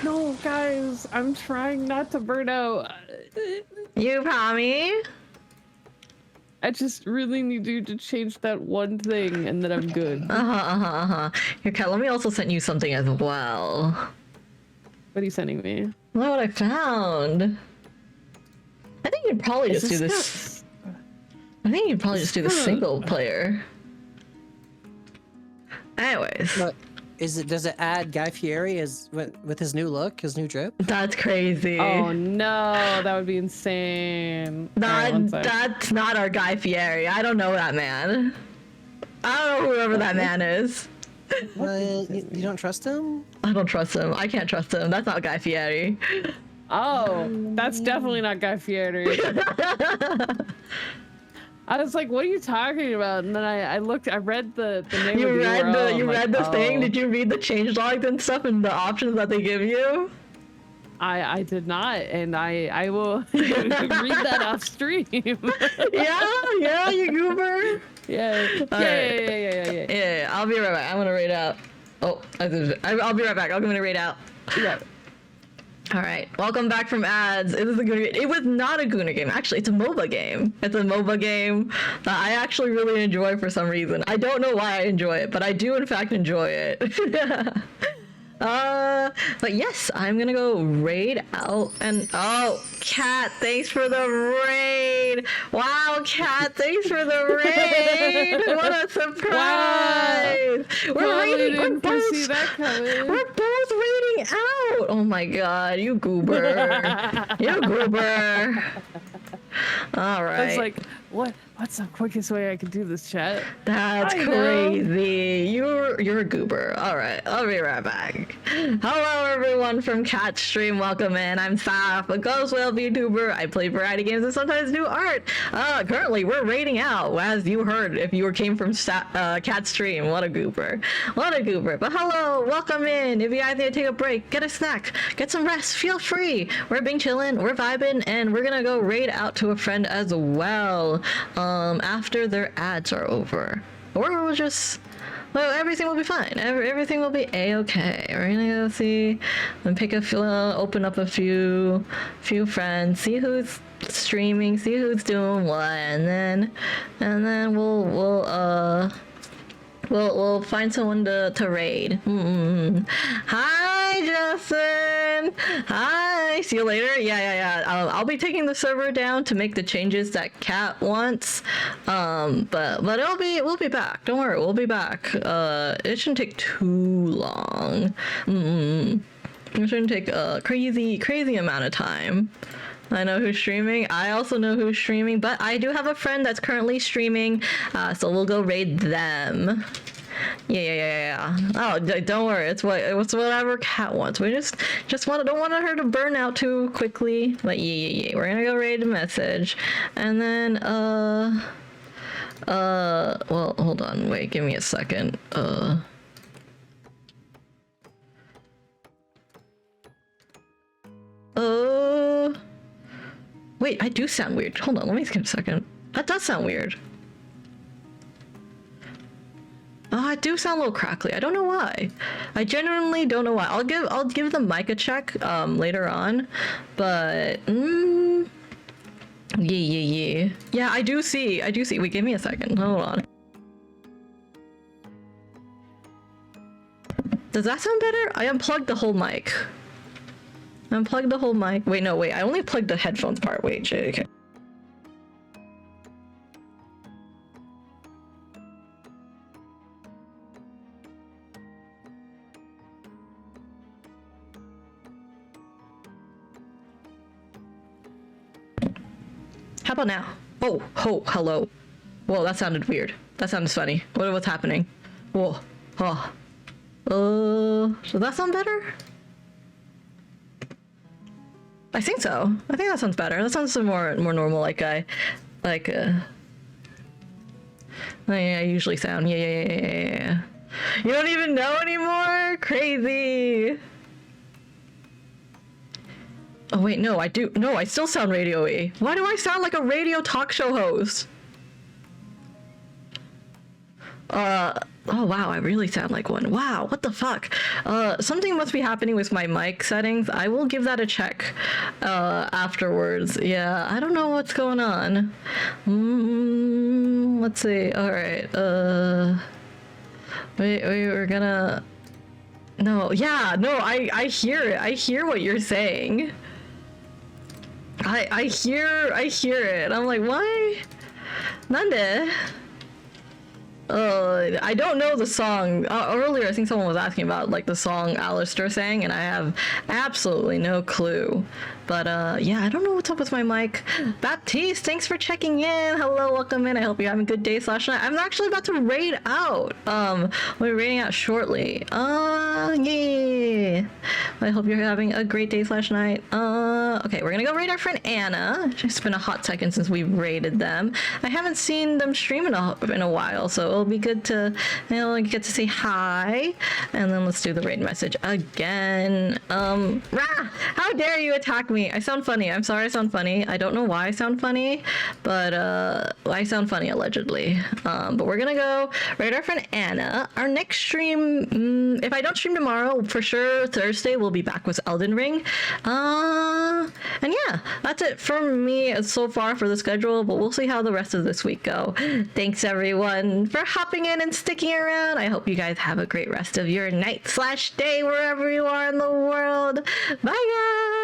S1: No, guys, I'm trying not to burn out.
S2: You promise?
S1: I just really need you to change that one thing, and then I'm good.
S2: Here, Kat, let me also send you something as well.
S1: What are you sending me?
S2: Look what I found. I think you'd probably just do this. I think you'd probably just do the single player. Anyways.
S3: But does it add Guy Fieri with his new look, his new drip?
S2: That's crazy.
S1: Oh no, that would be insane. Alright, one sec.
S2: That's not our Guy Fieri. I don't know that man. I don't know whoever that man is.
S3: Well, you don't trust him?
S2: I don't trust him. I can't trust him. That's not Guy Fieri.
S1: Oh, that's definitely not Guy Fieri. I was like, what are you talking about? And then I looked, I read the name
S2: You
S1: of the
S2: read
S1: URL,
S2: the
S1: I'm
S2: you
S1: like,
S2: read the thing?
S1: oh.
S2: Did you read the changelogs and stuff and the options that they give you?
S1: I did not, and I will read that off stream.
S2: Yeah, you goober.
S1: Yeah.
S2: Yeah, I'll be right back. I'm gonna raid out. Oh, I'll be right back. I'm gonna raid out.
S1: Yeah.
S2: All right, welcome back from ads. It was a Guna game. It was not a Guna game. Actually, it's a MOBA game. It's a MOBA game that I actually really enjoy for some reason. I don't know why I enjoy it, but I do in fact enjoy it. But yes, I'm gonna go raid out and oh, Kat, thanks for the raid. Wow, Kat, thanks for the raid. What a surprise! We're raiding. We're both,
S1: that coming.
S2: we're both raiding out. Oh my god, you goober. You goober. All right.
S1: I was like, what's the quickest way I could do this, chat?
S2: That's
S1: I know.
S2: crazy. You're a goober. All right, I'll be right back. Hello, everyone from Cat Stream. Welcome in. I'm Saf, a Ghost Whale VTuber. I play variety games and sometimes do art. Currently, we're raiding out, as you heard if you came from Cat Stream. What a goober. What a goober. But hello, welcome in. If you guys need to take a break, get a snack, get some rest, feel free. We're being chillin', we're vibing, and we're gonna go raid out to a friend as well. After their ads are over. Or we'll just, well, everything will be fine. Everything will be a-okay. We're gonna go see and pick a few, open up a few friends, see who's streaming, see who's doing what, and then we'll find someone to raid. Hi, Justin. Hi. See you later. Yeah. I'll be taking the server down to make the changes that Kat wants. But we'll be back. Don't worry, we'll be back. It shouldn't take too long. It shouldn't take a crazy amount of time. I know who's streaming. I also know who's streaming, but I do have a friend that's currently streaming, so we'll go raid them. Yeah. Oh, don't worry. It's whatever Kat wants. We just don't want her to burn out too quickly. But yeah. We're gonna go raid a message, and then well, hold on. Wait, give me a second. Wait, I do sound weird. Hold on, let me skip a second. That does sound weird. Oh, I do sound a little crackly. I don't know why. I genuinely don't know why. I'll give the mic a check later on, but yeah. Yeah, I do see. Wait, give me a second. Hold on. Does that sound better? I unplugged the whole mic. Unplug the whole mic. Wait, no, wait. I only plugged the headphones part. Wait, shit, okay. How about now? Oh, hello. Whoa, that sounded weird. That sounded funny. What's happening? Whoa. Does that sound better? I think so. I think that sounds better. That sounds more normal, like I usually sound. Yeah. You don't even know anymore? Crazy. Oh wait, no, I do. No, I still sound radio-y. Why do I sound like a radio talk show host? Oh wow, I really sound like one. Wow, what the fuck? Something must be happening with my mic settings. I will give that a check afterwards. Yeah, I don't know what's going on. Let's see. All right. We're gonna. No, yeah, no. I hear it. I hear what you're saying. I hear it. I'm like, why? Nande? I don't know the song. Earlier, I think someone was asking about like the song Alistair sang, and I have absolutely no clue. But yeah, I don't know what's up with my mic. Baptiste, thanks for checking in. Hello, welcome in. I hope you're having a good day / night. I'm actually about to raid out. We'll be raiding out shortly. Yeah. I hope you're having a great day / night. Okay, we're gonna go raid our friend Anna. It's been a hot second since we raided them. I haven't seen them stream in a while, so it'll be good to get to say hi. And then let's do the raid message again. Rah! How dare you attack me? I sound funny. I'm sorry I sound funny. I don't know why I sound funny, but I sound funny allegedly. But we're gonna go raid our friend Anna. Our next stream, if I don't stream tomorrow, for sure Thursday we'll be back with Elden Ring. And yeah, that's it for me so far for the schedule, but we'll see how the rest of this week go. Thanks everyone for hopping in and sticking around. I hope you guys have a great rest of your night / day wherever you are in the world. Bye guys!